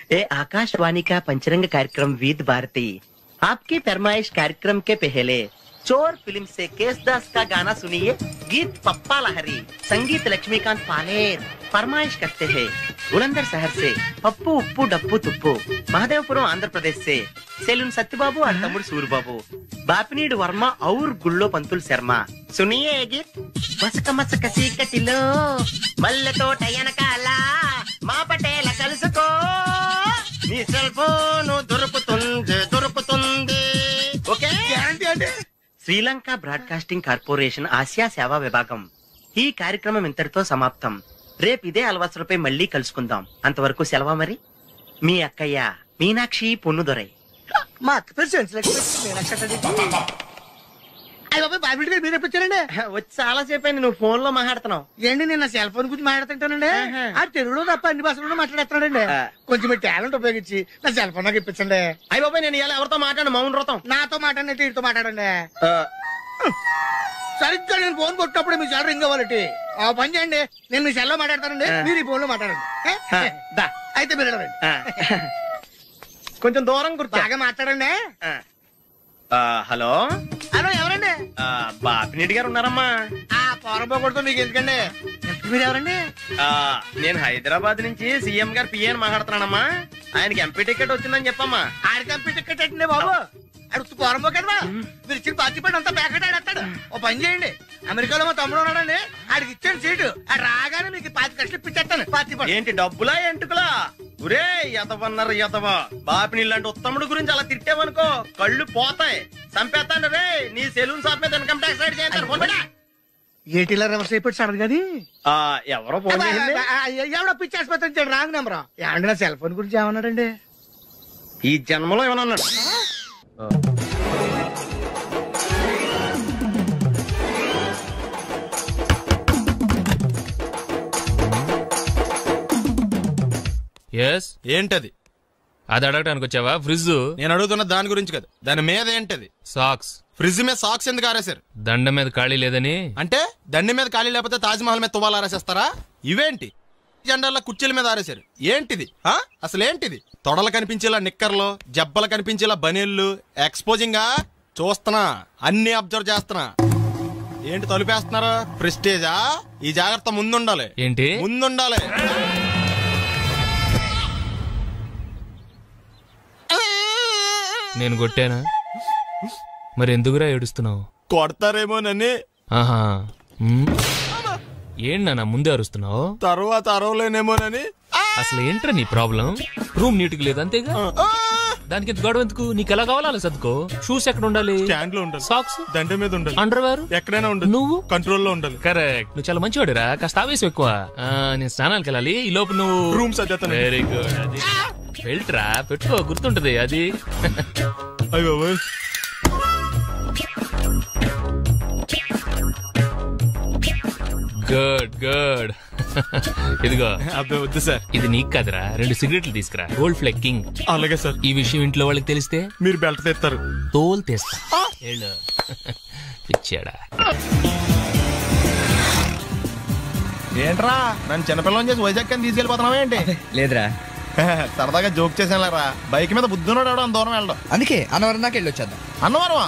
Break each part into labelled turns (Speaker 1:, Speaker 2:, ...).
Speaker 1: ए आकाशवाणी का पंचरंग कार्यक्रम विद भारती आपकी फरमाइश कार्यक्रम के पहले चोर फिल्म से केसदास का गाना सुनिए। गीत पप्पा लहरी, संगीत लक्ष्मीकांत पालेर। फरमाइश करते हैं बुलंदर शहर से पप्पू उप्पू डप्पू तुप्पू, महादेवपुरम आंध्र प्रदेश से सेलून सत्यबाबू और तमुड़ सूरबाबू, बापिनीड वर्मा और गुल्लो पंतुल शर्मा। सुनिए ये गीत। मसक मसक सीकटिलो मल्ले तोट एनकाला మా పటేల కలుసుకో నీ సెల్ ఫోన్ దొరుకుతుంది ఓకే గ్యారంటీ అంటే శ్రీలంక బ్రాడ్కాస్టింగ్ కార్పొరేషన్ ఆసియా సేవా విభాగం ఈ కార్యక్రమం ఇంతటితో సమాప్తం. రేపు ఇదే అలవాసులపై మళ్ళీ కలుసుకుందాం. అంతవరకు సెలవు మరి. మీ అక్కయ్య మీనాక్షి పొన్నుదొరై.
Speaker 2: మా అక్క పేరు మీనాక్షి. అయ్య బాబాయ్ బాబిడి గారు మీరు ఎప్పుడు వచ్చారండి?
Speaker 1: వచ్చి చాలా సేపు అయింది. నువ్వు ఫోన్ లో మాట్లాడుతున్నావు
Speaker 2: ఏంటి? నేను నా సెల్ ఫోన్ గురించి మాట్లాడుతుంటానండి. ఆ తెలుగులో తప్ప అన్ని భాషల్లో మాట్లాడుతున్నాడండి. కొంచెం మీ టాలెంట్ ఉపయోగించి నా సెల్ ఫోన్ నాకు ఇప్పించండి.
Speaker 1: అయ్య బాబాయ్ నేను ఇలా ఎవరితో మాట్లాడు మౌన్ వ్రతం.
Speaker 2: నాతో మాట్లాడినట్టు వీటితో మాట్లాడండి. సరిగ్గా నేను ఫోన్ కొట్టినప్పుడు మీ సెల్ రింగ్ అవ్వాలంటే ఆ పని చేయండి. నేను మీ సెల్ లో మాట్లాడతానండి, మీరు ఈ ఫోన్ లో మాట్లాడండి. అయితే మీరు వెళ్ళండి.
Speaker 1: కొంచెం దూరం గుర్తు
Speaker 2: బాగా మాట్లాడండి.
Speaker 1: హలో
Speaker 2: హలో ఎవరండి?
Speaker 1: బాపినీటి గారు ఉన్నారమ్మా?
Speaker 2: ఆ పోరపోకూడదు మీకు ఎందుకండి. మీరు ఎవరండి?
Speaker 1: నేను హైదరాబాద్ నుంచి సీఎం గారు పిఏ అని మాట్లాడుతున్నానమ్మా. ఆయనకి ఎంపీ టికెట్ వచ్చిందని చెప్పమ్మా.
Speaker 2: ఆడికి ఎంపీ టికెట్ అండి బాబు. అడుగుతూ పోరంపోకడవా మీరు ఇచ్చిన పార్టీ పడి అంతా ప్యాకెట్ ఆడేస్తాడు. ఓ పని చేయండి, అమెరికాలో మా తమ్ముడు ఉన్నాడండి, ఆడికి ఇచ్చాను సీటు. ఆడు రాగానే మీకు 5 లక్షలు ఇప్పించేస్తాను పార్టీ పడి.
Speaker 1: ఏంటి డబ్బులా ఎంటుకులా? ఒరే ఎదవన్నారు ఎదవా. బాపిని ఇలాంటి ఉత్తముడు గురించి అలా తిట్టావనుకో కళ్ళు పోతాయి, చంపేస్తాను రే. నీ సెలూన్ షాప్ మీద ఇన్కమ్ ట్యాక్స్ రైడ్ చేస్తారు.
Speaker 2: ఏటీలో రివర్స్ అయిపోయి సడన్ గది
Speaker 1: ఎవరో ఫోన్ చేసింది.
Speaker 2: ఎవడో పిచ్చి ఆసుపత్రి ఇచ్చాడు రాంగ్ నెంబర్. ఏమండి నా సెల్ ఫోన్ గురించి ఏమన్నాడండి?
Speaker 1: ఈ జన్మలో ఏమన్నా అన్నాడు?
Speaker 3: ఏంటది?
Speaker 4: అది అడగటానికి వచ్చావా? ఫ్రిడ్జ్.
Speaker 3: నేను అడుగుతున్న దాని గురించి కదా, దాని మీద ఏంటది?
Speaker 4: సాక్స్.
Speaker 3: ఫ్రిడ్జ్ మీద సాక్స్ ఎందుకు ఆరేశారు?
Speaker 4: దండ మీద ఖాళీ లేదని.
Speaker 3: అంటే దండి మీద ఖాళీ లేకపోతే తాజ్ మహల్ మీద తువ్వాలు ఆరేసేస్తారా? ఇవేంటి జెండాల కుర్చీల మీద ఆరేశారు? ఏంటిది అసలు ఏంటిది? తొడలు కనిపించేలా నిక్కర్లు, జబ్బలు కనిపించేలా బనీళ్లు, ఎక్స్పోజింగ్ చూస్తున్నా, అన్ని అబ్జర్వ్ చేస్తున్నా. ఏంటి తలుపేస్తున్నారు? ప్రెస్టేజా? ఈ జాగ్రత్త ముందుండాలి.
Speaker 4: ఏంటి
Speaker 3: ముందుండాలి?
Speaker 4: నేను కొట్టానా? మరి ఎందుకురా ఏడుస్తున్నావు?
Speaker 3: కొడతారేమోనని.
Speaker 4: ఆహా, ఏంటన్నా ముందే అరుస్తున్నావు?
Speaker 3: తర్వాత అరవలేనేమోనని.
Speaker 4: అసలు ఏంట్రా నీ ప్రాబ్లం? రూమ్ నీట్గా లేదు అంతేగా, దానికి ఎంత గొడవ ఎందుకు? నీకు ఎలా కావాలో అలా సర్దుకో. షూస్ ఎక్కడ ఉండాలి?
Speaker 3: స్టాండ్ లో ఉండాలి.
Speaker 4: సాక్స్
Speaker 3: దండ మీద ఉండాలి.
Speaker 4: అండర్వేర్
Speaker 3: ఎక్కడైనా ఉండాలి.
Speaker 4: నువ్వు
Speaker 3: కంట్రోల్లో ఉండాలి.
Speaker 4: కరెక్ట్. నువ్వు చాలా మంచివాడురా, కాస్త ఆవేశం ఎక్కువ. నేను స్నానానికి వెళ్ళాలి, ఈ లోపు నువ్వు
Speaker 3: రూమ్ సర్దేస్తాను.
Speaker 4: Very good. అది వెళ్ళట్రా, పెట్టుకో, గుర్తుంటది అది.
Speaker 3: అయ్యో
Speaker 4: గుడ్ గుడ్. ఇదిగో.
Speaker 3: అబ్బాయి వద్దు సార్.
Speaker 4: ఇది నీకు కదరా, 2 సిగరెట్లు తీసుకురా. గోల్డ్ ఫ్లెక్కింగ్.
Speaker 3: అలాగే సార్.
Speaker 4: ఈ విషయం ఇంట్లో వాళ్ళకి తెలిస్తే
Speaker 3: మీరు బెల్ట్ తెస్తారు.
Speaker 4: తోలు తెస్తా. పిచ్చాడా?
Speaker 3: ఏంట్రా నన్ను చిన్నపిల్లని చేసి వైజాగ్ అని తీసుకెళ్ళిపోతున్నావా ఏంటి?
Speaker 5: లేదురా,
Speaker 3: సరదాగా జోక్ చేసానులేరా. బైక్ మీద బుద్ధున్నాడు అంత దూరం వెళ్ళడం.
Speaker 5: అందుకే అన్నవరం దాకా వెళ్ళి వచ్చేద్దాం.
Speaker 3: అన్నవరమా?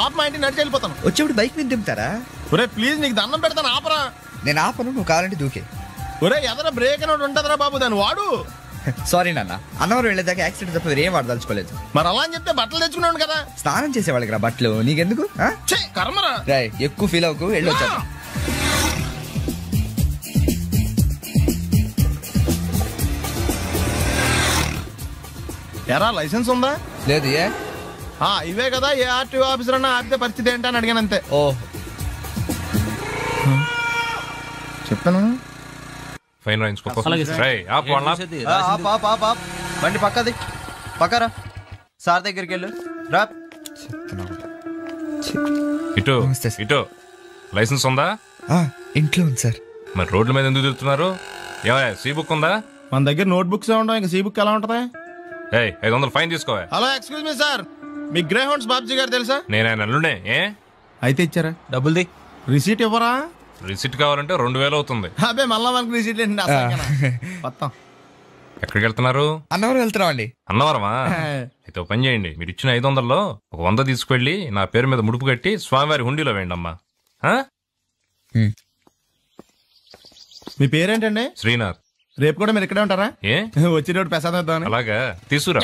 Speaker 3: ఆప్ మా ఇంటికి నడిచి వెళ్ళిపోతాను.
Speaker 5: వచ్చేప్పుడు బైక్ మీద దింపుతారా?
Speaker 3: ఒరే ప్లీజ్ నీకు దండం పెడతాను ఆపరా.
Speaker 5: నేను ఆపను, నువ్వు కావాలంటే దూకే.
Speaker 3: ఒరే ఎదరా బ్రేక్ అని ఉంటదిరా బాబు, దాన్ని వాడు.
Speaker 5: సారీ నాన్న, అన్నవరం వెళ్ళేదాకా యాక్సిడెంట్ తప్ప వేరేం వాడదలుచుకోలేదు.
Speaker 3: మరి అలా అని చెప్తే బట్టలు తెచ్చుకున్నాను కదా.
Speaker 5: స్నానం చేసేవాళ్ళకి రా బట్టలు, నీకెందుకు?
Speaker 3: కర్మరా.
Speaker 5: ఎక్కువ ఫీల్ అవ్వకు, వెళ్ళి వచ్చాను.
Speaker 3: ఎరా లైసెన్స్ ఉందా?
Speaker 5: లేదు. ఏ
Speaker 3: ఇవే కదా, ఏ ఆర్టీఓ ఆఫీసర్ అన్నా ఆపితే పరిస్థితి ఏంటని అడిగాను అంతే.
Speaker 5: ఓ
Speaker 3: చెప్తాను.
Speaker 4: ఫైన్
Speaker 6: బండి పక్కది పక్కరా. సార్ దగ్గరికి వెళ్ళు రా.
Speaker 4: ఇటు ఇటు. లైసెన్స్ ఉందా?
Speaker 5: ఇంట్లో ఉంది సార్.
Speaker 4: మరి రోడ్ల మీద ఎందుకు తిరుగుతున్నారు? ఏమయ్యా సీ బుక్ ఉందా?
Speaker 3: మన దగ్గర నోట్ బుక్స్ ఉండవు, ఇంకా సీ బుక్ ఎలా ఉంటది?
Speaker 4: 500 ఫైన్ తీసుకోవా.
Speaker 3: హలో ఎక్స్క్యూజ్ మీ సార్, మీ గ్రే హౌండ్స్ బాబ్జీ గారు తెలుసా?
Speaker 4: నేను ఆయన అల్లుడే.
Speaker 3: అయితే ఇచ్చారా?
Speaker 6: డబ్బుల్ది.
Speaker 3: రిసీట్ ఇవ్వరా?
Speaker 4: రిసిట్ కావాలంటే 2000 అవుతుంది.
Speaker 3: అబ్బే మళ్ళా మనకు రిసీట్ ఏంటి? మొత్తం
Speaker 7: ఎక్కడికి వెళ్తున్నారు?
Speaker 5: అన్నవరం వెళ్తున్నాం అండి.
Speaker 7: అన్నవరమా? అయితే ఒక పని చేయండి, మీరు ఇచ్చిన 500లో ఒక 100 తీసుకెళ్లి నా పేరు మీద ముడుపు కట్టి స్వామివారి హుండీలో వేయండి అమ్మా.
Speaker 3: మీ పేరేంటండి?
Speaker 7: శ్రీనాథ్.
Speaker 3: రేపు కూడా మీరు ఇక్కడే ఉంటారా?
Speaker 7: ఏ
Speaker 3: వచ్చినప్పుడు ప్రసాదం ఇద్దామని.
Speaker 7: అలాగా, తీసుకురా.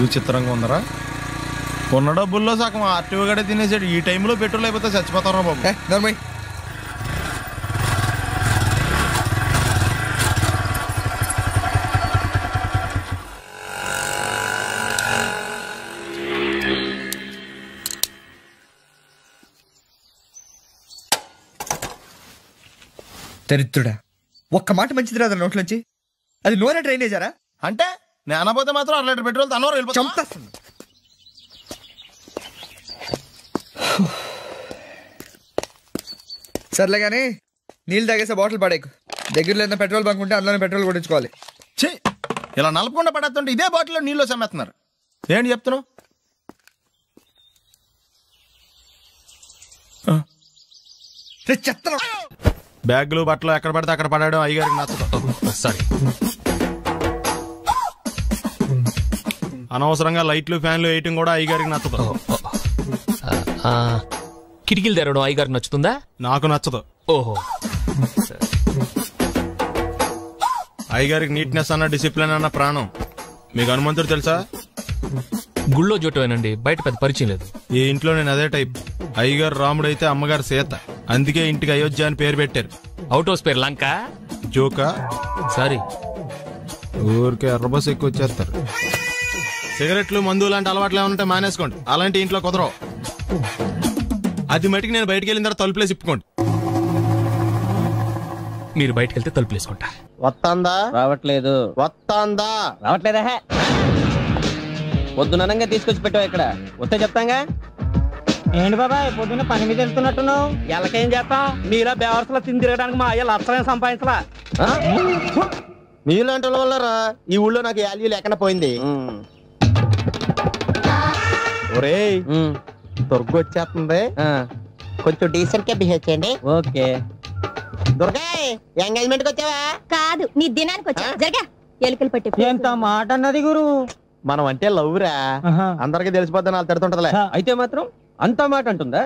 Speaker 3: విచిత్రంగా ఉందరా, ఉన్న డబ్బుల్లో సగం ఆర్టీఓ గడే తినేసాడు. ఈ టైంలో పెట్రోల్ అయిపోతే చచ్చిపోతారా బాబు.
Speaker 5: దరిద్రుడా, ఒక్క మాట మంచిది రాదు నోట్లోంచి. అది నూనె డ్రైనేజారా?
Speaker 3: అంటే నేనపోతే మాత్రం 1 లీటర్ పెట్రోల్ తనవారు వెళ్ళిపోతాం.
Speaker 5: సర్లే కానీ నీళ్ళు తాగేసే బాటిల్ పడేకు. దగ్గరలో ఏదైనా పెట్రోల్ బంక్ ఉంటే అందులోనే పెట్రోల్ కొట్టించుకోవాలి.
Speaker 3: ఛీ, ఇలా నలపకుండా పడేస్తుంటే ఇదే బాటిల్లో నీళ్ళు సమ్మేస్తున్నారు. ఏంటి చెప్తున్నావు?
Speaker 5: చెత్త
Speaker 3: బ్యాగులు బట్టలు ఎక్కడ పడితే అక్కడ పడడం అయ్యగారికి నచ్చదు.
Speaker 4: సారీ.
Speaker 3: అనవసరంగా లైట్లు ఫ్యాన్లు వేయటం కూడా అయ్యగారికి నచ్చదు.
Speaker 4: కిటికీలు తెరవడం అయ్యగారికి నచ్చుతుందా?
Speaker 3: నాకు నచ్చదు.
Speaker 4: ఓహో.
Speaker 3: అయ్యగారికి నీట్నెస్ అన్న డిసిప్లిన్ అన్న ప్రాణం. మీకు హనుమంతుడు తెలుసా?
Speaker 4: గుళ్ళో జోటమేనండి, బయట పెద్ద పరిచయం లేదు.
Speaker 3: ఈ ఇంట్లో నేను అదే టైప్. అయ్యగారు రాముడు అయితే అమ్మగారు సీత. అందుకే ఇంటికి అయోధ్య అని పేరు పెట్టారు.
Speaker 4: అవుట్ హౌస్ పేరు లంక.
Speaker 3: జోకా?
Speaker 4: సారీ.
Speaker 3: ఊరికే ఎర్రబస్ ఎక్కువ వచ్చేస్తారు. సిగరెట్లు మందు లాంటి అలవాట్లు ఏమంటే మానేసుకోండి. అలాంటి ఇంట్లో కుదరవు. అది మటుకు నేను బయటకు వెళ్ళిన తర్వాత తలుపులేసి ఇప్పుకోండి.
Speaker 4: మీరు బయటకు వెళ్తే తలుపులు వేసుకుంటా.
Speaker 1: వస్తాందా?
Speaker 6: రావట్లేదు.
Speaker 1: వస్తాందా?
Speaker 6: రావట్లేదా? పొద్దునంగా తీసుకొచ్చి పెట్టావు ఇక్కడ. వస్తే చెప్తాంగా.
Speaker 2: ఏంటి బాబాయ్ పొద్దున్న పని మీద వెళ్తున్నట్టున్నావు? ఎలాకేం చేస్తాం? మీలా బేవర్సలా తిని తిరగడానికి మా అయ్య లక్షణం సంపాదించలా.
Speaker 1: మీలాంటి వాళ్ళ వల్లరా ఈ ఊళ్ళో నాకు వాల్యూ లేకుండా పోయింది. ఒరేయ్, దుర్గ వచ్చేస్తుంది, కొంచెం డీసెంట్ గా బిహేవ్ చేయండి.
Speaker 6: ఓకే.
Speaker 1: దుర్గా, ఎంగేజ్మెంట్ కి వచ్చావా?
Speaker 8: కాదు, నీ దినానికి వచ్చా. జరగా ఎలుకలు పట్టి.
Speaker 2: ఎంత మాట అన్నది గురు.
Speaker 1: మనం అంటే లవ్ రా, అందరికి తెలిసిపోద్దని వాళ్ళు తిడుతుంటదిలే.
Speaker 6: అయితే మాత్రం అంత మాట అంటుందా?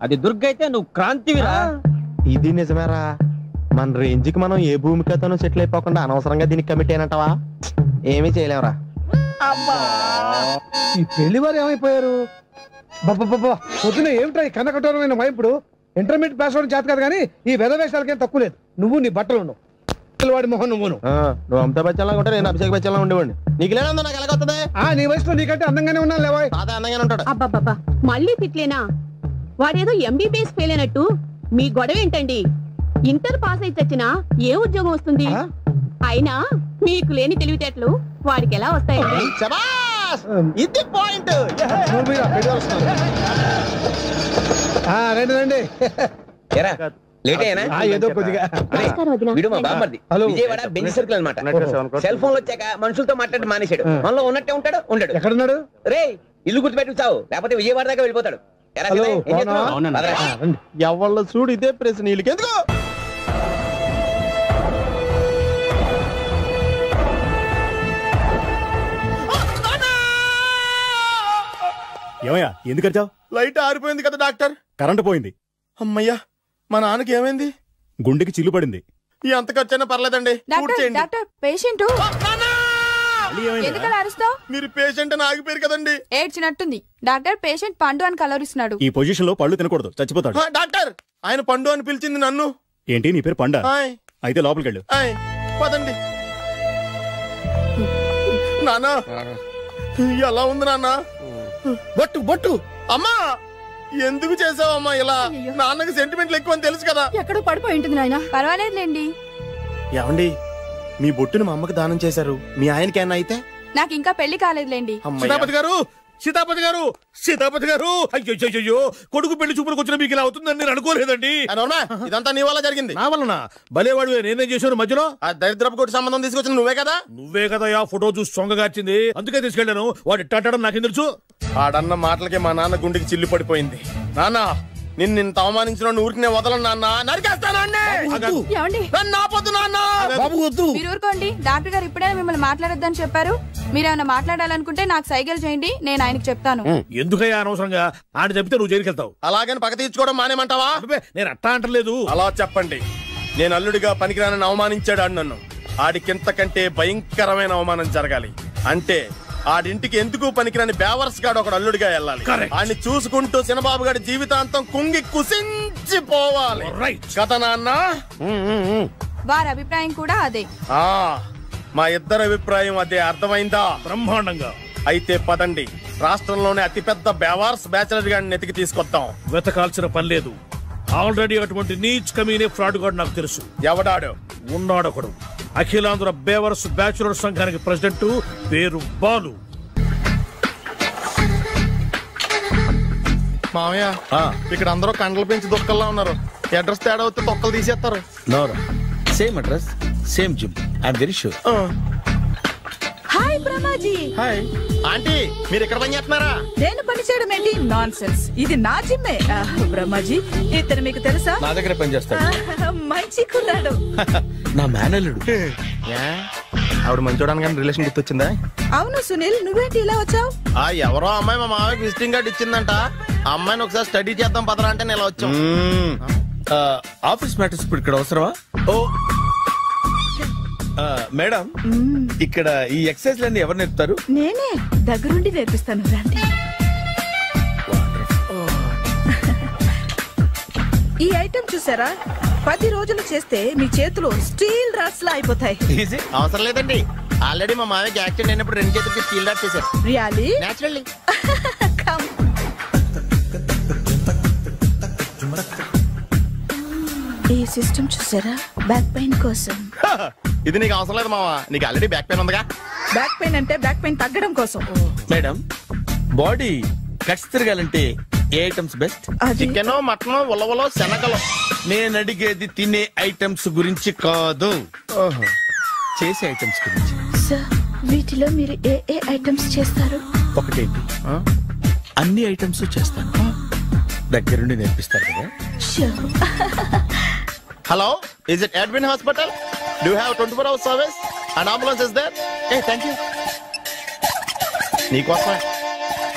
Speaker 6: అది దుర్గ అయితే నువ్వు క్రాంతివిరా.
Speaker 1: ఇది నిజమేరా. మన రేంజ్ కి మనం ఏ భూమికతోనూ సెటిల్ అయిపోకుండా అనవసరంగా దీనికి కమిట్ అయినట్టవా? ఏమీ చేయలేవురా.
Speaker 2: ఈ పెళ్లి వారు ఏమైపోయారు? బాబా పొద్దున ఏమిటా ఈ కన్నకఠోరమైన వైపుడు? ఇంటర్మీడియట్ పాస్ అవడం చేత కాదు కానీ ఈ వెధవేషాలకేం తక్కువ లేదు. నువ్వు నీ బట్టలు ఉన్నావు, వాడి మొహం నువ్వును.
Speaker 1: నువ్వు అమితాబ్ బచ్చన్ లాగా ఉంటే నేను అభిషేక్ బచ్చన్ లాగా ఉండేవాడిని. నీకు లేనందో నాకు ఎలాగొస్తుంది?
Speaker 2: నీ వయసులో నీకంటే అందంగానే ఉన్నాను లేవా?
Speaker 1: తాత అందంగానే ఉంటాడు.
Speaker 8: అబ్బాబ్బా, మళ్ళీ తిట్లేనా? వాడేదో ఎంబీబీఎస్ ఫెయిల్ అయినట్టు మీ గొడవ ఏంటండి? ఇంటర్ పాస్ అయితే వచ్చినా ఏ ఉద్యోగం వస్తుంది? అయినా మీకు లేని తెలివితేటలు వాడికి ఎలా వస్తాయండి?
Speaker 1: ఇది పాయింట్.
Speaker 2: రండి రండి.
Speaker 6: ఏదో కొద్దిగా విజయవాడ బెంచ్ సర్కిల్ అనమాట. సెల్ ఫోన్ వచ్చాక మనుషులతో మాట్లాడి మానేశాడు. మనలో ఉన్నట్టే ఉంటాడు. ఉండడు.
Speaker 2: ఎక్కడున్నాడు?
Speaker 6: రే, ఇల్లు గుర్తుపెట్టి చావు, లేకపోతే విజయవాడ దాకా వెళ్ళిపోతాడు.
Speaker 1: ఎవళ్ళ చూడు ఇదే ప్రశ్న. వీళ్ళకి ఎందుకు?
Speaker 9: ఏమయ్యా, ఎందుకు వచ్చావు?
Speaker 3: లైట్ ఆరిపోయింది కదా డాక్టర్.
Speaker 9: కరెంటు పోయింది.
Speaker 3: అమ్మయ్యా, మా నాన్నకి ఏమైంది?
Speaker 9: గుండెకి చిల్లు పడింది.
Speaker 3: ఎంత ఖర్చైనా పర్లేదండి.
Speaker 8: పేషెంట్
Speaker 3: మీరు పేషెంట్ అని ఆగిపోయారు కదండి.
Speaker 8: ఏడ్చినట్టుంది. డాక్టర్ పేషెంట్ పండు అని కలవరిస్తున్నాడు.
Speaker 9: ఈ పొజిషన్ లో పళ్ళు తినకూడదు, చచ్చిపోతాడు.
Speaker 3: డాక్టర్, ఆయన పండు అని పిలిచింది నన్ను.
Speaker 9: ఏంటి, నీ పేరు పండా? అయితే లోపలికి వెళ్ళు.
Speaker 3: పదండి. నాన్న ఎలా ఉంది నాన్న? బొట్టు బొట్టు. అమ్మా, ఎందుకు చేసావమ్మా ఇలా? నాన్నకి సెంటిమెంట్లు ఎక్కువ అని తెలుసు కదా.
Speaker 8: ఎక్కడో పడిపోయి ఉంటుంది నాయన. పర్వాలేదులేండి.
Speaker 3: ఏమండి, మీ బొట్టును మా అమ్మకి దానం చేశారు. మీ ఆయనకి ఏమన్నా అయితే?
Speaker 8: నాకు ఇంకా పెళ్లి కాలేదులేండి.
Speaker 9: సీతాపతి గారు, సీతాపతి గారు, సీతాపతి గారు, అయ్యో, కొడుకు పెళ్లి చూపులకు వచ్చిన మీకు ఇలా అవుతుందని నేను అనుకోలేదండి.
Speaker 3: ఇదంతా నీ వల్ల జరిగింది.
Speaker 9: నా వలన? భలేవాడు, నేనేం చేశాను మధ్యలో?
Speaker 3: ఆ దరిద్రపు కొట్టి సంబంధం తీసుకొచ్చిన నువ్వే కదా.
Speaker 9: నువ్వే కదా ఆ ఫోటో చూసి సొంగగార్చింది, అందుకే తీసుకెళ్లాను. వాడు ఇట్టాడడం నాకేం తెలుసు?
Speaker 3: ఆడన్న మాటలకి మా నాన్న గుండెకి చిల్లు పడిపోయింది. నాన్న, నిన్ను ఇంత అవమానించిన ఊరికి నేను వదలను నాన్న, నరికేస్తాను నన్ను ఆపొద్దు నాన్న.
Speaker 10: మీరు ఊరుకోండి. డాక్టర్ గారు ఇప్పుడే మిమ్మల్ని మాట్లాడొద్దని చెప్పారు. మీరేమైనా మాట్లాడాలనుకుంటే నాకు సైగలు చేయండి, నేను ఆయనకు చెప్తాను.
Speaker 9: ఎందుకయ్యా అనవసరంగా ఆయన చెప్తే నువ్వు జైలుకి వెళ్తావు.
Speaker 3: అలాగని పక్క తీర్చుకోవడం మానేమంటావా?
Speaker 9: నేను అట్టా అంటలేదు.
Speaker 3: అలా చెప్పండి. నేను అల్లుడిగా పనికిరానని అవమానించాడు ఆడు నన్ను. ఆడికింతకంటే భయంకరమైన అవమానం జరగాలి. అంటే ఆడింటికి ఎందుకు పనికిరాని బేవర్స్ గాడు ఒకడు అల్లుడిగా వెళ్ళాలి. ఆడిని చూసుకుంటూ చిన్నబాబు గారి జీవితాంతం కుంగి కుసించిపోవాలి కదా నాన్న.
Speaker 10: వారి అభిప్రాయం కూడా అదే.
Speaker 3: మా ఇద్దరి అభిప్రాయం అదే. అర్థమైందా?
Speaker 9: బ్రహ్మాండంగా.
Speaker 3: అయితే పదండి, రాష్ట్రంలోనే అతిపెద్ద బేవార్స్ బ్యాచిలర్ గాడిని ఎతికి తీసుకొద్దాం.
Speaker 9: వెతకాల్సిన పని లేదు. ఆల్రెడీ అటువంటి నీచ్ కమీనే ఫ్రాడ్ గాడు నాకు తెలుసు.
Speaker 3: ఎవడాడు?
Speaker 9: ఉన్నాడొకడు. అఖిలాంధ్ర బేవర్స్ బ్యాచులర్ సంఘానికి ప్రెసిడెంట్, పేరు బాలు.
Speaker 3: మామయ్య, ఇక్కడ అందరూ కండలు పెంచి దుక్కల్లా ఉన్నారు. అడ్రస్ తేడా వస్తే తొక్కలు తీసేస్తారు.
Speaker 9: Same address, same gym. I'm very sure.
Speaker 11: Hi Brahmaji.
Speaker 3: Hi aunty, మీరు ఇక్కడ పని చేస్తున్నారా?
Speaker 11: నేను పని చేయడం ఏంటి? Non sense. ఇది నా జిమ్మే. బ్రహ్మాజీ, ఇతను మీకు తెలుసా?
Speaker 9: నా దగ్గర పని చేస్తాడు.
Speaker 11: మంచి కుర్రాడు.
Speaker 9: నా మేనల్లుడు.
Speaker 3: ఆవిడ మంచి చూడడానికి రిలేషన్ గుర్తొచ్చిందా?
Speaker 11: అవును సునీల్, నువ్వేంటి ఇలా వచ్చావు?
Speaker 3: ఎవరో అమ్మాయి మా మామయ్యకి విజిటింగ్ కార్డు ఇచ్చిందంట. ఆ అమ్మాయిని ఒకసారి స్టడీ చేద్దాం పదరా అంటే నేను ఇలా వచ్చాం.
Speaker 9: ఆఫీస్ మ్యాటర్స్ ఇప్పుడు ఇక్కడ అవసరమా? ఓ మేడం, ఇక్కడ ఈ ఎక్సర్సైజ్ లన్నీ ఎవరు నేర్పుతారు?
Speaker 11: నేనే దగ్గరుండి నేర్పిస్తాను, రండి. ఈ ఐటమ్ చూసారా? 10 రోజులు చేస్తే మీ చేతులు స్టీల్ రాట్స్ లా అయిపోతాయి.
Speaker 3: అవసరం లేదండి, ఆల్రెడీ మా మామయ్యకి యాక్సిడెంట్ అయినప్పుడు 2 చేతులకి స్టీల్ రాట్ చేశారు.
Speaker 11: రియల్లీ?
Speaker 3: నేచురల్లీ.
Speaker 11: ఈ సిస్టమ్ చూసారా? బ్యాక్ పెయిన్ కోసం.
Speaker 3: ఇది నీకు అవసరం లేదు మావా, నీకు ఆల్రెడీ బ్యాక్ పెయిన్ ఉందిగా.
Speaker 11: బ్యాక్ పెయిన్ అంటే బ్యాక్ పెయిన్ తగ్గడం కోసం.
Speaker 9: మేడం, బాడీ కట్స్ తిరగాలంటే ఏ ఐటమ్స్ బెస్ట్?
Speaker 3: చికెన్, మటన్, ఉలవలో, శనగలు.
Speaker 9: నేను అడిగేది తినే ఐటమ్స్ గురించి కాదు, చేసే ఐటమ్స్ గురించి.
Speaker 11: సార్, వీటిలో మీరు ఏ ఏ ఐటమ్స్ చేస్తారు?
Speaker 9: ఒకటేంటి, అన్ని ఐటమ్స్ చేస్తాను. దగ్గరుండి నేర్పిస్తారు కదా.
Speaker 3: Hello, is it Edwin Hospital? Do you have 24-hour service? An ambulance is there? Hey, thank you. నీకోసమే.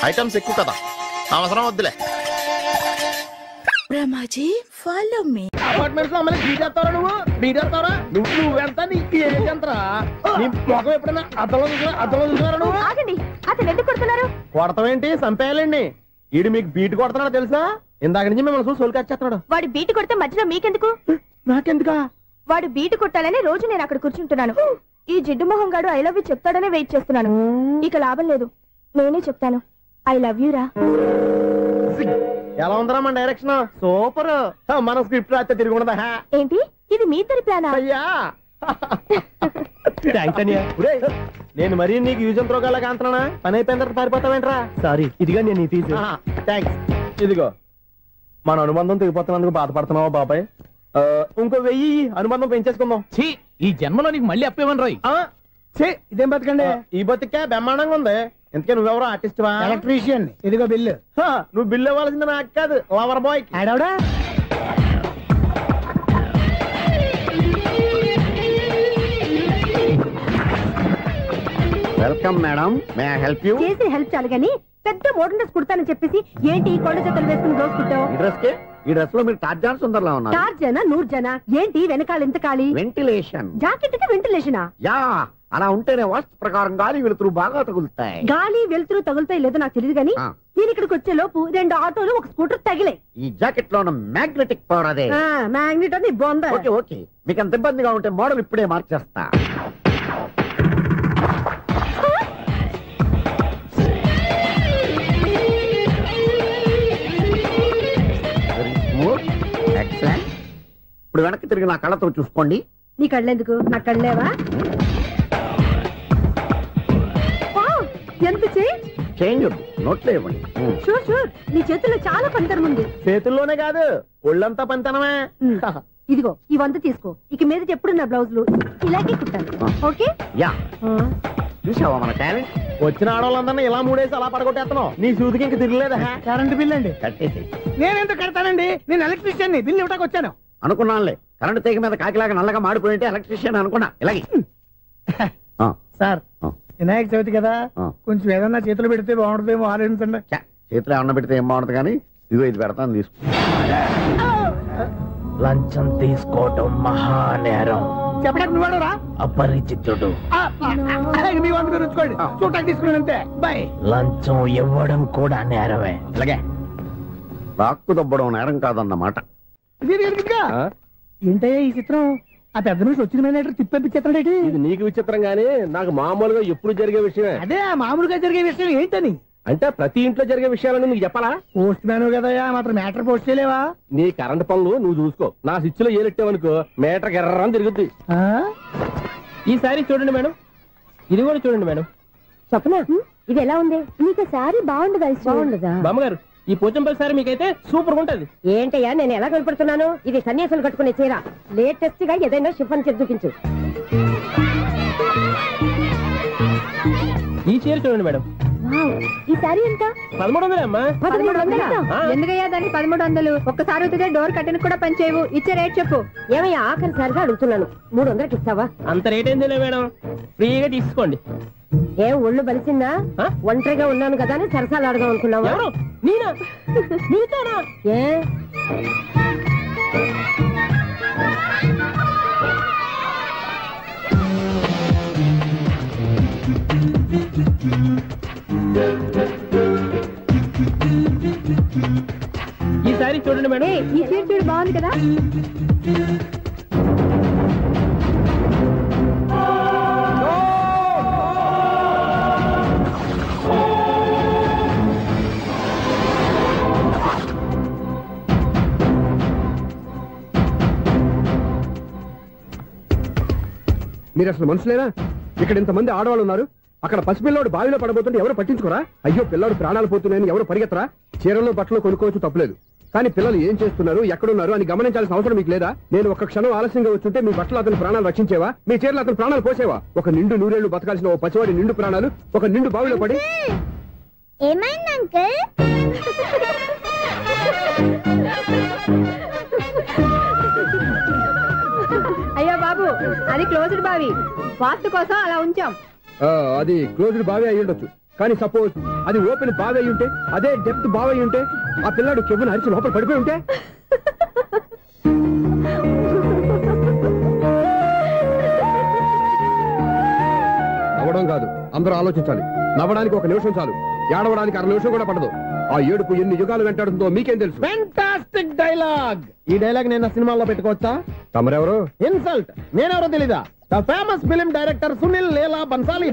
Speaker 3: ఐటమ్స్ ఎక్కువ కదా, అవసరం వద్దులే.
Speaker 11: Brahmaji, follow me.
Speaker 1: అపార్ట్మెంట్స్ లో అమ్మని బీటేస్తారా? నువ్వెంత నీకు ఏంటంతరా? నీ మొఖం ఎప్పుడైనా అర్థంలో చూసారా నువ్వు?
Speaker 8: ఆగండి, అతను ఎందుకు కొడుతున్నారు?
Speaker 1: కొడతావేంటి? చంపేయాలండి. ఈడు మీకు బీట్ కొడుతున్నాడు తెలుసా? ఇందాక నుంచి మిమ్మల్ని చూసి సోల్ కచ్చేస్తున్నాడు.
Speaker 8: వాడు బీటు కొడితే మధ్యలో మీకెందుకు?
Speaker 1: నాకెందుకా?
Speaker 8: వాడు బీటు కొట్టాలని రోజు నేను అక్కడ కూర్చుంటున్నాను. ఈ జిడ్డు మొహం గాడు ఐ లవ్ యూ చెప్తాడనే వెయిట్ చేస్తున్నాను. ఇక లాభం లేదు, నేనే చెప్తాను. ఐ లవ్ యూ రా.
Speaker 1: ఎలా ఉందరా మన డైరెక్షన్? సూపర్. మన స్క్రిప్ట్ రాస్తే తిరిగి ఉండదా?
Speaker 8: ఏంటి ఇది మీ ఇద్దరి ప్లానా?
Speaker 1: అయ్యా నేను మరీ నీకు యూజ్ ఎంతో గల కాంతనా? పని అయిపోయిన తర్వాత పారిపోతావేంట్రా? సారీ, ఇదిగా నేను తీసి. థ్యాంక్స్. ఇదిగో, మన అనుబంధం తెగిపోతున్నందుకు బాధపడుతున్నావా బాబాయ్? ఇంకో 1000 అనుబంధం పెంచేసుకుందాం.
Speaker 12: ఈ జన్మలో నీకు మళ్ళీ అప్పేమని రాయి.
Speaker 1: ఇదేం బతకండి? ఈ బతికే బ్రహ్మాండంగా ఉంది. ఎందుకే నువ్వెవరో ఆర్టిస్ట్ వా? ఎలక్ట్రీషియన్. ఇదిగో బిల్లు. నువ్వు బిల్లు ఇవ్వాల్సింది నాకు కాదు, లవర్ బాయ్. ఆడవడా?
Speaker 13: Welcome madam, may I help you?
Speaker 8: చేసి హెల్ప్ చాలు గానీ పెద్ద మోడల్ డ్రెస్ కుడతానని చెప్పేసి ఏంటి ఈ కొండ జతలు వేసుకుని రోజు కుట్టావు?
Speaker 13: ఈ డ్రెస్ లో మీరు టార్జాన్ సుందర్లా ఉన్నారు.
Speaker 8: టార్జనా, నూర్జనా? ఏంటి వెనకాల ఎంత ఖాళీ?
Speaker 13: వెంటిలేషన్.
Speaker 8: జాకెట్ కి వెంటిలేషనా?
Speaker 13: యా, అలా ఉంటేనే వాస్తు ప్రకారం గాలి వెలుతురు బాగా తగులుతాయి.
Speaker 8: గాలి వెలుతురు తగులుతాయి లేదో నాకు తెలియదు గానీ నేను ఇక్కడికి వచ్చే లోపు 2 ఆటోలు, 1 స్కూటర్ తగిలే.
Speaker 13: ఈ జాకెట్ లో ఉన్న మ్యాగ్నెటిక్ పవర్ అదే.
Speaker 8: మ్యాగ్నెట్ అని బొంద.
Speaker 13: ఓకే ఓకే, మీకు అంత ఇబ్బందిగా ఉంటే మోడల్ ఇప్పుడే మార్చేస్తా. ఎక్సలెంట్. ఇప్పుడు వెనక్కి తిరిగి నా కళ్ళతో చూసుకోండి.
Speaker 8: నీ కళ్ళెందుకు? నా కళ్ళేవా? ఎంత
Speaker 13: చేంజ్ నోట్లో ఇవ్వండి.
Speaker 8: షూర్ షూర్, నీ చేతుల్లో చాలా పంతరం ఉంది.
Speaker 1: చేతుల్లోనే కాదు, ఒళ్ళంతా పంతనమే.
Speaker 8: ఇదిగో ఈ 100 తీసుకో. ఇక మీద ఎప్పుడు నా బ్లౌజులు ఇలాగే కుట్టాను. ఓకే?
Speaker 13: యా, చూసావా మన టాలెంట్? వచ్చిన ఆడవాళ్ళందరినీ ఇలా మూడేసి అలా పడగొట్టేస్తున్నావు. నీ సూదికి ఇంక తిరగలేదా?
Speaker 2: కరెంట్ బిల్ అండి.
Speaker 13: కట్టేసి.
Speaker 2: నేనెందుకు కడతానండి? నేను ఎలక్ట్రీషియన్ ని, బిల్లు ఇవ్వడానికి వచ్చాను.
Speaker 13: అనుకున్నానులే, కరెంట్ తీగ మీద కాకిలాగా నల్లగా మాడిపోయింటే ఎలక్ట్రీషియన్ అనుకున్నా. ఇలాగే
Speaker 2: సార్, వినాయక చవితి కదా, కొంచెం ఏదన్నా చేతులు పెడితే బాగుంటుందేమో ఆలోచించండి.
Speaker 13: చేతిలో ఏమన్నా పెడితే ఏం బాగుంటుంది కానీ ఇదిగో ఇది పెడతాను, తీసుకో. లంచం తీసుకోవటం మహానేరం.
Speaker 2: చెప్పడానికి నువ్వాడరా?
Speaker 13: అపరిచితుడు.
Speaker 2: మీ వంట మీరు ఉంచుకోండి, చూడటానికి తీసుకున్నాను అంతే. బాయ్.
Speaker 13: లంచం ఇవ్వడం కూడా నేరమే. అలాగే రాక్కు దబ్బడం నేరం కాదన్నమాట.
Speaker 2: ఏంటయ్యా ఈ చిత్రం? ఆ పెద్ద నుంచి వచ్చిన మేనేటర్ తిప్పించేస్తాడేటి?
Speaker 13: ఇది నీకు విచిత్రం గానీ నాకు మామూలుగా ఎప్పుడు జరిగే విషయమే.
Speaker 2: అదే మామూలుగా జరిగే విషయం ఏంటని?
Speaker 13: అంటే ప్రతి ఇంట్లో జరిగే విషయాలను నీకు చెప్పాలా?
Speaker 2: పోస్ట్ మ్యాన్ కదయ్యా, మాత్రం మ్యాటర్ పోస్ట్ చేయలేవా?
Speaker 13: నీ కరెంట్ పనులు నువ్వు చూసుకో. నా స్విచ్ లో ఏలెట్టావనుకో మీటర్ ఎర్రని తిరుగుద్ది.
Speaker 12: ఈసారి చూడండి మేడం, ఇది కూడా చూడండి మేడం.
Speaker 8: చెప్పనా, ఇది ఎలా ఉంది? నీకు సారీ బాగుండదా? బాగుండదా
Speaker 12: బామ్మగారు? ఈ పోచంపల్లి సారీ మీకైతే సూపర్ ఉంటది.
Speaker 8: ఏంటయ్యా నేను ఎలా కనపడుతున్నాను? ఇది సన్యాసులు కట్టుకునే చీర. లేటెస్ట్ గా ఏదైనా షిఫన్ చేసి చూపించు.
Speaker 12: ఈ చీర చూడండి మేడం.
Speaker 8: ఈ సారీ ఎంత?
Speaker 12: 1300 అమ్మా.
Speaker 8: 1300?
Speaker 10: ఎందుకయ్యా దానికి 1300? ఒక్కసారి అవుతుందే డోర్ కట్టిన కూడా పనిచేయవు. ఇచ్చే రేట్ చెప్పు.
Speaker 8: ఏమయ్యా ఆఖరిసారిగా అడుగుతున్నాను, 300కి ఇస్తావా?
Speaker 12: అంత రేట్ ఏందిలే మేడం, ఫ్రీగా తీసుకోండి.
Speaker 8: ఏం ఒళ్ళు బలిసిందా? ఒంటరిగా ఉన్నాను కదా అని సరసాలు అడదాం అనుకున్నావా?
Speaker 12: నేనా? నీతోనా?
Speaker 8: ఏ
Speaker 12: ఈ సారీ చూడండి మేడం.
Speaker 8: ఈ చీర చూడు, బాగుంది కదా?
Speaker 13: మీరు అసలు మనుషులేనా? ఇక్కడ ఇంతమంది ఆడవాళ్ళు ఉన్నారు, అక్కడ పసిపిల్లాడు బావిలో పడబోతుంటే ఎవరు పట్టించుకోరా? అయ్యో పిల్లాడు ప్రాణాలు పోతున్నాయని ఎవరు పరిగెత్తరా? చీరలో బట్టలు కొనుక్కోవచ్చు, తప్పలేదు. కానీ పిల్లలు ఏం చేస్తున్నారు, ఎక్కడున్నారు అని గమనించాల్సిన అవసరం మీకు లేదా? నేను ఒక్క క్షణం ఆలస్యంగా వచ్చుంటే మీ బట్టలు అతని ప్రాణాలు రక్షించేవా? మీ చీరలు అతని ప్రాణాలు పోసేవా? ఒక నిండు నూరేళ్లు బతకాల్సిన ఓ పసివాడి నిండు ప్రాణాలు ఒక నిండు బావిలో పడి.
Speaker 8: ఏమైంది అంకుల్?
Speaker 10: అయ్యో బాబు, అది క్లోజ్డ్ బావి, వాస్తు కోసం అలా ఉంచాం.
Speaker 13: అది క్లోజ్డ్ బావి అయి ఉండొచ్చు, కానీ సపోజ్ అది ఓపెన్ బావి అయి ఉంటే, అదే డెప్త్ బావి అయి ఉంటే, ఆ పిల్లాడు కెవ్వును అరిచి లోపల పడిపోయి ఉంటే? నవ్వడం కాదు, అందరూ ఆలోచించాలి. నవ్వడానికి ఒక నిమిషం చాలు, ఏడవడానికి 1/2 నిమిషం కూడా పడదు. ఆ ఏడుపు ఎన్ని యుగాలు వెంటాడుతుందో మీకేం తెలుసు?
Speaker 2: Fantastic dialogue. ఈ డైలాగ్ నేను సినిమాలో పెట్టుకోవచ్చా?
Speaker 13: తమరెవరు?
Speaker 2: ఇన్సల్ట్. నేనెవరో తెలీదా? The famous film director Sunil Leela Bansali.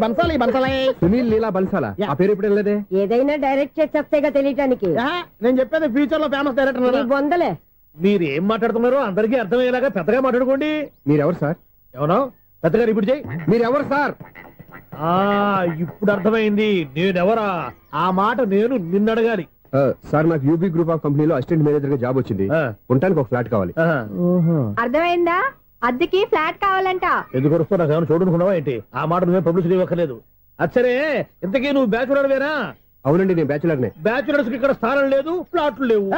Speaker 13: Sunil Leela బన్సాలా? ఆ పేరు ఇప్పుడు లేదే.
Speaker 8: ఏదైనా డైరెక్ట్ చేసేస్తేగా తెలియటానికి.
Speaker 2: నేను చెప్పేది ఫ్యూచర్ లో ఫేమస్ డైరెక్టర్.
Speaker 8: బొందలే.
Speaker 2: మీరు ఏం మాట్లాడుతున్నారో అందరికీ అర్థమయ్యేలాగా పెద్దగా మాట్లాడుకోండి.
Speaker 13: మీరెవరు సార్?
Speaker 2: ఎవరో పెద్దగా రిపీట్ చేయి.
Speaker 13: మీరెవరు సార్?
Speaker 2: ఇప్పుడు అర్థమైంది నేనెవరా. ఆ మాట నేను నిన్నడగాలి.
Speaker 13: సార్, నాకు యూబీ గ్రూప్ ఆఫ్ కంపెనీలో అసిస్టెంట్ మేనేజర్ గా జాబ్ వచ్చింది. ఉండటానికి ఒక ఫ్లాట్ కావాలి.
Speaker 10: అర్థమైందా? అద్దెకి ఫ్లాట్ కావాలంట.
Speaker 2: ఎందుకు వస్తున్నా ఏమైనా చూడనుకున్నావా ఏంటి? ఆ మాట నువ్వే పబ్లిసిటీ ఇవ్వక్కర్లేదు. అచ్చరే, ఇంతకీ నువ్వు బ్యాచులర్ వేరా?
Speaker 13: అవునండి, నేను బ్యాచులర్నే.
Speaker 2: బ్యాచులర్స్ కి ఇక్కడ స్థానం లేదు, ఫ్లాట్లు లేవు.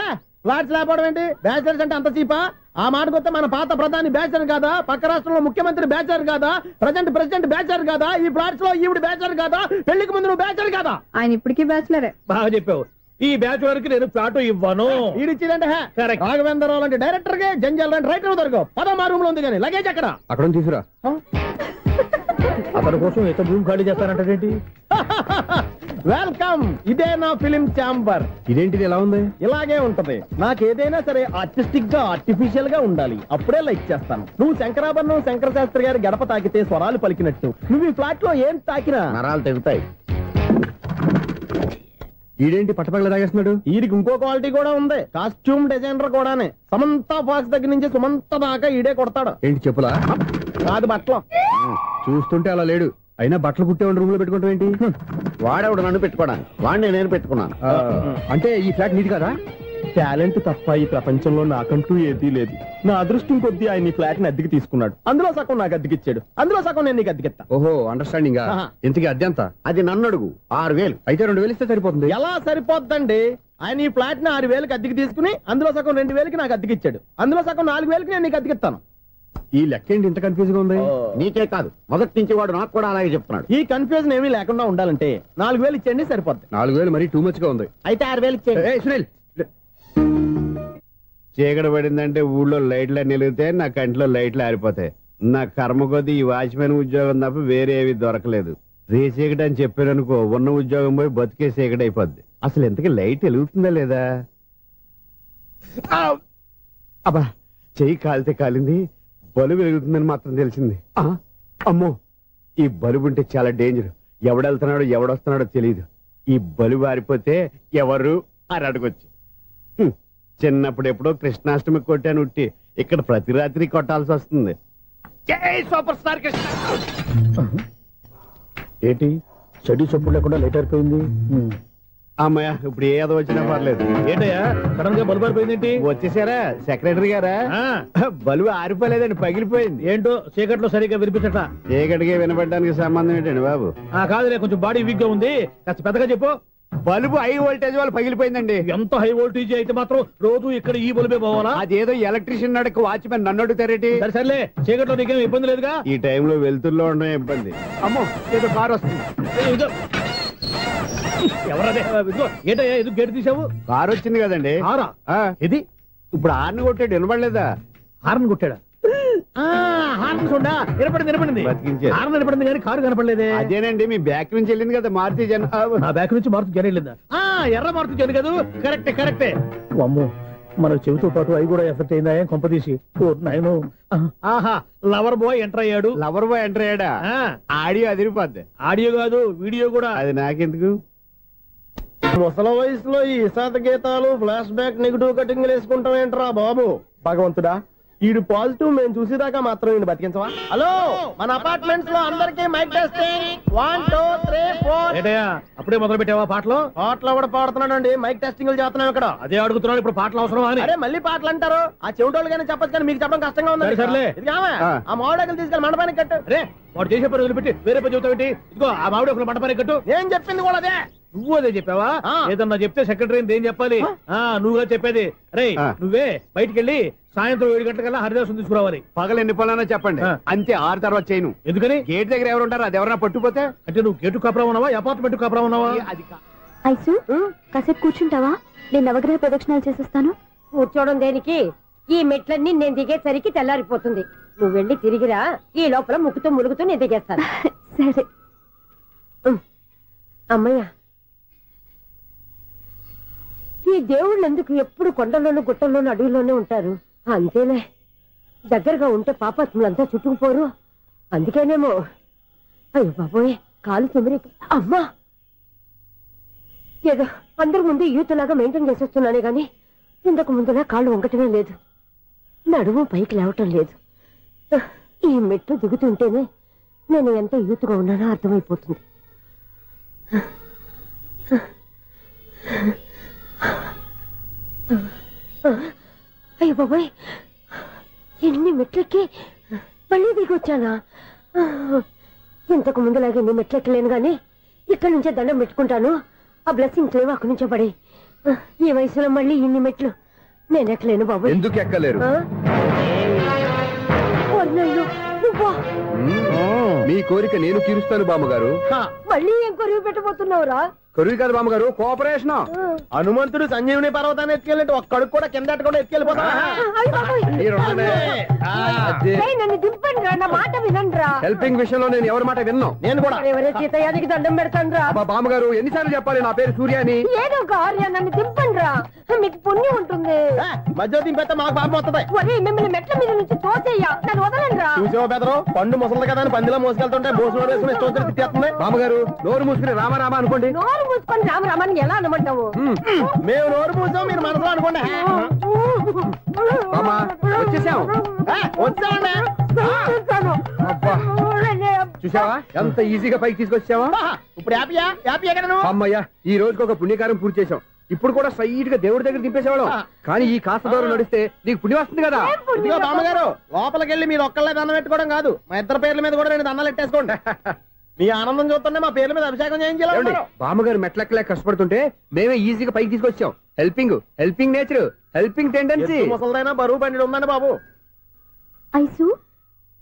Speaker 2: ఫ్లాట్స్ లేకపోవడం ఏంటి? బ్యాచులర్స్ అంటే అంత చీపా? ఆ మాటకొస్తే మన పాత ప్రధాని బ్యాచర్ కాదా? పక్క రాష్ట్రంలో ముఖ్యమంత్రి బ్యాచర్ కాదా? ప్రెసిడెంట్ బ్యాచర్ కాదా? ఈ ఫ్లాట్స్ లో ఈవిడ బ్యాచర్ కాదా? పెళ్లికి ముందు నువ్వు బ్యాచర్ కాదా?
Speaker 10: ఆయన ఇప్పటికీ బ్యాచులరే.
Speaker 2: బాగా చెప్పావు. ఈ బ్యాచులర్ కి నేను ఫ్లాట్ ఇవ్వను. ఇడిచ్చిందంటే రాఘవేంద్రరావు లాంటి డైరెక్టర్ గా జంజల్ లాంటి రైటర్ దొరకవు. పదమా రూమ్ లో ఉంది కానీ లగేజ్ అక్కడ
Speaker 13: తీసుకురా.
Speaker 2: అతని కోసం ఎంత రూమ్ ఖాళీ చేస్తానంటే వెల్కమ్. ఇదే నా ఫిలిం ఛాంబర్.
Speaker 13: ఇదేంటిది ఎలా ఉంది?
Speaker 2: ఇలాగే ఉంటది. నాకు ఏదైనా సరే ఆర్టిస్టిక్ గా ఆర్టిఫిషియల్ గా ఉండాలి, అప్పుడే లైక్ చేస్తాను. నువ్వు శంకరాభరణం శంకర శాస్త్రి గారి గడప తాకితే స్వరాలు పలికినట్టు నువ్వు ఈ ఫ్లాట్ లో ఏం తాకినా
Speaker 13: నరాలు తెగుతాయి. ఈడేంటి పట్టపగల తాగేస్తున్నాడు?
Speaker 2: వీడికి ఇంకో క్వాలిటీ కూడా ఉంది. కాస్ట్యూమ్ డిజైనర్ కూడానే. సమంత ఫాక్స్ దగ్గర నుంచి సుమంత దాకా ఈడే కొడతాడు.
Speaker 13: ఏంటి చెప్పులా?
Speaker 2: కాదు, బట్టలు.
Speaker 13: చూస్తుంటే అలా లేడు. అయినా బట్టలు కుట్టే రూమ్ లో పెట్టుకుంటాం ఏంటి?
Speaker 14: వాడేవాడు నన్ను పెట్టుకోవడానికి, వాడిని నేను పెట్టుకున్నాను.
Speaker 13: అంటే ఈ ఫ్లాట్ నీది కదా?
Speaker 2: టాలెంట్ తప్ప ఈ ప్రపంచంలో నాకంటూ ఏదీ లేదు. నా అదృష్టం కొద్దీ ఆయన ఈ ఫ్లాట్ ని అద్దెకి తీసుకున్నాడు. అందులో సగం నాకు అద్దెకిచ్చాడు, అందులో సగం నేను నీకు అద్దెకిస్తా.
Speaker 13: ఓహో అండర్స్టాండింగ్. ఇంతకీ అద్దె ఎంత? అది నన్ను అడుగు. 6,000 అయితే 2,000 ఇస్తే సరిపోతుంది.
Speaker 2: ఎలా సరిపోద్దండి? ఆయన ఈ ఫ్లాట్ ని 6,000కి అద్దెకి తీసుకుని అందులో సగం 2,000కి నాకు అద్దెకిచ్చాడు, అందులో సగం 4,000కి నేను నీకు అద్దెకిస్తాను.
Speaker 13: ఈ లెక్క ఏంటి ఇంత కన్ఫ్యూజ్ గా ఉంది? నీకే కాదు, మొదటి నుంచి వాడు నాకు కూడా అలాగే చెప్తున్నాడు.
Speaker 2: ఈ కన్ఫ్యూజన్ ఏమీ లేకుండా ఉండాలంటే 4,000 ఇచ్చేయండి, సరిపోద్ది.
Speaker 13: 4,000 మరీ టూ మచ్ గా ఉంది.
Speaker 2: అయితే 6,000 ఇచ్చేయండి.
Speaker 13: సునీల్, చీకటి పడిందంటే ఊళ్ళో లైట్లు అన్ని వెలిగితే నా కంటిలో లైట్లు ఆరిపోతాయి. నా కర్మ కొద్దీ ఈ వాచ్మెన్ ఉద్యోగం తప్ప వేరే ఏవి దొరకలేదు. రే చీకటి అని చెప్పారనుకో, ఉన్న ఉద్యోగం పోయి బతికే చీకటి అయిపోద్ది. అసలు ఇంతకీ లైట్ వెలుగుతుందా లేదా? అబ్బా, చెయ్యి కాలితే కాలింది, బలుబు వెలుగుతుందని మాత్రం తెలిసింది. అమ్మో, ఈ బలుబు ఉంటే చాలా డేంజర్. ఎవడెళ్తున్నాడో ఎవడొస్తున్నాడో తెలియదు. ఈ బలుబు ఆరిపోతే ఎవరు అని అడగొచ్చు. చిన్నప్పుడు ఎప్పుడో కృష్ణాష్టమి కొట్టాను ఉట్టి, ఇక్కడ ప్రతి రాత్రి కొట్టాల్సి వస్తుంది. జై సూపర్ స్టార్ కృష్ణ.
Speaker 2: ఏంటి చెడు చప్పుడు లేకుండా లేట్ అయిపోయింది?
Speaker 13: అమ్మయ్య, ఇప్పుడు ఏదో వచ్చినా పర్లేదు.
Speaker 2: ఏంటయ్యా సడన్ గా బల్బు ఆరిపోయింది?
Speaker 13: వచ్చేసారా సెక్రటరీ గారా? బలుబు ఆరిపోలేదండి, పగిలిపోయింది.
Speaker 2: ఏంటో చీకట్లో సరిగ్గా వినిపించట.
Speaker 13: చీకటికి వినపడడానికి సంబంధం ఏంటండి బాబు?
Speaker 2: కాదులే, కొంచెం బాడీ వీక్ గా ఉంది, కాస్త పెద్దగా చెప్పు.
Speaker 13: బల్బు హై వోల్టేజ్ వాళ్ళు పగిలిపోయిందండి.
Speaker 2: ఎంత హై వోల్టేజ్ అయితే మాత్రం రోజు ఇక్కడ ఈ బల్బే పోవాలా?
Speaker 13: అదేదో ఎలక్ట్రీషియన్ నడక వాచ్మెన్ నన్ను అడుగుతారేటి?
Speaker 2: సర్లే, చీకట్లో నీకేం ఇబ్బంది లేదుగా?
Speaker 13: ఈ టైంలో వెళ్తుల్లో ఉండడం ఇబ్బంది. అమ్మో, ఏదో కారు వస్తుంది.
Speaker 2: ఎవరదే? ఏంటయ్యా ఎందుకు గేట్ తీసావు?
Speaker 13: కారు వచ్చింది కదండి.
Speaker 2: ఇది
Speaker 13: ఇప్పుడు హార్న్ కొట్టాడు, వినపడలేదా?
Speaker 2: హార్న్ కొట్టాడా? హార్న్ చూడా వినపడింది, వినపడింది, హార్న్ వినపడింది కానీ కారు కనపడలేదే.
Speaker 13: అదేనండి, మీ బ్యాక్ నుంచి వెళ్ళింది కదా మారుతి జన్.
Speaker 2: బ్యాక్ నుంచి మారుతి జన్ వెళ్ళిందా? ఎర్ర మారుతి జన్ కదా? కరెక్టే కరెక్టే. అమ్మో, మన చెవితో పాటు అవి కూడా ఎఫెక్ట్ అయిందా కొంపదీసి? నాయను, ఆహా, లవర్ బాయ్ ఎంటర్ అయ్యాడు.
Speaker 13: లవర్ బాయ్ ఎంటర్ అయ్యాడా? ఆడియో అదిరిపోద్ది.
Speaker 2: ఆడియో కాదు, వీడియో కూడా.
Speaker 13: అది నాకెందుకు?
Speaker 2: ముసల వయసులో ఈ ఇసాత గీతాలు, ఫ్లాష్ బ్యాక్, నెగిటివ్ కటింగ్ వేసుకుంటాం ఏంట్రా బాబు? భగవంతుడా, ఈడు పాజిటివ్ మేము చూసేదాకా మాత్రం ఈయన బతికించవా? హలో, మన అపార్ట్మెంట్స్ లో అందరికీ మైక్ టెస్టింగ్. 1 2 3 4. ఏంటయ్యా అప్పుడే మొదలు పెట్టావా పాటలు? పాటలు కూడా పాడుతున్నాడు అండి, మైక్ టెస్టింగ్ చేస్తున్నాం ఇక్కడ. అదే అడుగుతున్నాడు, ఇప్పుడు పాటలు అవసరమా అని. అరే మళ్ళీ పాటలు అంటారు, ఆ చెవిటోళ్ళు కానీ చెప్పచ్చు కానీ మీకు చెప్పడం కష్టంగా ఉంది. సర్లే, ఆ మామిడాకులు తీసుకెళ్ళి మండపానికి కట్టు. రే, వాడు చేసే పని వదిలిపెట్టి వేరే పని చెబుతావు ఏంటి? ఇదిగో ఆ మామిడాకులు మండపానికి కట్టు. ఏం చెప్పింది కూడా అదే. నువ్వు అదే చెప్పావా? ఏదన్నా చెప్తే సెక్రటరీ ఏం చెప్పాలి? నువ్వుగా చెప్పేది. రే, నువ్వే బయటికి వెళ్ళి సాయంత్రం 7 గంటలకల్లా హరిదాసు తీసుకురావాలి.
Speaker 13: పగలు ఎన్ని పనులన్నా చెప్పండి, అంతే. 6 తర్వాత చేయను.
Speaker 2: ఎందుకని?
Speaker 13: గేట్ దగ్గర ఎవరు ఉంటారు, అది ఎవరన్నా పట్టుపోతే.
Speaker 2: అంటే నువ్వు గేటు కాపురా ఉన్నావా, అపార్ట్మెంట్ కాపురా ఉన్నావా?
Speaker 14: ఐసు, కాసేపు కూర్చుంటావా? నేను నవగ్రహ ప్రదక్షిణాలు చేసేస్తాను.
Speaker 15: కూర్చోవడం దేనికి? ఈ మెట్లన్నీ నేను దిగేసరికి తెల్లారిపోతుంది. నువ్వు వెళ్ళి తిరిగిరా, ఈ లోపల ముక్కుతూ ములుగుతూ నేను దిగేస్తాను.
Speaker 14: సరే
Speaker 15: అమ్మయ్య, ఈ దేవుళ్ళు ఎందుకు ఎప్పుడు కొండల్లోనూ గుట్టల్లోనూ అడవిలోనే ఉంటారు? అంతేలే, దగ్గరగా ఉంటే పాపాత్ములంతా చుట్టుకుపోరు. అందుకేనేమో. అయ్యో బాబోయ్, కాలు చెమిరి. అమ్మా, ఏదో అందరి ముందు యూత్లాగా మెయింటైన్ చేసేస్తున్నానే గాని ఇంతకు ముందులా కాళ్ళు వంకటమే లేదు, నడుము పైకి లేవటం లేదు. ఈ మెట్లు దిగుతుంటేనే నేను ఎంత యూత్గా ఉన్నానో అర్థమైపోతుంది. అయ్యో బాబాయ్, ఎన్ని మెట్లెక్కి మళ్ళీ దిగి వచ్చానా? ఇంతకు ముందులాగే ఎన్ని మెట్లెక్కలేను గాని ఇక్కడి నుంచే దండం పెట్టుకుంటాను. ఆ బ్లెస్సింగ్స్ లేవు అక్కడి నుంచే పడే. ఈ వయసులో మళ్ళీ ఇన్ని మెట్లు నేను ఎక్కలేను బాబాయ్.
Speaker 13: ఎందుకు ఎక్కలేరు? మీ కోరిక నేను తీరుస్తాను బామ్మగారు.
Speaker 15: మళ్ళీ ఏం కొరివి పెట్టబోతున్నావురా?
Speaker 13: కొరివి కాదు బామ్మగారు, కోఆపరేషన్.
Speaker 2: హనుమంతుడు సంజీవుని పర్వతాన్ని ఎత్తుకెళ్ళి ఒక్కడికి కూడా కింద ఎట్టకుండా ఎత్తుకెళ్ళిపోతా.
Speaker 15: నన్ను దింపండి రా, నా మాట వినండి రా.
Speaker 13: హెల్పింగ్ విషయంలో నేను ఎవరి మాట విన్నాను.
Speaker 2: నేను కూడా
Speaker 15: ఎవరే సీతయ్యానికి దండం పెడతాను రా.
Speaker 13: బామ్మగారు ఎన్నిసార్లు చెప్పాలి నా పేరు సూర్యాని?
Speaker 15: ఏదో కార్య, నన్ను దింపండి రా, మీకు పుణ్యం ఉంటుంది.
Speaker 2: మధ్య దింపేస్తే మాకు పాపం వస్తుంది.
Speaker 15: మిమ్మల్ని మెట్ల మీద నుంచి తోసేయ్యా, నన్ను వదలండి రా.
Speaker 2: చూసావా బెదరు, పండు ముసలి కదా అని పందిలో మోసుకెళ్తుంటే బోసులో వేసుకుని స్తోత్రం తిట్టేస్తుంది.
Speaker 13: బామ్మగారు నోరు మూసుకుని రామారామ అనుకోండి.
Speaker 15: నోరు మూసుకొని రామరామని ఎలా అనమంటావు?
Speaker 2: మేము నోరు మూసాం, మీరు మనసులో అనుకోండి.
Speaker 13: వచ్చేసాం,
Speaker 2: వచ్చామండి.
Speaker 13: చూసావా ఎంత ఈజీగా పైకి తీసుకొచ్చావా?
Speaker 2: ఇప్పుడు హ్యాపీయా? హ్యాపీ ఎక్కడ?
Speaker 13: అమ్మయ్యా, ఈ రోజుకి ఒక పుణ్యకారం పూర్తి చేసాం. ఇప్పుడు కూడా స్ట్రైట్ గా దేవుడి దగ్గర దింపేసేవాడు. కానీ ఈ కాస్త దూరం నడిస్తే నీకు పుణ్యం వస్తుంది కదా.
Speaker 2: ఇదిగో బామ్మగారు, లోపలికి వెళ్ళి మీరు ఒక్కళ్ళే దండం పెట్టుకోవడం కాదు, మా ఇద్దరు పేర్ల మీద కూడా 2 దండాలు ఎట్టేసుకోండి. మీ ఆనందం చూస్తుంటే మా పేర్ల మీద అభిషేకం చేయించాలి.
Speaker 13: బామ్మగారు మెట్లెక్కలే కష్టపడుతుంటే మేమే ఈజీగా పైకి తీసుకొచ్చాం. Helping nature, helping tendency.
Speaker 2: ముసలిదైనా బరువు బండి ఉందండి బాబు.
Speaker 14: ఐసు,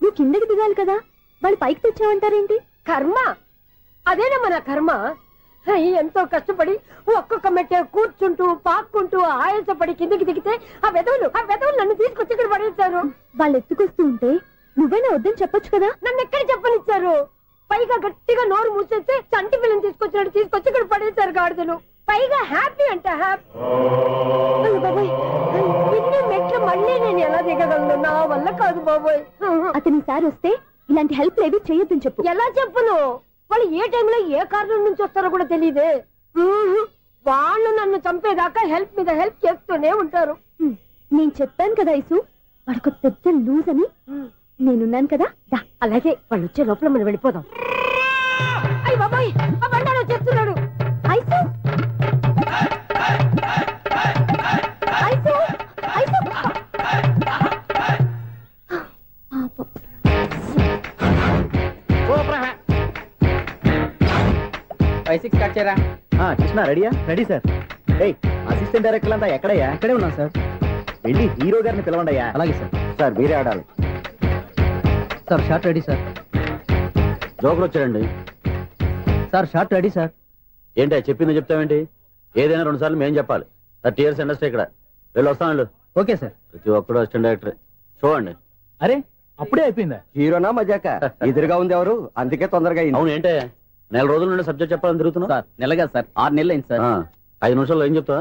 Speaker 14: నువ్వు కిందకి దిగాలి కదా, వాళ్ళు పైకి తెచ్చావంటారేంటి?
Speaker 15: కర్మ అదేనా మన కర్మ. ఎంతో కష్టపడి ఒక్కొక్క మెట్టే కూర్చుంటూ పాక్కుంటూ ఆయాసపడి కిందకి దిగితే ఆ వెధవులు నన్ను తీసుకొచ్చి ఇక్కడ పడేశారు.
Speaker 14: వాళ్ళు ఎత్తుకొస్తూ ఉంటే నువ్వేనా వద్దని చెప్పొచ్చు కదా.
Speaker 15: నన్ను ఎక్కడ చెప్పనిచ్చారు? పైగా గట్టిగా నోరు మూసేస్తే చంటి పిల్లని తీసుకొచ్చినట్టు తీసుకొచ్చి ఇక్కడ పడేశారు గాడిదలు. పైగా హ్యాపీ అంటే హ్యాపీ. ఇన్ని మెట్లు మళ్ళీ నేను ఎలా దిగగలను? నా వల్ల కాదు బాబోయ్.
Speaker 14: అతని సారి వస్తే ఇలాంటి హెల్ప్ లేవి చేయొద్దని చెప్పు.
Speaker 15: ఎలా చెప్పును? వాళ్ళు ఏ టైంలో ఏ కారణం నుంచి వస్తారో కూడా తెలియదే. వాళ్ళు నన్ను చంపేదాకా హెల్ప్ మీద హెల్ప్ చేస్తూనే ఉంటారు.
Speaker 14: నేను చెప్పాను కదా ఐసు, వాడొక పెద్ద లూజ్ అని. నేనున్నాను కదా.
Speaker 15: అలాగే వాళ్ళు వచ్చే లోపల మనం వెళ్ళిపోదాం. అయ్య బాబాయ్, ఆ బండారు వచ్చేస్తున్నాడు.
Speaker 14: Ice, ice, ice.
Speaker 2: స్టార్ట్ చేయరా. కృష్ణ రెడీయా? Ready sir. అసిస్టెంట్ డైరెక్టర్ అంతా ఎక్కడయ్యా? ఇక్కడే ఉన్నాం సార్. వెళ్ళి హీరో గారిని పిలవండి అయ్యా. అలాగే సార్. సార్ మీరే ఆడాలి సార్. Short ready sir. జోకులు వచ్చారండి సార్. Short ready sir. ఏంటి చెప్పింది చెప్తావేంటి? ఏదైనా 2 సార్లు మేం చెప్పాలి. 30 years ఇండస్ట్రీ ఇక్కడ. వెళ్ళి వస్తాను. Okay sir. ప్రతి ఒక్కడు అసిస్టెంట్ డైరెక్టర్. చూడండి. అరే అప్పుడే అయిపోయిందా? హీరోనా మజాక? ఎదురుగా ఉంది ఎవరు, అందుకే తొందరగా. అవును ఏంటే 4 రోజుల నుండి సబ్జెక్ట్ చెప్పాలని తిరుగుతున్నా సార్. నెలగా సార్, 6 నెలలు అయింది సార్. 5 నిమిషాల్లో ఏం చెప్తా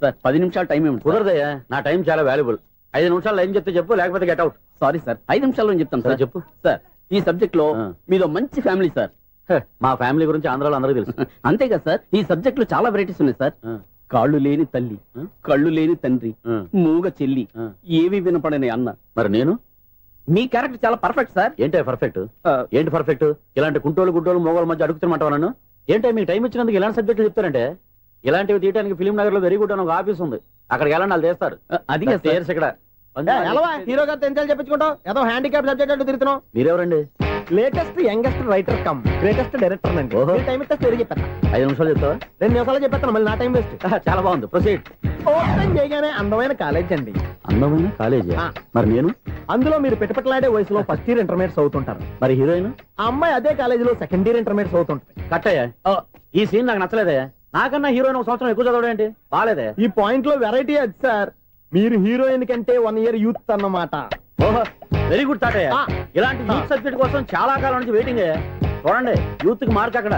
Speaker 2: సార్? 10 నిమిషాలు టైం ఏమి కుదరదయ్యా. నా టైం చాలా వాల్యుబుల్. 5 నిమిషాల్లో ఏం చెప్తే చెప్పు, లేకపోతే గెట్ అవుట్. సారీ సార్, 5 నిమిషాల్లో చెప్తాను సార్. చెప్పు సార్. ఈ సబ్జెక్ట్ లో మీదో మంచి ఫ్యామిలీ సార్. మా ఫ్యామిలీ గురించి ఆంధ్రాలో అందరికీ తెలుసు. అంతేగా సార్, ఈ సబ్జెక్ట్ లో చాలా వెరైటీస్ ఉన్నాయి సార్. కాళ్ళు లేని తల్లి, కళ్ళు లేని తండ్రి, మూగ చెల్లి, ఏవి వినపడని అన్న. మరి నేను మీ క్యారెక్టర్ చాలా పర్ఫెక్ట్ సార్. ఏంటి పర్ఫెక్ట్? ఏంటి పర్ఫెక్ట్? ఇలాంటి కుంటోలు గుడ్డోలు మోగోల మధ్య అడుగుతున్నమాట నన్ను. ఏంటో మీకు టైం ఇచ్చినందుకు ఇలాంటి సబ్జెక్టులు చెప్తారంటే. ఇలాంటివి తీయడానికి ఫిలిం నగర్ లో వెరీ గుడ్ అని ఒక ఆఫీస్ ఉంది. అక్కడికి వెళ్ళండి, వాళ్ళు చేస్తారు. అది ఇక్కడ హీరో గారు తెంచాలి చెప్పించుకుంటాం. ఏదో హ్యాండిక్యాప్ సబ్జెక్ట్ అంటే తిరుగుతున్నాం. మీరెవరండి? Latest youngest writer cum greatest director అండి. టైం ఇస్తే స్టోరీ చెప్పేస్తా. 5 నిమిషాలు చెప్తావా? 2 నిమిషాలు చెప్పేస్తాను, మళ్ళీ నా టైం వేస్ట్. చాలా బాగుంది, ప్రొసీడ్. ఓపెన్ చేయగానే అందమైన కాలేజ్ అండి. అందమైన కాలేజ్? మరి నేను అందులో మీరు పెట్టుపట్లాడే వయసులో ఫస్ట్ ఇయర్ ఇంటర్మీడియట్స్ అవుతుంటారు. మరి హీరోయిన్ ఆ అమ్మాయి అదే కాలేజీలో సెకండ్ ఇయర్ ఇంటర్మీడియట్స్ అవుతుంటుంది. కట్టయ్యా, ఈ సీన్ నాకు నచ్చలేదే. నాకన్నా హీరోయిన్ 1 సంవత్సరం ఎక్కువ చదవడం ఏంటి? బాలేదే. ఈ పాయింట్ లో వెరైటీ అది సార్. మీరు హీరోయిన్ కంటే 1 year యూత్ అన్నమాట. ఓహో, వెరీ గుడ్ తాటయ్య. ఇలాంటి యూత్ సబ్జెక్ట్ కోసం చాలా కాలం నుంచి వెయిటింగ్. చూడండి, యూత్ కి మార్క్ అక్కడ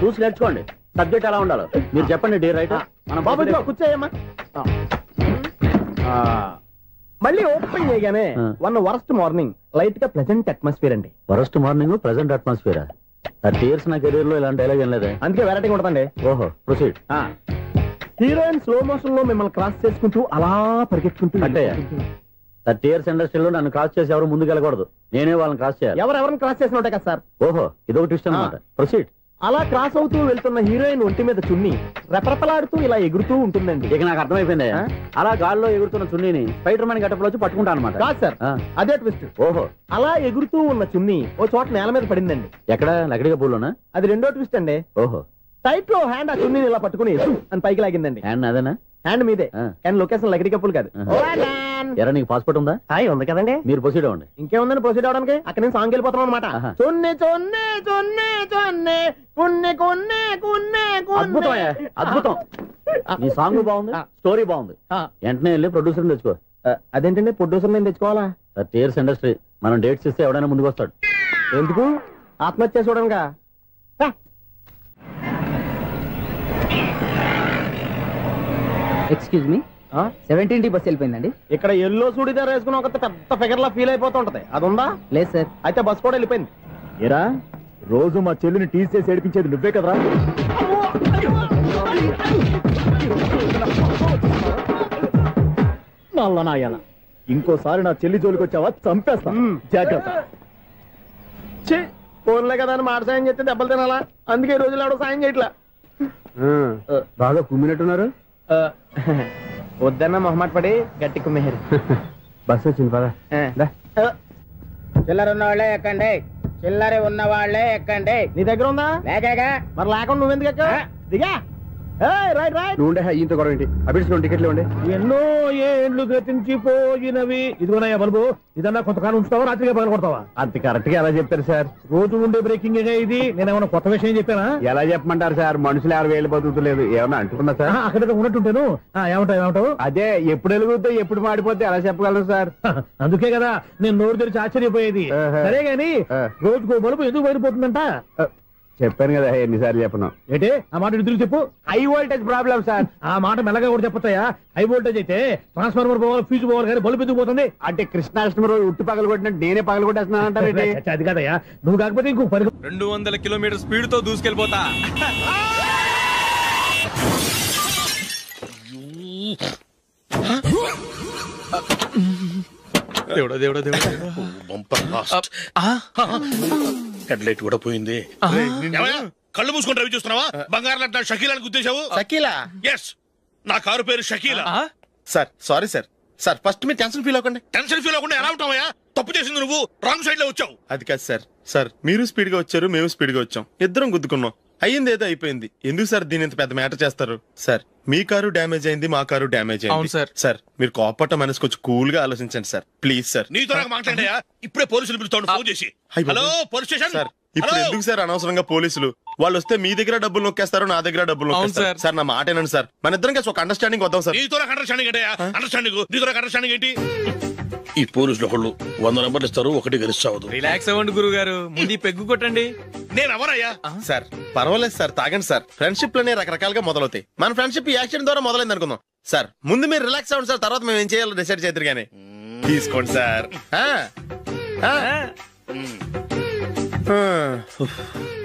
Speaker 2: చూసి నేర్చుకోండి. సబ్జెక్ట్ ఎలా ఉండాలో మీరు చెప్పండి. డే రైటర్ కూర్చోయమ్మా. మళ్ళీ ఓపెన్ చేయగానే వరస్ట్ మార్నింగ్ లైట్ గా ప్లెజెంట్ అట్మాస్ఫియర్ అండి. Worst morning pleasant atmosphere. 30 years నా కెరీర్ లో ఇలాంటి డైలాగ్ ఏం లేదు. అందుకే వెరైటీ ఉంటుందండి. ఓహో, ప్రొసీడ్. హీరోయిన్ స్లో మోషన్ లో మిమ్మల్ని క్రాస్ చేసుకుంటూ అలా పరిగెత్తుకుంటూ అంటే 30 years ఇండస్ట్రీలో నన్ను క్రాస్ చేసి ఎవరు ముందుకు వెళ్ళకూడదు. నేనే వాళ్ళని క్రాస్ చేయాలి. ఎవరెవరిని క్రాస్ చేసిన ఉంటాయి కదా సార్. ఓహో, ఇదొక ట్విస్ట్ అన్నమాట. ప్రొసీడ్. అలా క్రాస్ అవుతూ వెళ్తున్న హీరోయిన్ ఒంటి మీద చున్ని రెపరెపలాడుతూ ఇలా ఎగురుతూ ఉంటుందండి. ఇక నాకు అర్థమైపోయింది. అలా గాల్లో ఎగురుతున్న చున్నీని స్పైడర్ మ్యాన్ గెటప్లో వచ్చి పట్టుకుంటా అనమాట. కాదు సార్, అదే ట్విస్ట్. ఓహో, అలా ఎగురుతూ ఉన్న చున్ని ఓ చోట నేల మీద పడిందండి. ఎక్కడ? లకడిగా పూలోనా? అది రెండో ట్విస్ట్ అండి. ఓహో, టైట్ లో హ్యాండ్ ఆ చున్నీని ఇలా పట్టుకుని అని పైకి లాగిందండి. హ్యాండ్ అదేనా? హ్యాండ్ మీదే, కానీ లొకేషన్ లకడి కప్పులు కాదు. ఎరా, నీకు పాస్పోర్ట్ ఉందా? ఉంది కదండి. మీరు ప్రొసీడ్ అవ్వండి. ఇంకేముందని ప్రొసీడ్ అవడానికి? అక్కడ నుంచి సాంగ్ వెళ్ళిపోతున్నాం అనమాట. చొన్నే చొన్నే చొన్నే చొన్నే కున్నే కొన్నే కున్నే. అద్భుతం, అద్భుతం. ఈ సాంగ్ బాగుంది, స్టోరీ బాగుంది. వెంటనే వెళ్ళి ప్రొడ్యూసర్ తెచ్చుకో. అదేంటండి ప్రొడ్యూసర్ నేను తెచ్చుకోవాలా? 30 years ఇండస్ట్రీ. మనం డేట్స్ ఇస్తే ఎవడైనా ముందుకు వస్తాడు. ఎందుకు? ఆత్మహత్య చూడంగా.
Speaker 16: ఎక్స్క్యూజ్ మీ, 17D బస్ వెళ్ళిపోయిందండి.
Speaker 2: ఇక్కడ ఎల్లో చూడిదార్ వేసుకుని ఒక పెద్ద ఫిగర్ లా ఫీల్ అయిపోతుంటది. అది ఉందా?
Speaker 16: లేదు సార్.
Speaker 2: అయితే బస్ కూడా వెళ్ళిపోయింది. ఏరా, రోజు మా చెల్లిని టీస్ చేసి ఏడిపించేది నువ్వే కదరా? నల్ల నాయన, ఇంకోసారి నా చెల్లి జోలికి వచ్చావా చంపేస్తా. జాగ్రత్త. ఫోన్లే కదా అని మాట సాయం చేస్తే దెబ్బలు తినాలా? అందుకే ఈ రోజులు ఎవడో సాయం చేయట్లా.
Speaker 13: బాగా కుమ్మినట్టున్నారు.
Speaker 12: వద్దన్న మొహమాట పడి గట్టి కుమ్మేరు.
Speaker 13: బస్ వచ్చింది పదా.
Speaker 12: చిల్లర ఉన్న వాళ్ళే ఎక్కండి, చిల్లర ఉన్న వాళ్ళే ఎక్కండి.
Speaker 2: నీ దగ్గర ఉందా?
Speaker 12: లేక
Speaker 2: మరి లేకుండా నువ్వెందుకు ఎక్కావు? దిగా. Right right.
Speaker 13: నువ్వు ఉండే ఈయంతో గొడవ ఏంటి? అభిడ్స్ టికెట్లు ఇవ్వండి.
Speaker 2: ఎన్నో ఏండ్లు గతించిపోయినవి. ఇదిగోనయ్యా బల్బు, ఇదన్నా కొంతకాలం ఉంచుతావా రాత్రిగా పగల కొడతావా? అంత కరెక్ట్ గా ఎలా చెప్తారు సార్? రోజు ఉండే బ్రేకింగ్ ఇది. నేనేమన్నా కొత్త విషయం చెప్పానా? ఎలా చెప్పమంటారు సార్? మనుషులు 60 బతుకుతలేదు, ఏమన్నా అంటున్నా సార్? అక్కడ ఉన్నట్టుంటాను. ఏమంటావు? అదే ఎప్పుడు వెలుగుతో ఎప్పుడు మాడిపోతే ఎలా చెప్పగలరు సార్? అందుకే కదా నేను నోరు తెరిచి ఆశ్చర్యపోయేది. సరే గాని రోజుకో బల్బు ఎందుకు బయటపోతుందంట? చెప్పాను కదా ఎన్నిసార్లు చెప్పను. ఏంటి ఆ మాట ఇద్దరు చెప్పు. High voltage problem sir. ఆ మాట మెల్లగా కూడా చెప్పొచ్చాయా? హై వోల్టేజ్ అయితే ట్రాన్స్ఫార్మర్ పోవాలి, ఫ్యూజ్ పోవాలి, కానీ బల్బు ఎందుకు పోతుంది? అంటే కృష్ణాష్టమి రోజు ఉట్టి పగలు కొట్టినట్టు నేనే పగలు కొట్టేస్తున్నాను అంటారు. అది కదయ్యా, నువ్వు కాకపోతే ఇంకో
Speaker 3: 200 కిలోమీటర్ స్పీడ్ తో దూసుకెళ్ళిపోతా. దేవుడా దేవుడా దేవుడా,
Speaker 9: హెడ్లైట్ కూడా పోయింది. కళ్ళు మూసుకొని రవి చూస్తున్నావా? బంగారం అంటే షకీలాని గుర్తించావు?
Speaker 3: షకీలా?
Speaker 9: ఎస్, నా కారు పేరు Shakeela.
Speaker 3: Sir sorry sir. Sir first మీరు టెన్షన్ ఫీల్ అవ్వకండి.
Speaker 9: టెన్షన్ ఫీల్ అవ్వకుండా ఎలా ఉంటావా? తప్పు చేసింది నువ్వు, రాంగ్ సైడ్ లో వచ్చావు.
Speaker 3: అది కాదు సార్. సార్ మీరు స్పీడ్ గా వచ్చారు, మేము స్పీడ్ గా వచ్చాం, ఇద్దరం గుద్దుకున్నాం. అయ్యింది ఏదో అయిపోయింది. ఎందుకు సార్ దీని ఇంత పెద్ద మ్యాటర్ చేస్తారు? సార్ మీ కారు డ్యామేజ్ అయింది, మా కారు డ్యామేజ్ అయింది. సార్ సార్ మీరు కోపట్ట మనసు కొంచెం కూల్ గా ఆలోచించండి సార్, ప్లీజ్ సార్.
Speaker 9: నీతో నాకు మాట్లాడాయా? ఇప్పుడే పోలీసులు పిలుస్తాను, ఫోన్ చేసి. Hello police station.
Speaker 3: సార్ ఇప్పుడు ఎందుకు సార్ అనవసరంగా పోలీసులు? వాళ్ళు వస్తే మీ దగ్గర డబ్బులు నొక్కేస్తారు, నా దగ్గర డబ్బులు నొక్కేస్తారు. సార్ నా మాట ఏనండి సార్, మన ఇద్దరం కలిసి ఒక అండర్స్టాండింగ్ వద్దాం సార్.
Speaker 9: నీతో నాకు అండర్స్టాండింగ్ ఏంటయ్యా? అండర్స్టాండింగ్ నీతో నాకు అండర్స్టాండింగ్ ఏంటి? ఈ పోలీసులు ఒకళ్ళు 100 నెంబర్లు ఇస్తారు, ఒకటి గెలుస్తావు.
Speaker 3: రిలాక్స్ అవ్వండి గురువు గారు, ముందు పెగ్గు కొట్టండి.
Speaker 9: నేను ఎవరయ్యా?
Speaker 3: సార్ పర్వాలేదు సార్, తాగండి సార్. ఫ్రెండ్షిప్ లోనే రకరకాలుగా మొదలవుతాయి. మన ఫ్రెండ్షిప్ ఈ యాక్సిడెంట్ ద్వారా మొదలైంది అనుకుందాం. సార్ ముందు మీరు రిలాక్స్ అవ్వండి సార్, తర్వాత మేము ఏం చేయాలో డిసైడ్ చేద్దరు గానీ. తీసుకోండి సార్.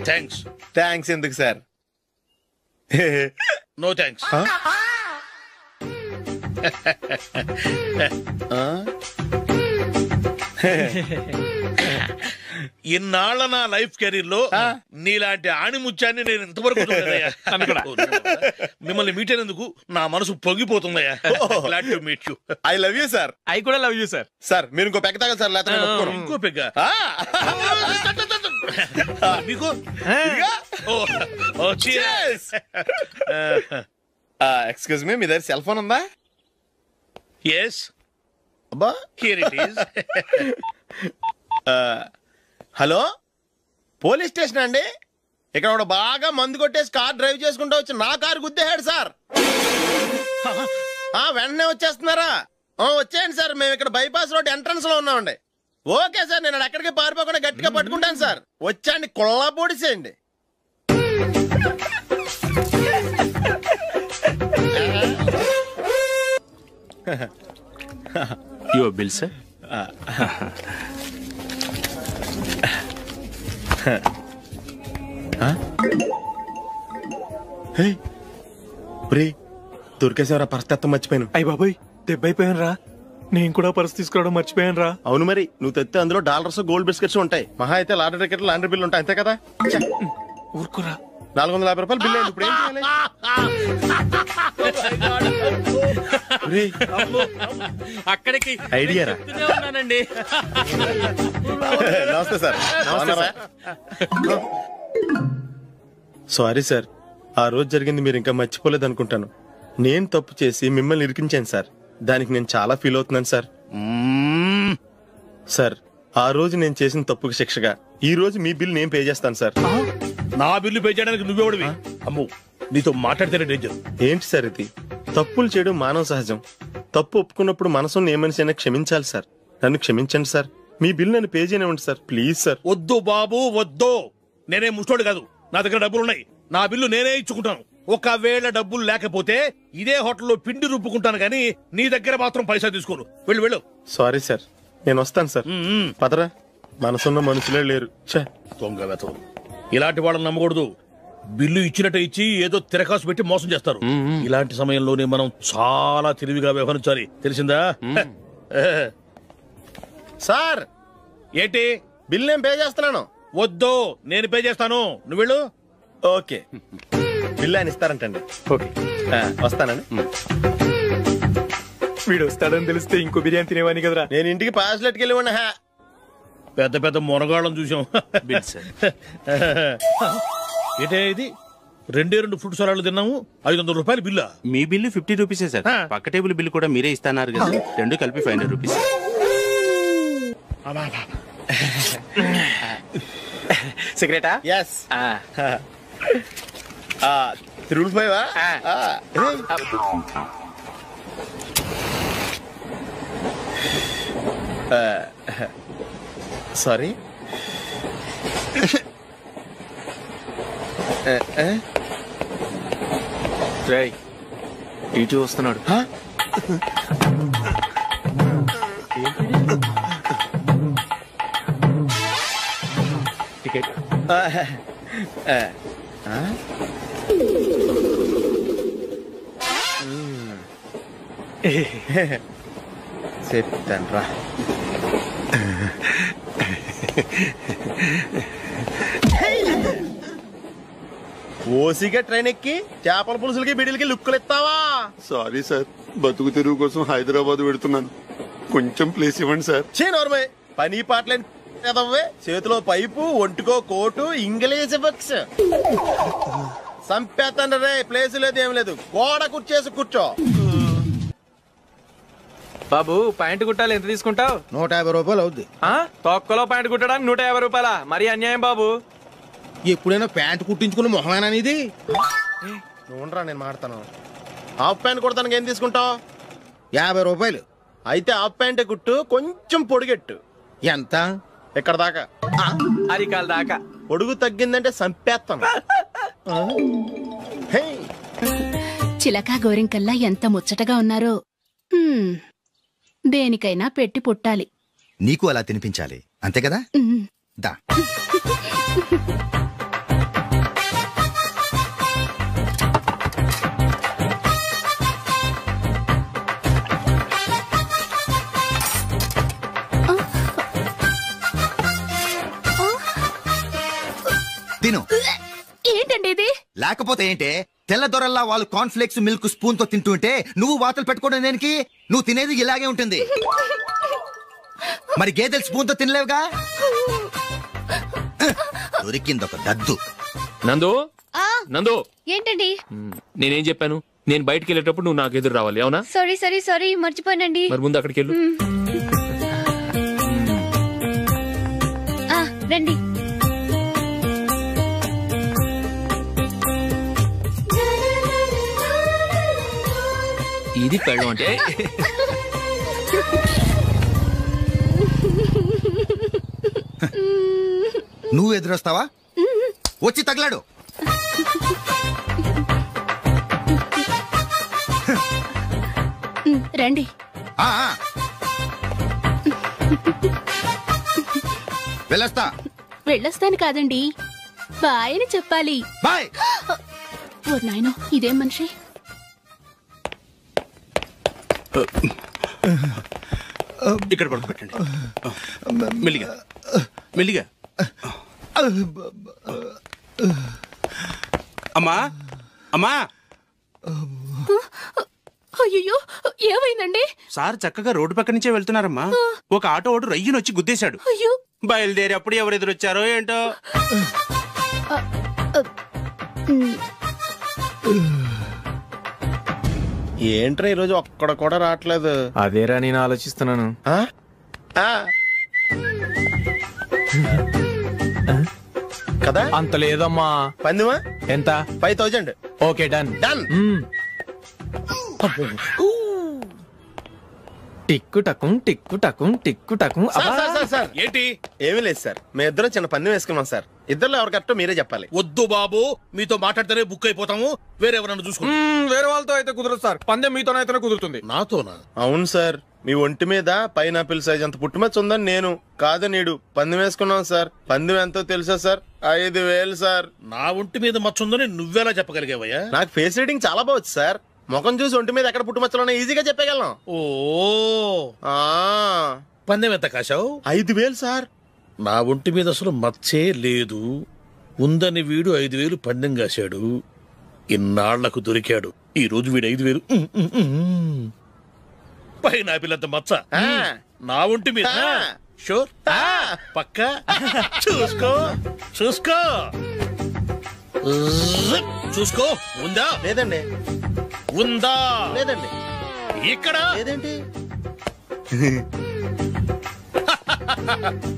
Speaker 9: థ్యాంక్స్.
Speaker 3: థ్యాంక్స్ ఎందుకు సార్?
Speaker 9: No thanks. ఇన్నాళ్ళ నా లైఫ్ కెరీర్ లో నీలాంటి ఆణిముత్యాన్ని నేను ఇంతవరకు చూడలేదయ్యా. మిమ్మల్ని మీట్ అయినందుకు నా మనసు పొంగిపోతుందయ్యా. Glad to meet you.
Speaker 3: I love you sir.
Speaker 4: I కూడా లవ్ యూ సార్.
Speaker 3: సార్ మీరు ఇంకో పెగ్గ తాగాలి సార్, లేకపోతే
Speaker 9: ఇంకో పెగ్గ మీకు.
Speaker 3: ఎక్స్క్యూజ్ మీ, మీ దగ్గర సెల్ ఫోన్ ఉందా?
Speaker 9: ఎస్. అబ్బా, here it is.
Speaker 3: Hello, police station అండి. ఇక్కడ ఒక బాగా మందు కొట్టేసి కార్ డ్రైవ్ చేసుకుంటూ వచ్చి నా కారు గుద్దేశాడు సార్. వెంటనే వచ్చేస్తున్నారా? వచ్చేయండి సార్, మేము ఇక్కడ బైపాస్ రోడ్ ఎంట్రన్స్ లో ఉన్నామండి. ఓకే సార్, నేను ఎక్కడికి పారిపోకుండా గట్టిగా పట్టుకుంటాను సార్. వచ్చాండి, కుళ్ళా పొడిసేయండి.
Speaker 9: Your bill sir.
Speaker 3: దొరికేసేవరా? పరిస్థితి మర్చిపోయాను.
Speaker 17: అయ్య బాబాయ్, దెబ్బైపోయాను రా. నేను కూడా పర్స్ తీసుకురావడం మర్చిపోయాను రా.
Speaker 3: అవును మరి, నువ్వు తెస్తే అందులో డాలర్స్, గోల్డ్ బిస్కెట్స్ ఉంటాయి. మహా అయితే లాటరీ టికెట్, లాండ్రీ బిల్లు ఉంటాయి, అంతే కదా?
Speaker 17: ఊరుకురా.
Speaker 3: 450 రూపాయలు బిల్లు అయింది. ఇప్పుడు ఏం చేయాలి?
Speaker 4: అక్కడికి
Speaker 3: ఐడియా
Speaker 4: ఉన్నానండి.
Speaker 3: నమస్తే సార్. సారీ సార్, ఆ రోజు జరిగింది మీరు ఇంకా మర్చిపోలేదు అనుకుంటాను. నేను తప్పు చేసి మిమ్మల్ని ఇరికించాను సార్. దానికి నేను చాలా ఫీల్ అవుతున్నాను సార్. సార్ ఆ రోజు నేను చేసిన తప్పుకి శిక్షగా ఈ రోజు మీ బిల్ నేను పే చేస్తాను సార్.
Speaker 9: నా బిల్లు పే చేయడానికి నువ్వెవడివి? అమ్మో, నీతో మాట్లాడితేనే డేంజర్.
Speaker 3: ఏంటి సార్ ఇది? తప్పులు చేయడం మానవ సహజం. తప్పు ఒప్పుకున్నప్పుడు మనసుని ఏ మనిషి అయినా క్షమించాలి సార్. నన్ను క్షమించండి సార్. మీ బిల్ నన్ను పే చేయనివ్వండి సార్, ప్లీజ్ సార్.
Speaker 9: వద్దు బాబు, వద్దు. నేనే ముష్టోడు కాదు, నా దగ్గర డబ్బులు ఉన్నాయి. నా బిల్లు నేనే ఇచ్చుకుంటాను. ఒకవేళ డబ్బులు లేకపోతే ఇదే హోటల్లో పిండి రుబ్బుకుంటాను, కానీ నీ దగ్గర మాత్రం పైసా తీసుకోను. వెళ్ళు వెళ్ళు.
Speaker 3: సారీ సార్, నేను వస్తాను సార్. పదరా, మనసున్న మనుషులే లేరు.
Speaker 9: దొంగ వెతవు. ఇలాంటి వాళ్ళని నమ్మకూడదు. బిల్లు ఇచ్చినట్టు ఇచ్చి ఏదో తిరకాసు పెట్టి మోసం చేస్తారు. ఇలాంటి సమయంలోనే మనం చాలా తెలివిగా వ్యవహరించాలి, తెలిసిందా?
Speaker 3: సార్
Speaker 9: ఏంటి?
Speaker 3: బిల్ నేను పే చేస్తున్నాను.
Speaker 9: వద్దు, నేను పే చేస్తాను, నువ్వు వెళ్ళు.
Speaker 3: ఓకే, బిల్ ఆయన ఇస్తారంటండి.
Speaker 9: ఓకే.
Speaker 3: వస్తానండి.
Speaker 17: వీడు వస్తాడని తెలిస్తే ఇంకో బిర్యానీ తినేవాని కదరా.
Speaker 3: నేను ఇంటికి పాస్లెట్కి వెళ్ళి ఉన్నా.
Speaker 9: పెద్ద పెద్ద మునగాళ్ళం చూసాం. ఏటే ఇది 2 ఫ్రూట్ సలాడ్లు తిన్నాము, 500 రూపాయలు బిల్లా?
Speaker 18: మీ బిల్లు 50 రూపీసే సార్. పక్క టేబుల్ బిల్లు కూడా మీరే ఇస్తాన్నారు కదా, 2 కలిపి 500 రూపీస్.
Speaker 17: సిగరెటా?
Speaker 3: ఎస్. 355 సారీ.
Speaker 18: రేయ్, టీటీ వస్తున్నాడు.
Speaker 17: టికెట్.
Speaker 3: చెప్తాను రా. ఓసిగా ట్రైన్ ఎక్కి చేపల పులుసులకి బిడిలకి లుక్కులు ఇస్తావా?
Speaker 19: సారీ సార్, బతుకు తెరువు కోసం హైదరాబాద్ పెడుతున్నాను, కొంచెం ప్లేస్ ఇవ్వండి సార్.
Speaker 3: నోర్మే, పని పాటలేని కదవ్వే, చేతిలో పైపు, ఒంటికో కోటు, ఇంగ్లీష్ బుక్స్. సంపేతండ్రి రే, ప్లేస్ లేదు ఏం లేదు, గోడ కుర్చేసి కూర్చో.
Speaker 17: బాబు ప్యాంటు కుట్టాలి, ఎంత తీసుకుంటావు?
Speaker 2: 150 రూపాయలు అవుద్ది.
Speaker 17: తొక్కలో ప్యాంటు కుట్టడానికి 150 రూపాయల? మరి అన్యాయం బాబు.
Speaker 2: ఎప్పుడైనా ప్యాంటు కుట్టించుకున్న మొహమేనా ఇది?
Speaker 3: చూడరా, నేను మాడతాను. హాఫ్ ప్యాంట్ కుడతానికి ఏం తీసుకుంటావు?
Speaker 2: 50 రూపాయలు.
Speaker 3: అయితే హాఫ్ ప్యాంటే కుట్టు, కొంచెం పొడిగెట్టు.
Speaker 2: ఎంత?
Speaker 3: ఎక్కడ దాకా?
Speaker 17: అరికాల దాకా.
Speaker 3: పొడుగు తగ్గిందంటే సంపేస్తాను.
Speaker 8: చిలకా గోరింకల్లా ఎంత ముచ్చటగా ఉన్నారో. దేనికైనా పెట్టి పుట్టాలి.
Speaker 20: నీకు అలా తినిపించాలి, అంతే కదా? దా. తిను.
Speaker 8: ఏంటండి ఇది?
Speaker 20: లేకపోతే ఏంటే, తెల్లదొరల్లా వాళ్ళు కార్న్ఫ్లేక్స్ మిల్క్ స్పూన్ తో తింటుంటే నువ్వు వాతలు పెట్టుకోవడం దేనికి? నువ్వు తినేది ఇలాగే ఉంటుంది. మరి గేదెలు స్పూన్ తో తినలేవుగా. దొరికింది ఒక దద్దు.
Speaker 4: నందు, నందు,
Speaker 14: ఏంటండి?
Speaker 4: నేనేం చెప్పాను? నేను బయటికి వెళ్ళేటప్పుడు నువ్వు నాకు ఎదురు రావాలి, అవునా?
Speaker 14: సారీ సారీ సారీ, మర్చిపోయానండి.
Speaker 4: మరి ముందు అక్కడికి వెళ్ళు.
Speaker 14: రండి.
Speaker 4: ఇది పెళ్ళం అంటే.
Speaker 20: నువ్వు ఎదురొస్తావా? వచ్చి తగలాడు.
Speaker 8: రండి.
Speaker 20: వెళ్ళొస్తా.
Speaker 8: వెళ్ళొస్తాను కాదండి, బాయ్ అని చెప్పాలి.
Speaker 20: బాయ్.
Speaker 8: ఓ నాయనో, ఇదేం మనిషి?
Speaker 18: ఇక్కడ పడుకోబెట్టండి. మెల్లిగా మెల్లిగా. అమ్మా అమ్మా.
Speaker 8: అయ్యో, ఏమైందండి?
Speaker 18: సార్ చక్కగా రోడ్డు పక్క నుంచే వెళ్తున్నారమ్మా. ఒక ఆటో ఓడు రయ్యనొచ్చి గుద్దేశాడు. బయలుదేరి అప్పుడు ఎవరు ఎదురొచ్చారో ఏంటో.
Speaker 3: ఏంట్రా ఈరోజు ఒక్కడ కూడా రావట్లేదు?
Speaker 17: అదేరా నేను ఆలోచిస్తున్నాను.
Speaker 3: కదా
Speaker 17: అంత లేదమ్మా.
Speaker 3: పందిమా
Speaker 17: ఎంత?
Speaker 3: 5000.
Speaker 17: Okay, done
Speaker 3: done.
Speaker 17: టిక్కు టకుం టిక్కు టకుం టిక్కు టకుం.
Speaker 3: సార్ ఏంటి? ఏమీ లేదు సార్, మేము ఇద్దరం చిన్న పందెం వేసుకున్నాం సార్. ఇద్దరు ఎవరు కరెక్టో మీరే చెప్పాలి.
Speaker 9: వద్దు బాబు, మీతో మాట్లాడితేనే బుక్ అయిపోతాము. వేరెవరన్నా చూసుకుంటాం.
Speaker 17: వేరే వాళ్ళతో అయితే కుదరదు సార్, పందెం మీతోనైతేనే కుదురుతుంది.
Speaker 9: నాతోనా?
Speaker 3: అవును సార్, మీ ఒంటి మీద పైనాపిల్ సైజ్ అంత పుట్టుమచ్చ ఉందని నేను కాదు నీడు పందెం వేసుకున్నాం సార్. పందెం ఎంతో తెలుసా సార్? 5000 సార్.
Speaker 9: నా ఒంటి మీద మచ్చ ఉందని నువ్వెలా చెప్పగలిగావయ్యా?
Speaker 3: నాకు ఫేస్ రీడింగ్ చాలా బాగుంది సార్. ముఖం చూసి ఒంటి మీద ఎక్కడ పుట్టుమచ్చలో ఈజీగా చెప్పగలను.
Speaker 9: ఓ, పందెం ఎంత కాశావు?
Speaker 3: 5000 సార్.
Speaker 9: నా ఒంటి మీద అసలు మచ్చే లేదు. ఉందని వీడు 5000 పందెం కాశాడు. ఇన్నాళ్లకు దొరికాడు. ఈ రోజు వీడు 5,000 పైన పిల్లంత మచ్చ నా ఒంటి మీద షూర్ పక్క చూసుకో చూసుకో చూసుకో ఉందా
Speaker 3: లేదండి
Speaker 9: ఉందా
Speaker 3: లేదండి
Speaker 9: ఇక్కడ
Speaker 3: లేదేంటి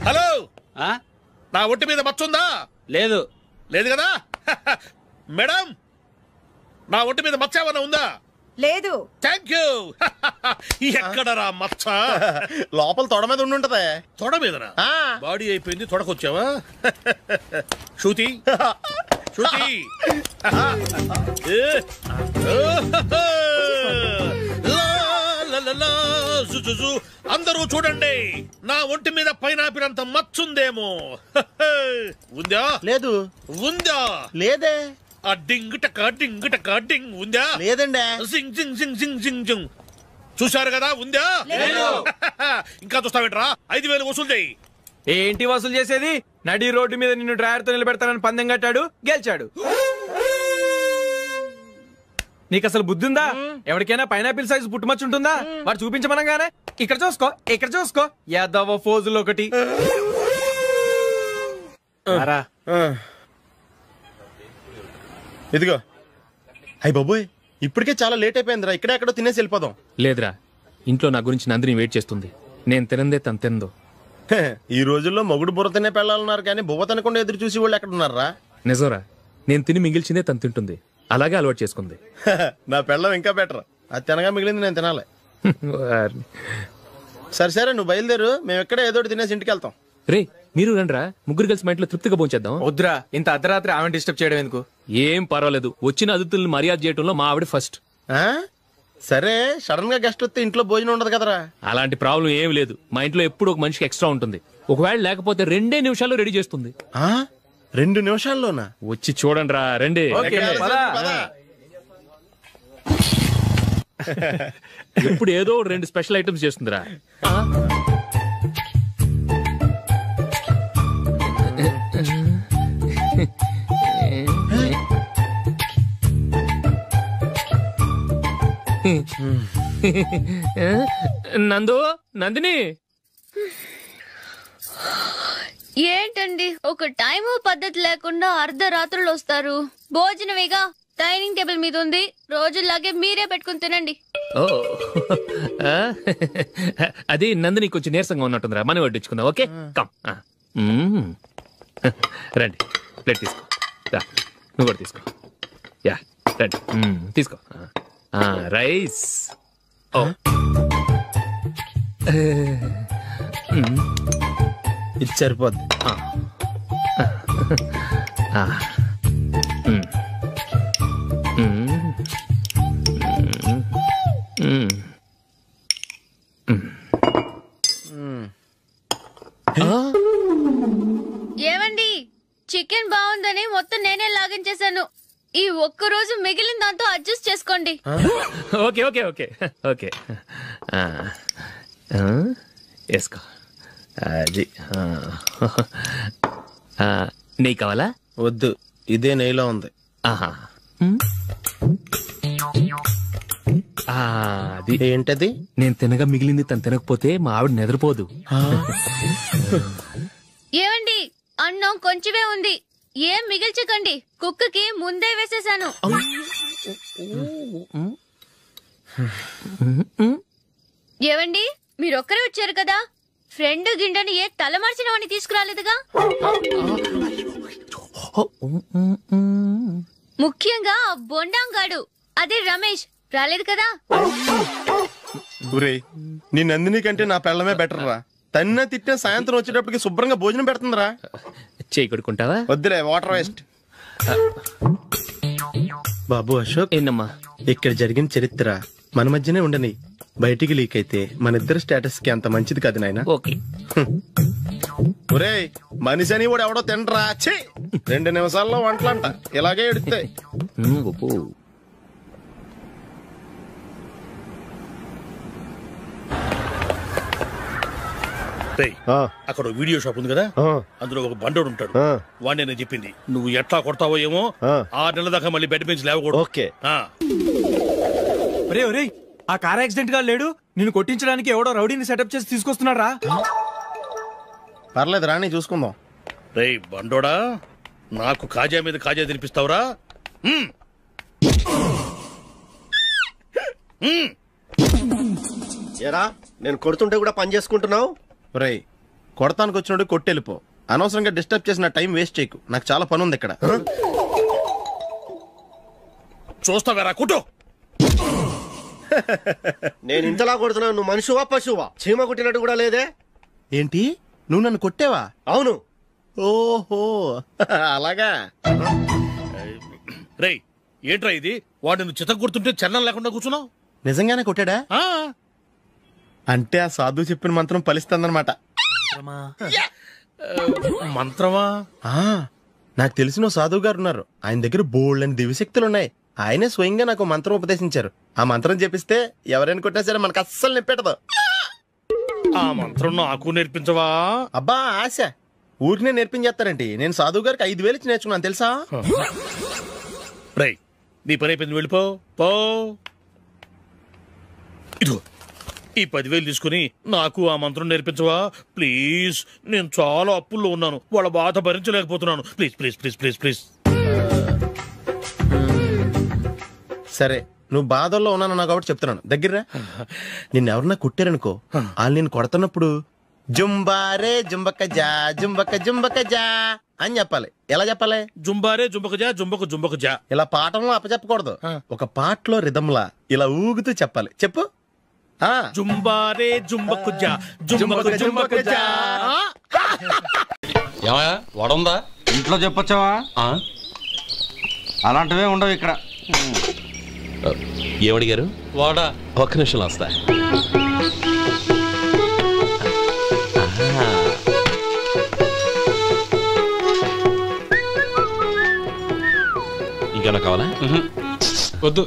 Speaker 9: హలో నా ఒంటి మీద మచ్చ ఉందా
Speaker 18: లేదు
Speaker 9: లేదు కదా మేడం నా ఒంటి మీద మచ్చ ఏమన్నా ఉందా
Speaker 11: లేదు
Speaker 9: థ్యాంక్ యూ ఎక్కడరా మచ్చ
Speaker 3: లోపల తొడ మీద ఉండుంటదే
Speaker 9: తొడ మీదనా బాడీ అయిపోయింది తొడకొచ్చావా శృతి శృతి అందరూ చూడండి నా ఒంటి మీద పైనాపిల్ అంత మచ్చుందేమో ఉందా
Speaker 3: లేదు
Speaker 9: ఉందా
Speaker 3: లేదే
Speaker 9: ఆ డింగ్ టక డింగ్ టక డింగ్ ఉందా
Speaker 3: లేదండి
Speaker 9: జింగ్ జింగ్ జింగ్ జింగ్ జింగ్ జింగ్ చూశారు కదా ఉందా ఇంకా చూస్తావేంట్రా 5,000 వసూలు చేయి
Speaker 21: ఏంటి వసూలు చేసేది నడి రోడ్డు మీద నిన్ను డ్రైవర్ తో నిలబెడతానని పందెం కట్టాడు గెలిచాడు నీకు అసలు బుద్ధి ఉందా ఎవరికైనా పైనాపిల్ సైజ్ పుట్టుమచ్చు ఉంటుందా వాడు చూపించమనగానే ఇక్కడ చూసుకో యాదవ ఫోజులు ఒకటి
Speaker 3: ఇదిగో అయ్య బాబోయ్ ఇప్పటికే చాలా లేట్ అయిపోయిందిరా ఇక్కడే ఎక్కడో తినేసి వెళ్ళిపోదాం
Speaker 4: లేదురా ఇంట్లో నా గురించి నందిని వెయిట్ చేస్తుంది నేను తినందే తను తిందో
Speaker 3: ఈ రోజుల్లో మొగుడు బుర్ర తినే పెళ్ళాలన్నారు కానీ బువ్వ తినకుండా ఎదురు చూసి వాళ్ళు ఎక్కడ ఉన్నారా
Speaker 4: నిజంరా నేను తిని మిగిల్చిందే తను తింటుంది అలాగే అలవాటు చేసుకుంది
Speaker 3: నా పెళ్ళం ఇంకా బెటర్ అది తినగా మిగిలింది నేను తినాలి సరే సరే నువ్వు బయలుదేరు మేము ఎక్కడే ఏదో తినేసి ఇంటికి వెళ్తాం
Speaker 4: రే మీరు రండిరా ముగ్గురు కలిసి మా ఇంట్లో తృప్తిగా పోంచేద్దాం
Speaker 21: వద్దురా ఇంత అర్ధరాత్రి ఆమె డిస్టర్బ్ చేయడం ఎందుకు
Speaker 4: ఏం పర్వాలేదు వచ్చిన అతిథుల్ని మర్యాద చేయడంలో మా ఆవిడ ఫస్ట్
Speaker 3: సరే సడన్ గా గెస్ట్ వస్తే ఇంట్లో భోజనం ఉండదు కదరా
Speaker 4: అలాంటి ప్రాబ్లం ఏం లేదు మా ఇంట్లో ఎప్పుడు ఒక మనిషికి ఎక్స్ట్రా ఉంటుంది ఒకవేళ లేకపోతే 2 నిమిషాల్లో రెడీ చేస్తుంది
Speaker 3: 2 నిమిషాల్లోనా
Speaker 4: వచ్చి చూడండి రా రండి ఎప్పుడు ఏదో 2 స్పెషల్ ఐటమ్స్ చేస్తుందిరా నందిని
Speaker 22: ఏంటండి ఒక టైం పద్ధతి లేకుండా అర్ధరాత్రులు వస్తారు భోజనమేగా డైనింగ్ టేబుల్ మీద ఉంది రోజుల్లాగే మీరే పెట్టుకుని తినండి
Speaker 4: అది నందిని కొంచెం నీరసంగా ఉన్నట్టుందిరా మనీ వడ్డించుకుందాం ఓకే కమ్ రండి ప్లేట్ తీసుకో నువ్వు కూడా తీసుకో యా రండి తీసుకో రైస్
Speaker 3: ఇది సరిపోద్ది
Speaker 22: ఏమండి చికెన్ బాగుందని మొత్తం నేనే లాగించేశాను ఈ ఒక్క రోజు మిగిలిన దాంతో అడ్జస్ట్ చేసుకోండి
Speaker 4: ఓకే ఓకే ఓకే ఓకే వేసుకో అది నెయ్యి కావాలా
Speaker 3: వద్దు ఇదే నెయ్యిలో ఉంది
Speaker 4: అది
Speaker 3: ఏంటది
Speaker 4: నేను తినగా మిగిలింది తను తినకపోతే మా ఆవిడ నిద్రపోదు
Speaker 22: ఏమండి అన్నం కొంచెమే ఉంది ఏం మిగిల్చకండి కుక్కకి ముందే వేసేసాను ఏవండి మీరొక్కరే వచ్చారు కదా ఫ్రెండ్ గిండని ఏ తలమార్చిన వాడిని తీసుకురాలేదుగా ముఖ్యంగా బొండాంగాడు అదే రమేష్ రాలేదు కదా
Speaker 3: నీ నందిని కంటే నా పెళ్ళమే బెటర్ రా తన్న తిట్టిన సాయంత్రం వచ్చేటప్పటికి శుభ్రంగా భోజనం పెడుతుందిరా
Speaker 4: చేయి కొడుకుంటావా
Speaker 3: వద్దులే వాటర్ వేస్ట్ బాబు అశోక్
Speaker 4: ఏంటమ్మా
Speaker 3: ఇక్కడ జరిగిన చరిత్ర మన మధ్యనే ఉండని బయటికి లీక్ అయితే మన ఇద్దరు స్టేటస్ కి అంత మంచిది కాదు నాయన
Speaker 4: ఓకే
Speaker 3: ఒరే మనిషి అని కూడా ఎవడో తినరా 2 నిమిషాల్లో వంటలంట ఇలాగే ఎడుతాయి
Speaker 9: అక్కడ వీడియో షాప్ ఉంది కదా అందులో ఒక బండోడు ఉంటాడు వాడిని నేను చెప్పింది నువ్వు ఎట్లా కొడతావో ఏమో 6 నెలల దాకా మళ్ళీ బెడ్ బెంచ్ లేవకూడదు
Speaker 3: ఓకే
Speaker 21: ఒరే ఒరే ఆ కార్ యాక్సిడెంట్ గా లేడు నిన్ను కొట్టించడానికి ఎవడో రౌడీని సెటప్ చేసి తీసుకొస్తున్నాడు రా.
Speaker 3: పర్లేదు రాని చూసుకుందాం.
Speaker 9: రేయ్ బండోడా, నాకు కాజా మీద కాజా తినిపిస్తావురా?
Speaker 5: ఏరా నేను కొడుతుంటే కూడా పని చేసుకుంటున్నావు?
Speaker 3: రేయ్ కొడతానికి వచ్చినోడు కొట్టెళ్ళిపో. అనవసరంగా డిస్టర్బ్ చేసిన టైం వేస్ట్ చేయకు. నాకు చాలా పని ఉంది ఇక్కడ.
Speaker 9: చూస్తావేరా కుట్టు.
Speaker 5: నేను ఇంతలా కొడుతున్నావు, నువ్వు మనిషివా పశువా? చీమ కుట్టినట్టు కూడా లేదే.
Speaker 3: ఏంటి నువ్వు నన్ను కొట్టేవా?
Speaker 5: అవును.
Speaker 3: ఓహో అలాగా.
Speaker 9: రేయ్ ఏంట్రా ఇది? వాడు నువ్వు చిత్త కొడుతుంటే చలనం లేకుండా కూర్చున్నావు.
Speaker 3: నిజంగానే కొట్టాడా? అంటే ఆ సాధువు చెప్పిన మంత్రం ఫలిస్తుందన్నమాట.
Speaker 9: మంత్రమా?
Speaker 3: నాకు తెలిసిన సాధువు గారు ఉన్నారు. ఆయన దగ్గర బోల్డ్ అని దివ్యశక్తులు ఉన్నాయి. ఆయనే స్వయంగా నాకు మంత్రం ఉపదేశించారు. ఆ మంత్రం చెప్పిస్తే ఎవరైనా కొట్టినా సరే మనకు అస్సలు నిప్పెట్టదు.
Speaker 9: ఆ మంత్రం నాకు నేర్పించవా?
Speaker 3: అబ్బా ఆశ, ఊరినే నేర్పించేస్తారండి. నేను సాధువు గారికి 5,000 ఇచ్చి నేర్చుకున్నాను తెలుసా?
Speaker 9: రేయ్ నీ పని అయిపోయింది, వెళ్ళిపో పో. ఇదిగో ఈ 10,000 తీసుకుని నాకు ఆ మంత్రం నేర్పించవా ప్లీజ్? నేను చాలా అప్పుల్లో ఉన్నాను, వాళ్ళ బాధ భరించలేకపోతున్నాను. Please please please please please.
Speaker 3: సరే నువ్వు బాధల్లో ఉన్నాను నాకు కాబట్టి చెప్తున్నాను. దగ్గర నిన్నెవరన్నా కుట్టారనుకో, వాళ్ళు నేను కొడుతున్నప్పుడు జుంబారే జుంబక జా జుంబక జుంబక జా అని చెప్పాలి. ఎలా చెప్పాలి?
Speaker 9: జుంబారే జుంబక జా జుంబక జుంబక జా.
Speaker 3: ఇలా పాఠంలో అప్పచెప్పకూడదు. ఒక పాటలో రిధంలా ఇలా ఊగుతూ చెప్పాలి. చెప్పు.
Speaker 9: జుంబారే జుంబకు జా జుంబకు జుంబకు జా.
Speaker 7: ఏమయ్యా వడుందా?
Speaker 6: ఇంట్లో చెప్పొచ్చావా? అలాంటివే ఉండవు ఇక్కడ.
Speaker 7: ఏమడిగారు? వాడా. ఒక్క నిమిషం వస్తా. ఇంకేమన్నా కావాలా? వద్దు.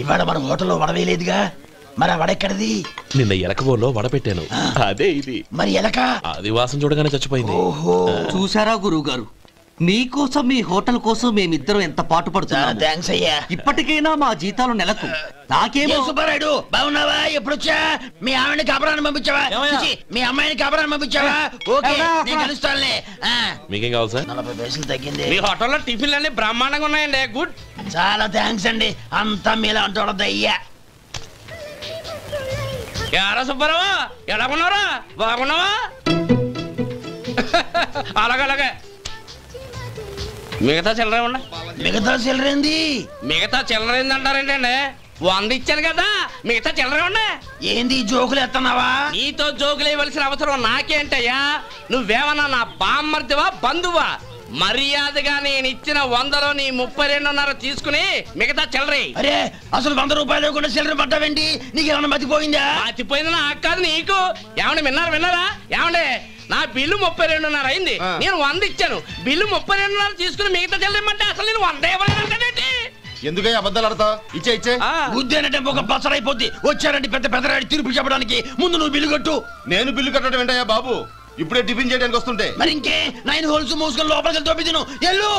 Speaker 23: ఇవాళ మన హోటల్లో వడవేయలేదుగా, మరి ఆ వడెక్కడిది?
Speaker 7: నిన్న ఎలకబోలో వడ పెట్టాను, అదే ఇది.
Speaker 23: మరి ఎలక?
Speaker 7: అది వాసన చూడగానే చచ్చిపోయింది.
Speaker 24: చూసారా గురువు గారు, మీకోసం మీ హోటల్ కోసం మేమిద్దరం ఎంత పాటు పడుతున్నాం.
Speaker 23: థాంక్స్ అయ్యా.
Speaker 24: ఇప్పటికైనా మా జీతాలు నెలకు నాకేమో.
Speaker 23: సుబ్బారాయుడు బాగున్నావా? ఎప్పుడొచ్చా? మీ ఆవిడని కబరాన్ని పంపించావా? మీ అమ్మాయిని కబరాన్ని పంపించావా? ఓకే నేను కలుస్తానులే.
Speaker 7: మీకేం కావాలి సార్?
Speaker 23: 40 పైసలు తగ్గింది.
Speaker 18: మీ హోటల్లో టిఫిన్లు అన్ని బ్రహ్మాండంగా ఉన్నాయండి. గుడ్.
Speaker 23: చాలా థ్యాంక్స్ అండి. అంతా మీలా అంటాడు అయ్యా.
Speaker 18: యారా సుబ్బారావు, ఎలా ఉన్నారా? బాగున్నావా? అలాగే మిగతా చిల్లర ఉండ.
Speaker 23: మిగతా చిల్లరేంది?
Speaker 18: మిగతా చిల్లరేంది అంటారేంటండి? 100 ఇచ్చాను కదా, మిగతా చిల్లర ఉండే.
Speaker 23: ఏంది జోకులు ఎత్తన్నావా?
Speaker 18: నీతో జోకులు ఇవ్వాల్సిన అవసరం నాకేంటయ్యా? నువ్వేమన్నా నా బామ్మర్దివా బంధువా? మర్యాదగా నేను ఇచ్చిన 100లో నీ 32.5 తీసుకుని మిగతా చిల్లరే.
Speaker 23: అరే అసలు 100 రూపాయలు లేకుండా చిల్లర పడ్డావేంటి? నీకేమన్నా మతిపోయిందా?
Speaker 18: మతిపోయింది నాకు కాదు నీకు. ఏమండి విన్నారా? ఏమండి నా బిల్లు 32.5 అయింది, నేను 100 ఇచ్చాను. బిల్లు 32.5 తీసుకుని మిగతా చెల్లిమంటే అసలు నేను 100 ఇవ్వలేదంటే
Speaker 23: ఎందుకై అబద్ధాలు ఆడతా? ఇచ్చే ఉద్యానంటే ఒక పసరైపోద్ది. వచ్చారంటే పెద్ద పెద్దరాడి తీర్పు చెప్పడానికి ముందు నువ్వు బిల్లు కట్టు.
Speaker 25: నేను బిల్లు కట్టడం ఏంటయ్యా బాబు? ఇప్పుడే టిఫిన్ చేయడానికి వస్తుంటే.
Speaker 23: మరి ఇంకే 9 హోల్స్ మూసుకొని లోపలికి తోపి తిను. ఎల్లు.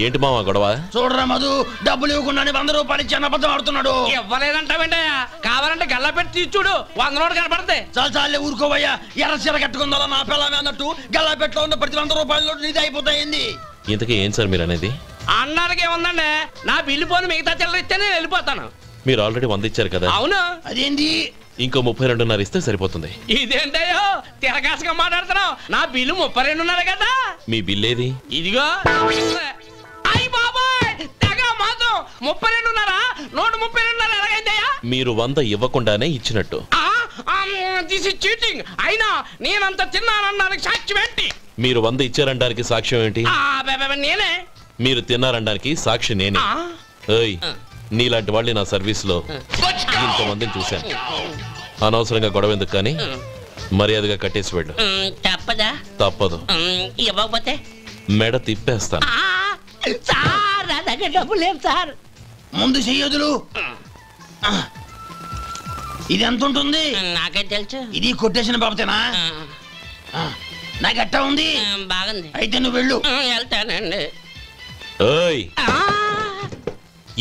Speaker 7: ఏంటి మావా గొడవ?
Speaker 23: చూడరా మధు, డబ్బులు ఇవ్వకుండానే 100 రూపాయలు ఇచ్చి అబద్ధం ఆడుతున్నాడు.
Speaker 18: ఇవ్వలేదంటావేంటయ్యా? కావాలంటే గల్లా పెట్టి తీర్చుడు, 100 నోటు కనపడతాయి.
Speaker 23: చాలే ఊరుకోవయ్యా. ఎర్ర చీర కట్టుకుందా నా పిల్లమే అన్నట్టు గల్లా పెట్లో ఉన్న ప్రతి 100 రూపాయలు నీది అయిపోతాయింది.
Speaker 7: ఇంతకీ ఏం సార్ మీరు అనేది?
Speaker 18: అన్నానికి ఏముందండి, నా బిల్లు పోను మిగతా చిల్లర ఇస్తే నేను వెళ్ళిపోతాను.
Speaker 7: మీరు ఆల్రెడీ 100 ఇచ్చారు కదా?
Speaker 18: అవును.
Speaker 23: అదేంటి?
Speaker 7: ఇంకో 32.5 ఇస్తే సరిపోతుంది.
Speaker 18: ఇదేంటయ్యో తిరగాసుగా మాట్లాడుతున్నావు? నా బిల్లు 32.5 కదా.
Speaker 7: మీ బిల్ ఏది?
Speaker 18: ఇదిగో. అయ్య బాబాయ్, తెగ మాతో 32.5 నోటు 32.5 ఎలాగైందయ్యా?
Speaker 7: మీరు 100 ఇవ్వకుండానే ఇచ్చినట్టు.
Speaker 18: This is cheating. అయినా నేనంత తిన్నానన్నానికి సాక్ష్యం ఏంటి?
Speaker 7: మీరు 100 ఇచ్చారనడానికి సాక్ష్యం ఏంటి?
Speaker 18: నేనే.
Speaker 7: మీరు తిన్నారనడానికి సాక్షి నేనే. ఏయ్, నీలాంటి వాళ్ళని నా సర్వీస్ లో ఇంతమందిని చూశాను. అనవసరంగా గొడవ ఎందుకు కానీ మర్యాదగా కట్టేసి వెళ్ళు.
Speaker 18: తప్పదా?
Speaker 7: తప్పదు.
Speaker 18: ఇవ్వకపోతే
Speaker 7: మెడ తిప్పేస్తాను.
Speaker 23: సార్ నా దగ్గర డబ్బులు లేవు సార్. ముందు చెయ్యదులు. ఇది ఎంత ఉంటుంది?
Speaker 18: నాకే తెలుసు.
Speaker 23: ఇది కొట్టేసిన బాబతేనా? నాకు ఎట్టా ఉంది?
Speaker 18: బాగుంది.
Speaker 23: అయితే నువ్వు వెళ్ళు.
Speaker 18: వెళ్తానండి.
Speaker 7: ఏయ్,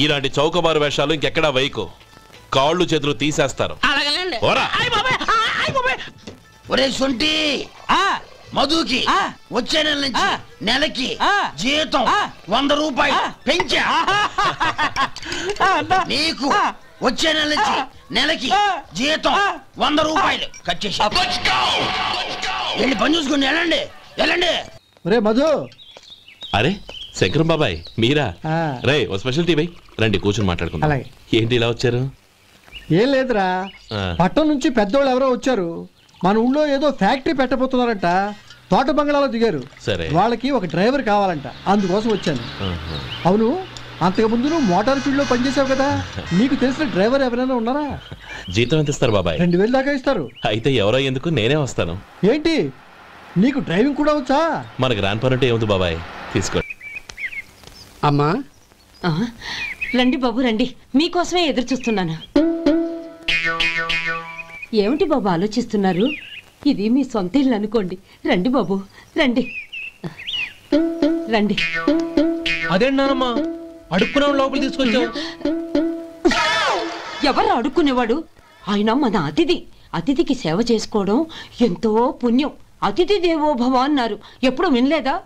Speaker 7: ఇలాంటి చౌకబారు వేషాలు ఇంకెక్కడా వైకు. కాళ్ళు చేతులు తీసేస్తారు.
Speaker 23: ఒరే సొంటి మధుకి వచ్చే నెల నుంచి నెలకి జీతం 100 రూపాయలు పెంచా. నీకు వచ్చే నెల నుంచి నెలకి జీతం 100 రూపాయలు కట్ చేసి వెళ్ళి పని చూసుకుని వెళ్ళండి వెళ్ళండి.
Speaker 2: ఒరే మధు.
Speaker 7: అరే శంకరం బాబాయ్ మీరా? రే ఓ స్పెషల్ టీ బై రండి కూర్చొని మాట్లాడుకుందాం. ఏంటి ఇలా వచ్చారు?
Speaker 2: ఏం లేదురా, పట్టణం నుంచి పెద్దోళ్ళు ఎవరో వచ్చారు. మన ఊళ్ళో ఏదో ఫ్యాక్టరీ పెట్టబోతున్నారంట. తోట బంగ్లాలో దిగారు.
Speaker 7: సరే,
Speaker 2: వాళ్ళకి ఒక డ్రైవర్ కావాలంట, అందుకోసం వచ్చాను. అవును, అంతకు ముందు నువ్వు మోటార్ ఫీల్డ్ లో పనిచేసావు కదా, నీకు తెలిసిన డ్రైవర్ ఎవరైనా ఉన్నారా?
Speaker 7: జీతం ఎంత ఇస్తారు బాబాయ్?
Speaker 2: 2000 దాకా ఇస్తారు.
Speaker 7: అయితే ఎవరో ఎందుకు, నేనే వస్తాను.
Speaker 2: ఏంటి నీకు డ్రైవింగ్ కూడా వచ్చా?
Speaker 7: మన గ్రాండ్ పర్ ఏముంది బాబాయ్, తీసుకో.
Speaker 2: అమ్మా
Speaker 1: రండి బాబు రండి, మీకోసమే ఎదురు చూస్తున్నాను. ఏమిటి బాబు ఆలోచిస్తున్నారు? ఇది మీ సొంత ఇల్లు అనుకోండి. రండి బాబు రండి రండి.
Speaker 21: అదేంటమ్మా అడుక్కునే లోపల తీసుకొచ్చావు?
Speaker 1: ఎవరు అడుక్కునేవాడు? ఆయన మన అతిథి. అతిథికి సేవ చేసుకోవడం ఎంతో పుణ్యం. అతిథి దేవో భవ అన్నారు, ఎప్పుడు వినలేదా?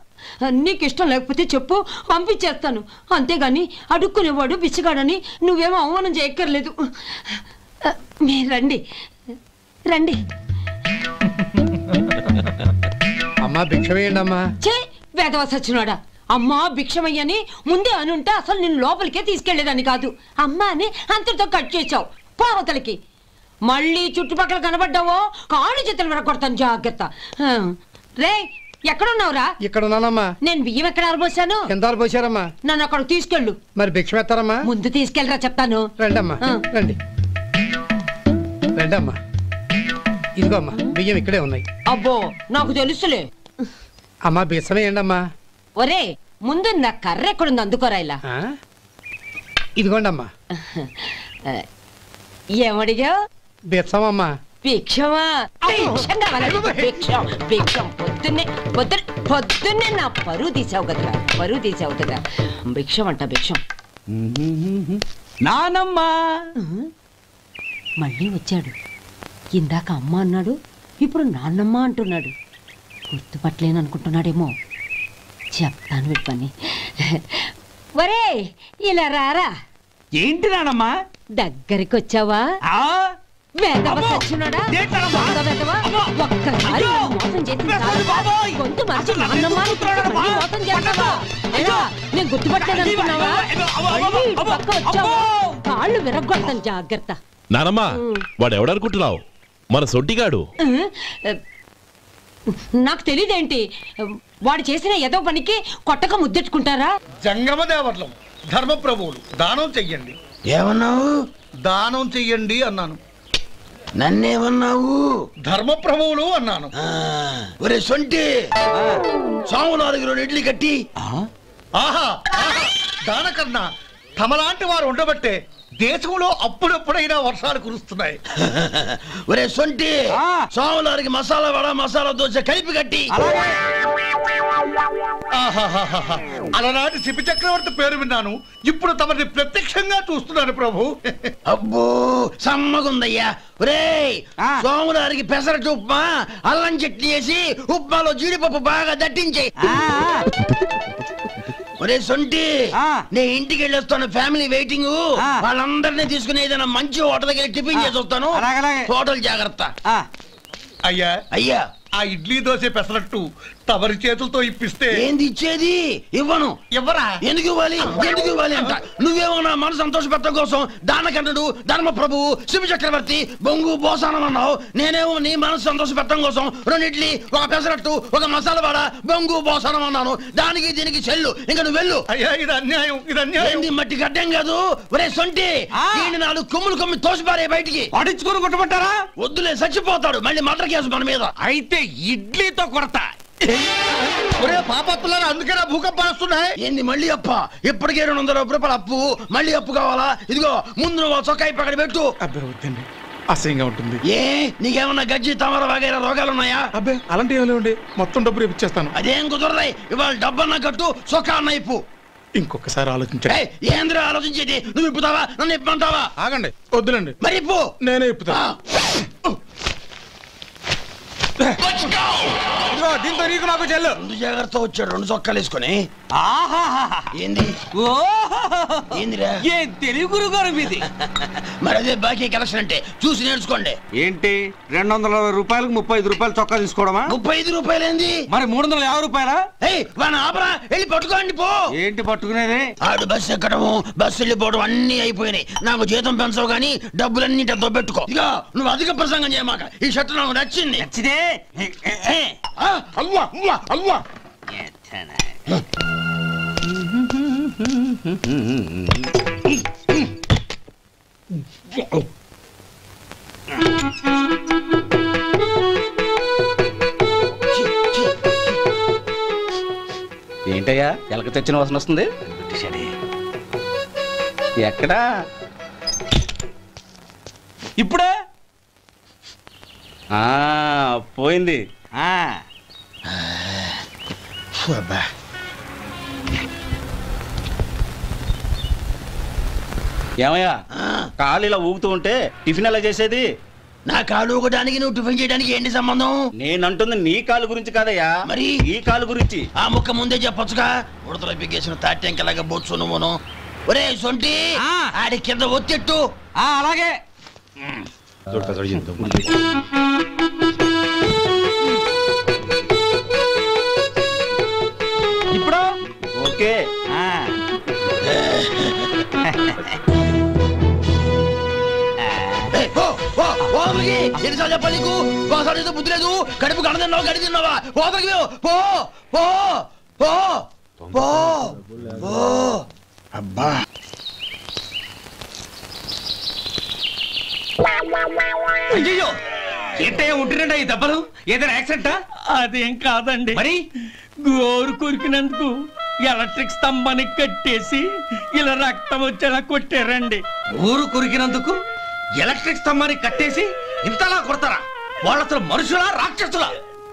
Speaker 1: నీకు ఇష్టం లేకపోతే చెప్పు, పంపించేస్తాను. అంతేగాని అడుక్కునేవాడు బిచ్చగాడని నువ్వేమో అవమానం చేయక్కర్లేదు. మీరు రండి రండి.
Speaker 2: అమ్మా భిక్షమేయండి అమ్మా.
Speaker 1: చే వేదవ సచ్చినోడా, అమ్మా భిక్షమయ్యని ముందే అనుంటే అసలు నేను లోపలికే తీసుకెళ్లేదని కాదు. అమ్మ అని అంతటితో కట్ చేసావు. పోవతలకి మళ్ళీ చుట్టుపక్కల కనబడ్డావో కాళ్ళు చేతులు విరగొడతాను, జాగ్రత్త. రే ఎక్కడున్నావురా?
Speaker 2: ఇక్కడ ఉన్నానమ్మా.
Speaker 1: నేను బియ్యం ఎక్కడ ఆరబోసాను?
Speaker 2: ఎంత ఆరబోసారమ్మా?
Speaker 1: నన్ను అక్కడ తీసుకెళ్ళు.
Speaker 2: మరి భిక్షం ఎత్తారమ్మా?
Speaker 1: ముందు తీసుకెళ్ళరా చెప్తాను.
Speaker 2: రండమ్మా రండి రండమ్మా. ఇదిగో అమ్మా బియ్యం ఇక్కడే ఉన్నాయి.
Speaker 1: అబ్బో నాకు తెలుసులే.
Speaker 2: అమ్మా బిచ్చమేయండి అమ్మా.
Speaker 1: ఒరే ముందు నా కర్ర ఎక్కడుంది, అందుకోరా. ఇలా
Speaker 2: ఇదిగోండి అమ్మా.
Speaker 1: ఏమడిగా?
Speaker 2: బిచ్చమమ్మా.
Speaker 1: భిక్షమా? భిక్షం కావాలండి. భిక్షం భిక్షం. పొద్దున్నే నా పరువు తీసావు కదరా, పరువు తీసావు కదా. భిక్షం అంట భిక్షం.
Speaker 21: నానమ్మా
Speaker 1: మళ్ళీ వచ్చాడు. ఇందాక అమ్మ అన్నాడు, ఇప్పుడు నాన్నమ్మ అంటున్నాడు. గుర్తుపట్టలేను అనుకుంటున్నాడేమో. చెప్తాను వీడి పని. ఒరే ఇలా రారా.
Speaker 21: ఏంటి నానమ్మా?
Speaker 1: దగ్గరికి వచ్చావా? ఒక్కసారి మోసం చేసి గొంతు మార్చి నాన్నమ్మ మోసం చేస్తావా? నేను గుర్తుపట్టలేదు అనుకున్నావా? పక్క వచ్చావా కాళ్ళు విరగొడతాను, జాగ్రత్త.
Speaker 7: నానమ్మా వాడు ఎవడనుకుంటున్నావు? మన సొంటిగాడు.
Speaker 1: నాకు తెలియదేంటి, వాడు చేసిన ఏదో పనికి కొట్టక ముద్దెట్టుకుంటారా?
Speaker 9: జంగమ దేవర్లం ధర్మప్రభువులు దానం చెయ్యండి.
Speaker 23: ఏమన్నావు?
Speaker 9: దానం చెయ్యండి అన్నాను.
Speaker 23: నన్నేమన్నావు?
Speaker 9: ధర్మప్రభువులు అన్నాను.
Speaker 23: ఒరే సొంటి, సాములారికి 2 ఇడ్లీ కట్టి.
Speaker 9: ఆహా దానకన్నా తమలాంటి వారు ఉండబట్టే దేశంలో అప్పుడప్పుడైనా వర్షాలు కురుస్తున్నాయి.
Speaker 23: ఒరే సొంటి, సాములారికి మసాలా వడ మసాలా దోశ కలిపి కట్టి.
Speaker 9: అలనాటి శిపి చక్రవర్తి పేరు విన్నాను, ఇప్పుడు తమని ప్రత్యక్షంగా చూస్తున్నాను ప్రభు.
Speaker 23: అబ్బో సమ్మగుందయ్యా. ఒరే సోములారికి పెసరట్టు ఉప్మా అల్లం చట్నీ వేసి ఉప్మాలో జీడిపప్పు బాగా దట్టించే. ఒరే సొంటి, నే ఇంటికి వెళ్ళొస్తాను, ఫ్యామిలీ వెయిటింగ్. వాళ్ళందరినీ తీసుకుని ఏదైనా మంచి హోటల్ దగ్గర టిఫిన్ చేసి వస్తాను. హోటల్ జాగ్రత్త.
Speaker 9: అయ్యా
Speaker 23: అయ్యా,
Speaker 9: ఆ ఇడ్లీ దోశ పెసరట్టు తమరి చేతులతో ఇప్పిస్తే.
Speaker 23: ఏంది ఇచ్చేది? ఇవ్వను.
Speaker 9: ఇవ్వరా?
Speaker 23: ఎందుకు ఇవ్వాలి? ఎందుకు ఇవ్వాలి అంట. నువ్వేమో నా మనసు సంతోషపెట్టడం కోసం దానకంటుడు ధర్మ ప్రభువు శివ చక్రవర్తి బొంగు బోసానం అన్నావు. నేనేమో నీ మనసు సంతోషపెట్టడం కోసం 2 ఇడ్లీ, 1 పెసరట్టు, 1 మసాలా వాడ, బొంగు బోసానం అన్నాను. దానికి దీనికి చెల్లు. ఇంకా నువ్వు వెళ్ళు.
Speaker 9: అయ్యా ఇది అన్యాయం, ఇది అన్యాయం.
Speaker 23: మట్టి గడ్డం కాదు. ఒరే సొంటి, దీన్ని 4 కొమ్ములు కొమ్మి తోసిపారే బయటికి.
Speaker 21: పడించుకొని కొట్టమంటారా?
Speaker 23: వద్దులే, చచ్చిపోతాడు. మళ్ళీ మర్డర్ కేసు మన మీద.
Speaker 21: అయితే ఇడ్లీతో కొడతా.
Speaker 9: ఒరే పాపత్తులారా, అందుకేనా భూకంపాలు వస్తున్నాయి?
Speaker 23: ఏంది మళ్ళీ అప్ప? ఇప్పటికే 200 రూపాయలు అప్పు, మళ్ళీ అప్పు కావాలా? ఇదిగో ముందు నువ్వు చొక్కాయి పక్కన పెట్టు.
Speaker 17: అబ్బే వద్దండి, అసహ్యంగా ఉంటుంది.
Speaker 23: ఏ నీకేమన్నా గజ్జి తమర వగైరా రోగాలు ఉన్నాయా?
Speaker 17: అబ్బే అలాంటి ఏమైనా ఉండే, మొత్తం డబ్బు రేపు ఇచ్చేస్తాను.
Speaker 23: అదేం కుదరదాయి. ఇవాళ డబ్బన్నా కట్టు, చొక్కా అన్న ఇప్పు.
Speaker 17: ఇంకొకసారి ఆలోచించండి.
Speaker 23: ఏంద్ర ఆలోచించేది? నువ్వు ఇప్పుతావా, నన్ను ఇప్పమంటావా?
Speaker 17: ఆగండి, వద్దులండి.
Speaker 23: మరి ఇప్పు.
Speaker 17: నేనే ఇప్పుతా. దీంతో నీకు నాకు చెల్లు.
Speaker 23: జాగ్రత్త వచ్చాడు 2 చొక్కాలు వేసుకొని. ఏంది ఏందిరా?
Speaker 24: ఏ తెలుగు గురుగారు మీది?
Speaker 23: మరి అదే బాకీ కలెక్షన్ అంటే చూసి నేర్చుకోండి.
Speaker 24: ఏంటి 220 రూపాయలకు 35 రూపాయలు చొక్కా తీసుకోవడమా?
Speaker 23: 35 రూపాయలు ఏంది?
Speaker 24: మరి 350 రూపాయలా?
Speaker 23: వాడిని ఆపరా, వెళ్ళి పట్టుకోండి పో.
Speaker 24: ఏంటి పట్టుకునేది?
Speaker 23: ఆడు బస్సు ఎక్కడము బస్సు వెళ్ళిపోవడం అన్ని అయిపోయినాయి. నాకు జీతం పెంచవు గానీ డబ్బులన్నీ దొబ్బెట్టుకో. ఇక నువ్వు అధిక ప్రసంగం చేయమాక. ఈ షర్ట్ నాకు నచ్చింది.
Speaker 24: నచ్చితే
Speaker 23: అల్వా అల్వా అల్వా.
Speaker 24: ఏంటయ్యా ఎలక తెచ్చిన వాసన వస్తుంది? ఎక్కడా? ఇప్పుడే పోయింది. ఏమయ్యా కాలు ఇలా ఊగుతూ ఉంటే టిఫిన్ ఎలా చేసేది?
Speaker 23: నా కాలు ఊగడానికి నువ్వు టిఫిన్ చేయడానికి ఏంటి సంబంధం?
Speaker 24: నేనంటుంది నీ కాలు గురించి కాదయ్యా,
Speaker 23: మరి
Speaker 24: ఈ కాలు గురించి.
Speaker 23: ఆ ముక్క ముందే చెప్పొచ్చుగా. ఉడతలో పిగ్గేసిన తాటెంకలాగా బొచ్చు నువ్వును. ఒరే సొంటి, ఆడి కింద ఒత్తెట్టు.
Speaker 24: అలాగే. ఇప్పుడు ఓకే.
Speaker 23: ఎన్నిసార్లు చెప్పాలి నీకు? ఒకసారి ఏదో బుద్ధి లేదు. కడుపు గడ తిన్నావు, గడి తిన్నావా? పోతలకి పో పో పో పో పో. అబ్బా
Speaker 24: అయ్యో ఏంటయ్యా ఉంటున్నాడా ఈ దెబ్బలు? ఏదైనా యాక్సిడెంటా?
Speaker 18: అదేం కాదండి,
Speaker 24: మరి
Speaker 18: గోరు కొరికినందుకు ఎలక్ట్రిక్ స్తంభానికి కట్టేసి ఇలా రక్తం వచ్చేలా కొట్టారండి.
Speaker 24: ఊరు కొరికినందుకు ఎలక్ట్రిక్ స్తంభానికి కట్టేసి ఇంతలా కొడతారా? వాళ్ళ అసలు మనుషులా రాక్షసులా?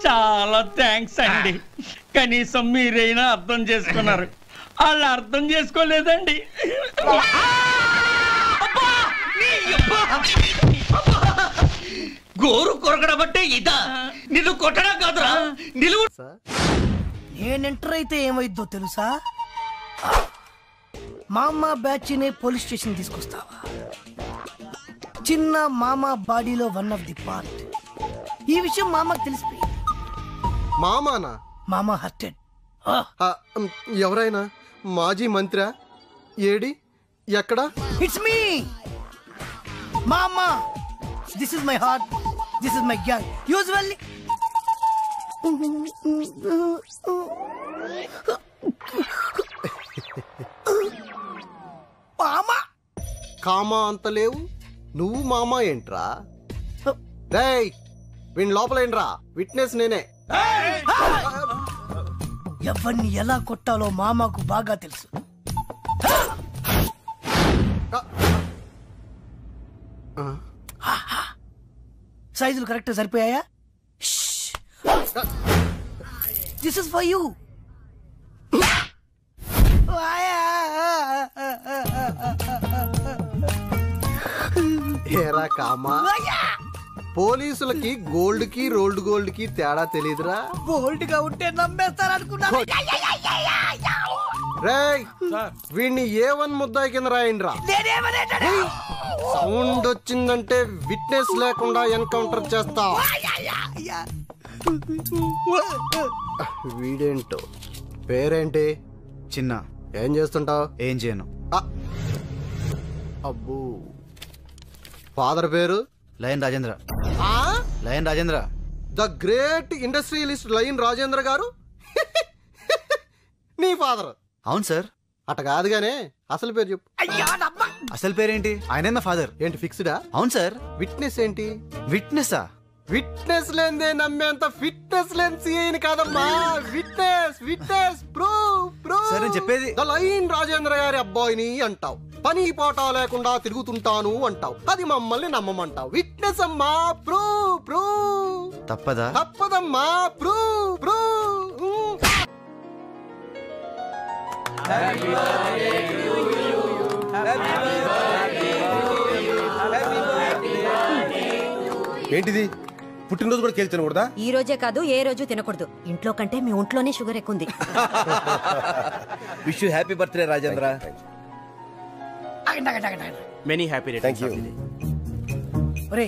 Speaker 18: చాలా థ్యాంక్స్ అండి. కనీసం మీరైనా అర్థం చేసుకున్నారు. వాళ్ళు అర్థం చేసుకోలేదండి.
Speaker 24: గోరు కొరకడం అంటే ఇదా? నిన్ను కొట్టడం కాదురా, నిలువు.
Speaker 10: నేను ఎంటర్ అయితే ఏమైద్దో తెలుసా? మామా బ్యాచ్ నే పోలీస్ స్టేషన్ తీసుకొస్తావా? చిన్న మామా బాడీలో 1 ఆఫ్ ది పార్ట్. ఈ విషయం మామకు తెలిసిపోయింది.
Speaker 19: మామానా?
Speaker 10: మామా హర్టెడ్.
Speaker 19: ఎవరైనా మాజీ మంత్రా? ఏడి ఎక్కడా?
Speaker 10: ఇట్స్ మీ మామా. This is my heart, this is my gang. Usually మామా
Speaker 19: కామా అంత లేవు, నువ్వు మామా ఏంట్రా? రేయ్ వీణ్ లోపలేంట్రా? విట్నెస్ నేనే.
Speaker 10: ఎవరిని ఎలా కొట్టాలో మామాకు బాగా తెలుసు. సైజులు కరెక్ట్ సరిపోయాయా? This is for you.
Speaker 19: ఏరా కామా, పోలీసులకి గోల్డ్ కి రోల్డ్ గోల్డ్ కి తేడా తెలీదురా?
Speaker 10: గోల్డ్ గా ఉంటే నమ్మేస్తారనుకున్నాను.
Speaker 19: రేయ్ వీడిని A1 ముద్దాయి కింద రాయండిరా. సౌండ్ వచ్చిందంటే విట్నెస్ లేకుండా ఎన్కౌంటర్ చేస్తా. వీడేంటో పేరేంటి?
Speaker 20: చిన్న.
Speaker 19: ఏం చేస్తుంటావు?
Speaker 20: ఏం చేయను.
Speaker 19: అబ్బో ఫాదర్ పేరు?
Speaker 20: Lion Rajendra. Lion Rajendra.
Speaker 19: The great industrialist lion Rajendra గారు నీ ఫాదర్?
Speaker 20: అవును సార్.
Speaker 19: అట కాదుగానే అసలు పేరు చెప్పు.
Speaker 20: అసలు పేరేంటి? ఆయనే నా ఫాదర్.
Speaker 19: ఏంటి ఫిక్స్డా?
Speaker 20: అవును సార్.
Speaker 19: విట్నెస్ ఏంటి?
Speaker 20: విట్నెసా?
Speaker 19: విట్నెస్ లేదే నమ్మేంత ఫిట్నెస్ లేని సీఐని కాదమ్మా. విట్నెస్ విట్నెస్ ప్రూఫ్
Speaker 20: సార్ నేను చెప్పేది.
Speaker 19: ద లయన్ రాజేంద్ర గారి అబ్బాయిని అంటావు, పని పాట లేకుండా తిరుగుతుంటాను అంటావు, అది మమ్మల్ని నమ్మమంటావు. విట్నెస్ అమ్మా, ప్రూఫ్.
Speaker 20: తప్పదా?
Speaker 19: తప్పదమ్మా, ప్రూఫ్.
Speaker 12: ఏంటిది పుట్టినరోజు కూడా కేక్ తినకూడదా?
Speaker 13: ఈ రోజే కాదు ఏ రోజు తినకూడదు. ఇంట్లో కంటే మీ ఒంట్లోనే షుగర్ ఎక్కువ.
Speaker 14: Wish you happy birthday Rajendra.
Speaker 15: Many happy returns.
Speaker 10: ఒరే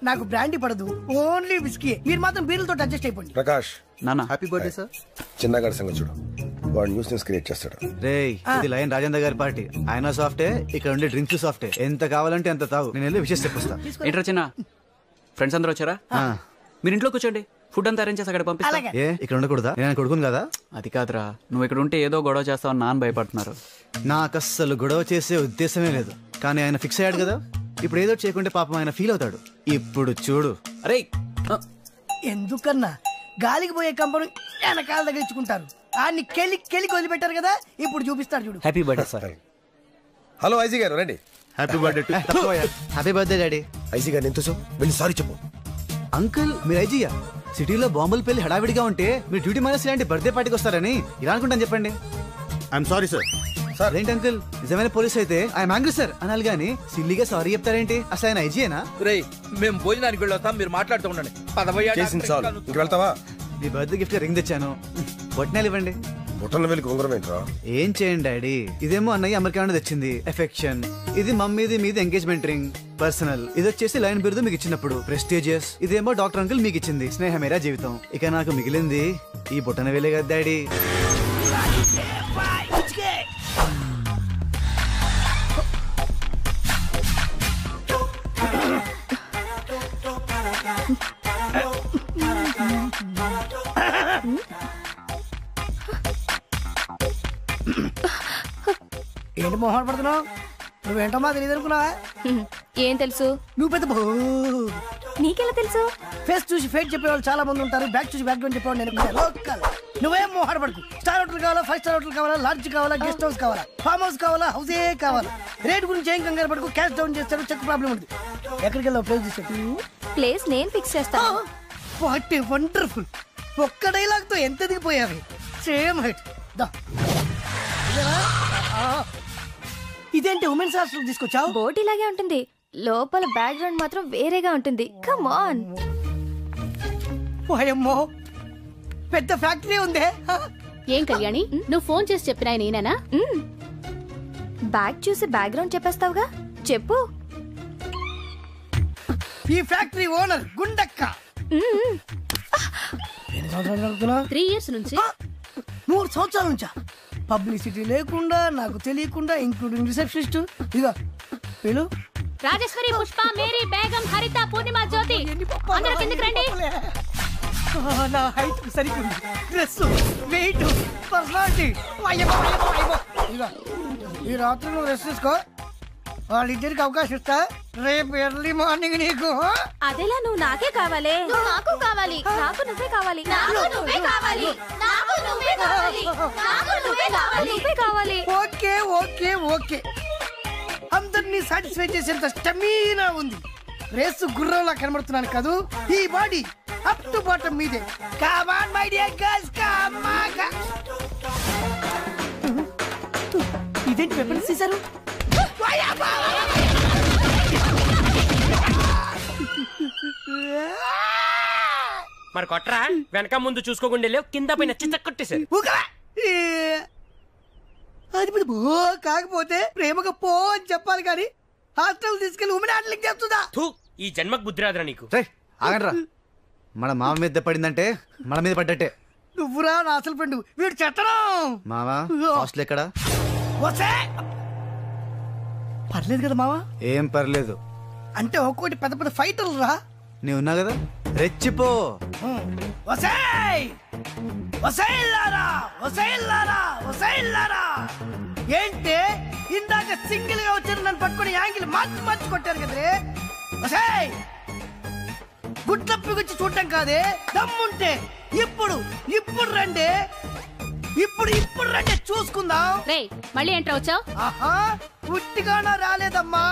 Speaker 10: నాకు బ్రాండీ పడదు, ఓన్లీ విస్కీ. మీరు మాత్రం బీర్లతో అడ్జస్ట్ అయిపోండి.
Speaker 12: ప్రకాష్
Speaker 14: నాన్న హ్యాపీ బర్త్డే సార్.
Speaker 12: చిన్నగాడి సంగతి చూడు, వాడు న్యూస్ క్రియేట్ చేస్తాడు.
Speaker 14: రేయ్ ఇది లయన్ రాజేంద్ర గారి పార్టీ. ఆయన సాఫ్టే, ఇక్కడ ఉండే డ్రింక్స్ సాఫ్టే. ఎంత కావాలంటే అంత తావు. నేను వెళ్ళి విషయం చెప్పొస్తా.
Speaker 15: ఏంట్రా చిన్న ఫ్రెండ్స్ అందరూ వచ్చారా? మీరు ఇంట్లో కూర్చోండి, ఫుడ్ అంతా అరేంజ్ చేసి అక్కడ పంపిస్తా.
Speaker 14: ఏ ఇక్కడ ఉండకూడదా? నేను కొడుకును కదా.
Speaker 15: అది కాదురా, నువ్వు ఇక్కడ ఉంటే ఏదో గొడవ చేస్తావని నాన్న భయపడుతున్నారు.
Speaker 14: నాకు అస్సలు గొడవ చేసే ఉద్దేశమే లేదు. కానీ ఆయన ఫిక్స్ అయ్యాడు కదా, ఇప్పుడు ఏదో చేయకుంటే పాపం ఆయన ఫీల్ అవుతాడు. ఇప్పుడు చూడు.
Speaker 15: అరే
Speaker 10: ఎందుకన్నా గాలికి పోయే కంపను వెనకాల దగ్గర ఇచ్చుకుంటారు. ఆన్ని కెలికి వదిలిపెట్టారు కదా, ఇప్పుడు చూపిస్తాడు చూడు.
Speaker 15: Happy birthday sir.
Speaker 12: Hello IG గారు రండి.
Speaker 14: Happy birthday. Happy birthday daddy.
Speaker 12: IG గారు ఎంతో వెళ్ళి సారీ చెప్పు.
Speaker 14: అంకుల్ మీరు ఐజీయా? సిటీలో బాంబులు పెళ్లి హడావిడిగా ఉంటే మీరు డ్యూటీ మైనస్ ఇలాంటి బర్త్డే పార్టీకి వస్తారని ఇలా అనుకుంటాను చెప్పండి.
Speaker 12: I'm sorry sir.
Speaker 14: సార్ ఏంటి అంకుల్, నిజమైన పోలీస్ అయితే ఐఎమ్ యాంగ్రీ సార్ అనాలి గానీ సిల్లీగా సారీ చెప్తారేంటి? అసలు ఆయన ఐజీయేనా? రేయ్ మేము భోజనానికి వెళ్ళొస్తాం, మీరు మాట్లాడుతూ ఉండండి.
Speaker 12: వెళ్తావా?
Speaker 14: మీ బర్త్డే గిఫ్ట్ రింగ్ తెచ్చాను, బొట్టనాలు ఇవ్వండి.
Speaker 12: బొట్టన వెళ్ళి ఉంగరం ఏంట్రా?
Speaker 14: ఏం చేయండి డాడీ, ఇదేమో అన్నయ్య అమెరికా నుండి తెచ్చింది ఎఫెక్షన్. ఇది మమ్మీది మీది ఎంగేజ్మెంట్ రింగ్ పర్సనల్. ఇది వచ్చేసి లైన్ బిరుదు మీకు ఇచ్చినప్పుడు ప్రెస్టీజియస్. ఇదేమో డాక్టర్ అంకుల్ మీకు ఇచ్చింది స్నేహమేరా జీవితం. ఇక నాకు మిగిలింది ఈ బొట్టన వేలే కదా డాడీ.
Speaker 10: ఏంటి మొహం పడుతున్నావు? నువ్వేంటో మా తెలియదు అనుకున్నావా?
Speaker 16: ఏం తెలుసు?
Speaker 10: నువ్వు పెద్ద
Speaker 16: నీకెలా తెలుసు?
Speaker 10: ఫేస్ చూసి ఫేక్ చెప్పేవాళ్ళు చాలా మంది ఉంటారు, బ్యాక్ చూసి బ్యాక్ చెప్పేవాళ్ళు నేను లోకల్. నువ్వేం మొహం పడుకు. స్టార్ హోటల్ కావాలా, 5 స్టార్ హోటల్ కావాలా, లాడ్జ్ కావాలా, గెస్ట్ హౌస్ కావాలా, ఫామ్ హౌస్ కావాలా, హౌసే కావాలా? రేట్ గురించి ఏం కంగారు పడుకు. క్యాష్ డౌన్ చేస్తాడు, చెక్ ప్రాబ్లం ఉంది. ఎక్కడికి వెళ్ళావు? ప్లేస్ తీసుకెళ్ళి
Speaker 16: ప్లేస్ నేను ఫిక్స్ చేస్తాను.
Speaker 10: What a wonderful. ఒక్క డైలాగ్ తో ఎంత దిగిపోయావి. Same height. ఇదేంటి ఉమెన్స్ హాస్టల్ తీసుకొచ్చావు?
Speaker 16: బోట్ ఇలాగే ఉంటుంది, లోపల బ్యాక్గ్రౌండ్ మాత్రం వేరేగా ఉంటుంది. Come on.
Speaker 10: ఓయమ్మో పెద్ద ఫ్యాక్టరీ ఉందే.
Speaker 16: ఏం కళ్యాణి, నువ్వు ఫోన్ చేసి చెప్పినా నేనేనా? బ్యాగ్ చూసి బ్యాక్గ్రౌండ్ చెప్పేస్తావుగా, చెప్పు.
Speaker 10: ఈ ఫ్యాక్టరీ ఓనర్ గుండక్క.
Speaker 16: 3 years నుంచి.
Speaker 10: 3 సంవత్సరాల నుంచా? పబ్లిసిటీ లేకుండా, నాకు తెలియకుండా, ఇంక్లూడింగ్ రిసెప్షనిస్ట్. ఇదిగో వీళ్ళు
Speaker 16: రాజేశ్వరి, పుష్ప, మేరీ, బేగం, హరిత, పూర్ణిమ, జ్యోతి. అందరూ కిందకి రండి.
Speaker 10: నా హైట్ సరిగ్గా డ్రెస్, వెయిట్, పర్సనాలిటీ. ఇదిగో ఈ రాత్రి నువ్వు రెస్ట్ తీసుకో, వాళ్ళిద్దరికి అవకాశం ఇస్తా. రేపు ఎర్లీ మార్నింగ్ నీకు.
Speaker 16: అదేలా నువ్వు నాకే కావాలి. నాకు కావాలి. నాకు నువ్వే కావాలి. నాకు నువ్వే కావాలి. నాకు నువ్వే కావాలి. నాకు నువ్వే కావాలి. నువ్వే కావాలి.
Speaker 10: Okay okay okay. అందరినీ సాటిస్ఫై చేసేంత స్టమీనా ఉంది. రేసు గుర్రంలా కనబడుతున్నాను కాదు, ఈ బాడీ అప్ టు బాటమ్ మీదే. Come on my dear girls, come on. ఇదేంటి వెపన్స్ తీశారు?
Speaker 26: మరి కొట్రా, వెనక ముందు చూసుకోకుండా కింద పైన చిచ్చకొట్టేశారు.
Speaker 10: అది కాకపోతే ప్రేమగా పో అని చెప్పాలి కానీ హాస్టల్ తీసుకెళ్లి ఉమెన్ హ్యాండ్లింగ్ చేస్తుందా?
Speaker 26: ఈ జన్మకు బుద్ధి రాదురా నీకు.
Speaker 14: ఆగండ్రా, మన మామ మీద పడిందంటే మన మీద పడ్డట్టే.
Speaker 10: నువ్వురా నా అసలు ఫ్రెండ్, వీడు చెత్తనం.
Speaker 14: మామా హాస్టల్ ఎక్కడా?
Speaker 10: పర్లేదు కదా మావా?
Speaker 14: ఏం పర్లేదు
Speaker 10: అంటే ఒక్కోటి పెద్ద పెద్ద ఫైటర్లు రా.
Speaker 14: నీ ఉన్నా కదా, రెచ్చిపో.
Speaker 10: ఏంటి ఇందాక సింగిల్ గా వచ్చారు, నన్ను పట్టుకుని యాంగిల్ మార్చి మార్చి కొట్టారు కదరే. గుడ్లప్పి గుచ్చి చూడటం కాదే, దమ్ముంటే ఇప్పుడు ఇప్పుడు రండి, ఇప్పుడు ఇప్పుడు రండి చూసుకుందాం.
Speaker 16: మళ్ళీ ఎంటర్ వచ్చావు?
Speaker 10: ఆహా, ఉట్టిగానా రాలేదమ్మా,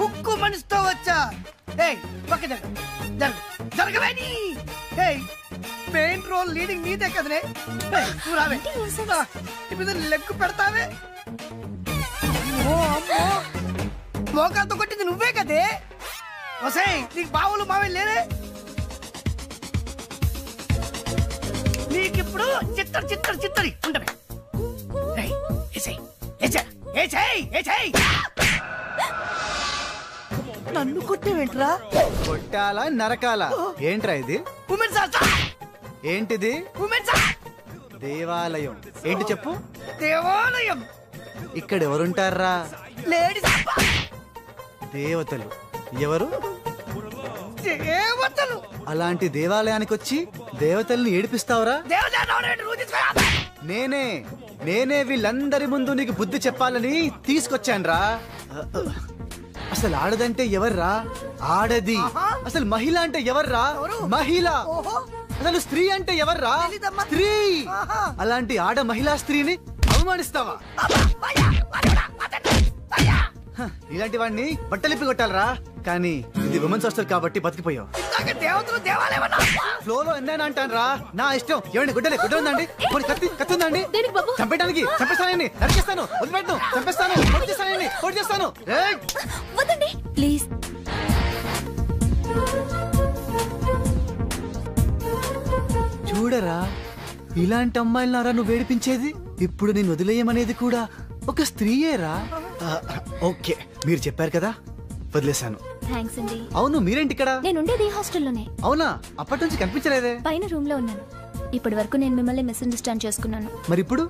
Speaker 10: ఉక్కు మనిషితో వచ్చా. జరగవేని మెయిన్ రోల్ లీడింగ్ నీదే కదనే నువ్వు రావే ఇప్పుడు లెగ్గు పెడతావే ఓ అమ్మో మోకాలతో కొట్టింది నువ్వే కదే వసేయ్ నీకు బావులు మావే లేరే నీకిప్పుడు చిత్తడి ఉండవే నన్ను కొట్టేవేంట్రా
Speaker 14: కొట్టాలా నరకాలా ఏంట్రా ఇది ఏంటిది దేవాలయం ఏంటి చెప్పు
Speaker 10: దేవాలయం
Speaker 14: ఇక్కడ ఎవరుంటారా
Speaker 10: లేడీస్
Speaker 14: దేవతలు ఎవరు
Speaker 10: దేవతలు
Speaker 14: అలాంటి దేవాలయానికి వచ్చి దేవతల్ని ఏడిపిస్తావురా నేనే వీళ్ళందరి ముందు నీకు బుద్ధి చెప్పాలని తీసుకొచ్చాన్రా అసలు ఆడదంటే ఎవర్రా ఆడది అసలు మహిళ అంటే ఎవర్రా మహిళ అసలు స్త్రీ అంటే ఎవర్రా స్త్రీ అలాంటి ఆడ మహిళా స్త్రీని అవమానిస్తావా ఇలాంటి వాడిని బట్టలిప్పి కొట్టాలరా కానీ ఇది ఉమెన్స్ హాస్టల్ కాబట్టి బతికిపోయావు ఫ్లోలో ఎన్నైనా అంటాను రా నా ఇష్టం ఏమండి గుడ్డలేదండి కత్తి ఉందండి చంపేయడానికి చంపేస్తానండి నరికేస్తాను వదిలిపెట్టు చంపేస్తాను పొడి చేస్తాను
Speaker 16: ప్లీజ్
Speaker 14: చూడరా ఇలాంటి అమ్మాయిలనారా నువ్వు వేడిపించేది ఇప్పుడు నేను వదిలేయమనేది కూడా ఒక స్త్రీయేరా ఓకే మీరు చెప్పారు కదా వదిలేశాను
Speaker 16: థాంక్స్ అండి
Speaker 14: అవును మీరేంటి ఇక్కడ
Speaker 16: నేను ఉండేది ఈ హాస్టల్లోనే
Speaker 14: అవునా అప్పటి నుంచి కనిపించలేదే
Speaker 16: పైన రూమ్ లో ఉన్నాను ఇప్పటి వరకు నేను మిమ్మల్ని మిస్అండర్స్టాండ్ చేసుకున్నాను
Speaker 14: మరి ఇప్పుడు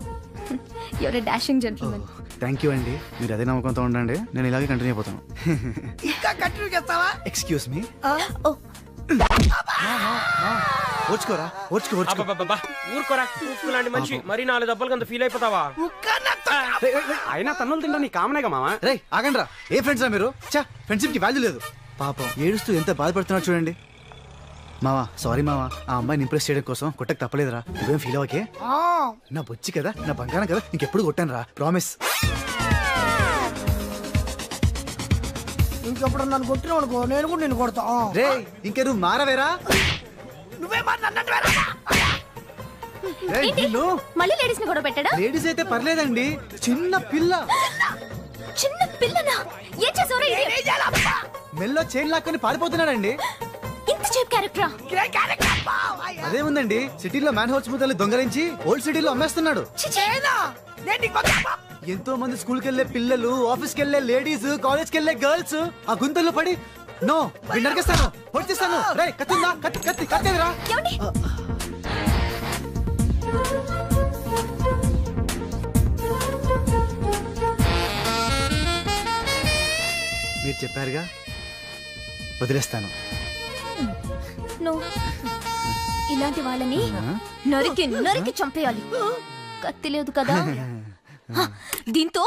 Speaker 16: your a dashing gentleman
Speaker 14: thank you అండి మీరు అదే నమ్మకంతో ఉండండి నేను ఇలాగే కంటిన్యూ అయిపోతాను
Speaker 10: ఇంకా కంటిన్యూ చేస్తావా
Speaker 14: ఎక్స్క్యూజ్ మీ ఓర్చుకోరా
Speaker 26: ఊరుకోరా లాంటి మనిషి మరి 4 దెబ్బలు అంత ఫీల్ అయిపోతావా అయినా తన్నులు తింటా నీ కామనేగా మామా
Speaker 14: రే ఆగండ్రా ఏ ఫ్రెండ్స్ రా మీరు ఫ్రెండ్షిప్ కి వాల్యూ లేదు పాపం ఏడుస్తూ ఎంత బాధపడుతున్నా చూడండి మావా సారీ మావా ఆ అమ్మాయిని ఇంప్రెస్ చేయడం కోసం కొట్టకు తప్పలేదురా నువ్వేం ఫీల్ అవ్వకే నా బొచ్చి కదా నా బంగారం కదా ఇంకెప్పుడు కొట్టాను రా ప్రామిస్
Speaker 10: ఇంకెప్పుడు నన్ను కొట్టినావు అనుకో నేను కూడా నేను కొడతా
Speaker 14: రే ఇంకే నువ్వు మారవేరా
Speaker 10: నువ్వే
Speaker 16: మళ్ళీ లేడీస్ ని గొడవ పెట్టాడా
Speaker 14: లేడీస్ అయితే పర్లేదండి చిన్న పిల్లనా
Speaker 16: ఏం చేసావురా
Speaker 14: మెల్లో చైన్ లాక్కొని పారిపోతున్నాడండి
Speaker 16: ఇంత చీప్ క్యారెక్టరా
Speaker 14: అదే ఉందండి సిటీలో మ్యాన్ హౌస్ ముద్దలు దొంగలించి ఓల్డ్ సిటీలో అమ్మేస్తున్నాడు ఎంతో మంది స్కూల్ కెళ్లే పిల్లలు ఆఫీస్ కెళ్లే లేడీస్ కాలేజ్ కెళ్లే గర్ల్స్ ఆ గుంతల్లో పడి నో నరికేస్తాను పొడిచేస్తాను రే కత్తిందా కత్తిరా మీరు చెప్పారుగా వదిలేస్తాను
Speaker 16: ఇలాంటి వాళ్ళని నరికి చంపేయాలి కత్తి లేదు కదా దీంతో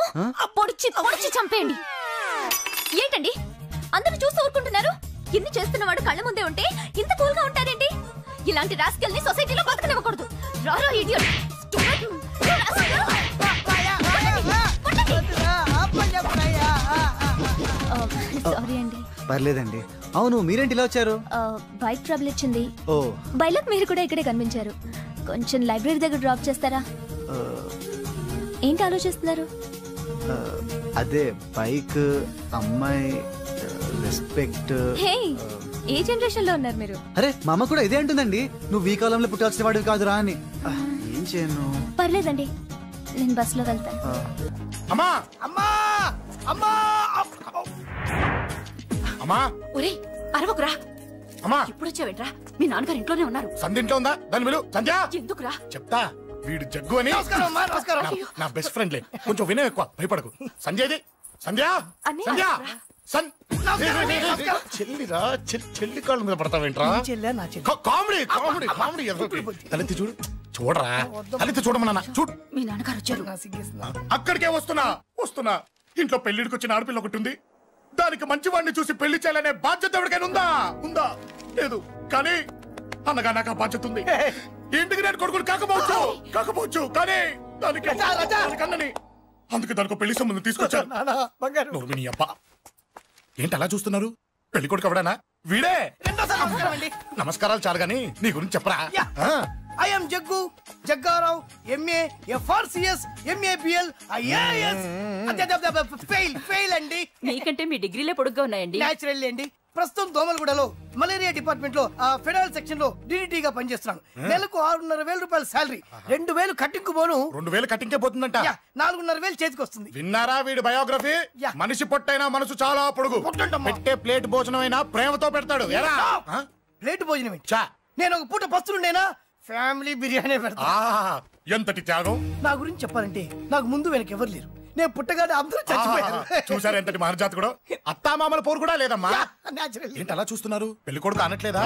Speaker 16: పొడిచి చంపేయండి ఏంటండి అందరూ చూస్తూ ఊరుకుంటున్నారు ఇన్ని చేస్తున్నవాడు కళ్ళ ముందే ఉంటే ఇంత కూల్ గా ఉంటారేంటి ఇలాంటి రాస్కెల్ ని సొసైటీలో బతకనివ్వకూడదు రారా ఇడియట్ సారీ అండి
Speaker 14: పర్లేదండి అవును మీరేంటి ఇలా వచ్చారు
Speaker 16: బైక్ ట్రబుల్ ఇచ్చింది
Speaker 14: ఓ
Speaker 16: బైలక్ మీరు కూడా ఇక్కడే కనిపించారు కొంచెం లైబ్రరీ దగ్గర డ్రాప్ చేస్తారా ఏంటి ఆలోచిస్తున్నారు
Speaker 14: అదే బైక్ అమ్మాయి రెస్పెక్ట్
Speaker 16: ఏ జనరేషన్ లో ఉన్నారు మీరు
Speaker 14: అరే మా అమ్మ కూడా ఇదే అంటుందండి నువ్వు ఈ కాలంలో పుట్టాల్సిన వాడివి కాదురా అని ఏం చేయను
Speaker 16: పర్లేదండి నేను బస్ లో వెళ్తాను
Speaker 9: అమ్మా
Speaker 10: అమ్మా అమ్మా
Speaker 9: అమ్మా
Speaker 3: ఒరే అరవకురా
Speaker 9: అమ్మా
Speaker 3: ఇప్పుడు వచ్చావేంట్రా మీ నాన్నగారు ఇంట్లోనే ఉన్నారు
Speaker 9: సంధ్య ఇంట్లో ఉందా దాని విలు సంధ్య
Speaker 3: ఎందుకురా
Speaker 9: చెప్తా వీడు జగ్గు అని నా బెస్ట్ ఫ్రెండ్ లే కొంచెం వినయం ఎక్కువ భయపడకు సంధ్యది సంధ్య సంధ్య చెల్లిరా చెల్లి కాళ్ళ మీద పడతావేంట్రా కామెడీ కామెడీ కామెడీ తలెత్తి చూడు చూడరా తలెత్తి చూడమన్నా చూడు
Speaker 3: మీ నాన్నగారు వచ్చారు
Speaker 9: అక్కడికే వస్తున్నా ఇంట్లో పెళ్లిడికి వచ్చిన ఆడపిల్ల ఒకటి ఉంది దానికి మంచివాడిని చూసి పెళ్లి చేయాలనే బాధ్యత ఎవరికైనా ఉందా లేదు కానీ అన్నగా నాకు ఆ బాధ్యత ఉంది ఇంటికి నేను కొడుకుని కాకపోవచ్చు కానీ దానికన్నని అందుకే దానికి పెళ్లి సంబంధం తీసుకొచ్చాను ఏంటి అలా చూస్తున్నారు పెళ్లి కొడుకు ఎవడనా
Speaker 4: వీడే
Speaker 10: రెండోసారి నమస్కారం అండి.
Speaker 4: నమస్కారాలు చాలు గాని నీ గురించి చెప్పరా.
Speaker 10: I am Jaggu Jaggarao MA FRCS MABL IAS fail అండి.
Speaker 3: మీకంటే మీ డిగ్రీలే పొడుగ్గా ఉన్నాయండి.
Speaker 10: న్యాచురల్ అండి. ప్రస్తుతం దోమలగూడలో మలేరియా డిపార్ట్మెంట్ లో ఫెడరల్ సెక్షన్ లో డిడిటీగా పనిచేస్తున్నాను. నెలకు 6,500 రూపాయల శాలరీ, 2,000 కట్టింగ్ పోను.
Speaker 4: 2,000 కట్టింకే పోతుందంట.
Speaker 10: 4,500 చేతికి వస్తుంది.
Speaker 4: విన్నారా వీడి బయోగ్రఫీ? మనిషి పొట్టైనా మనసు చాలా పొడుగు. పెట్టే ప్లేట్ భోజనం అయినా ప్రేమతో పెడతాడు.
Speaker 10: ప్లేట్ భోజనం నేను ఒక పూట పస్తులుండేనా ఫ్యామిలీ బిర్యానీ పెడతా.
Speaker 4: ఎంతటి త్యాగం!
Speaker 10: నా గురించి చెప్పాలంటే నాకు ముందు వెనక ఎవరు లేరు. నేను పుట్టగానే అందరూ చచ్చిపోయారు.
Speaker 4: చూసారు ఎంతటి మహర్జాత్ కూడా. అత్తామామల పోరు కూడా లేదమ్మా. ఏంటి అలా చూస్తున్నారు? పెళ్లి కొడుకు అనట్లేదా?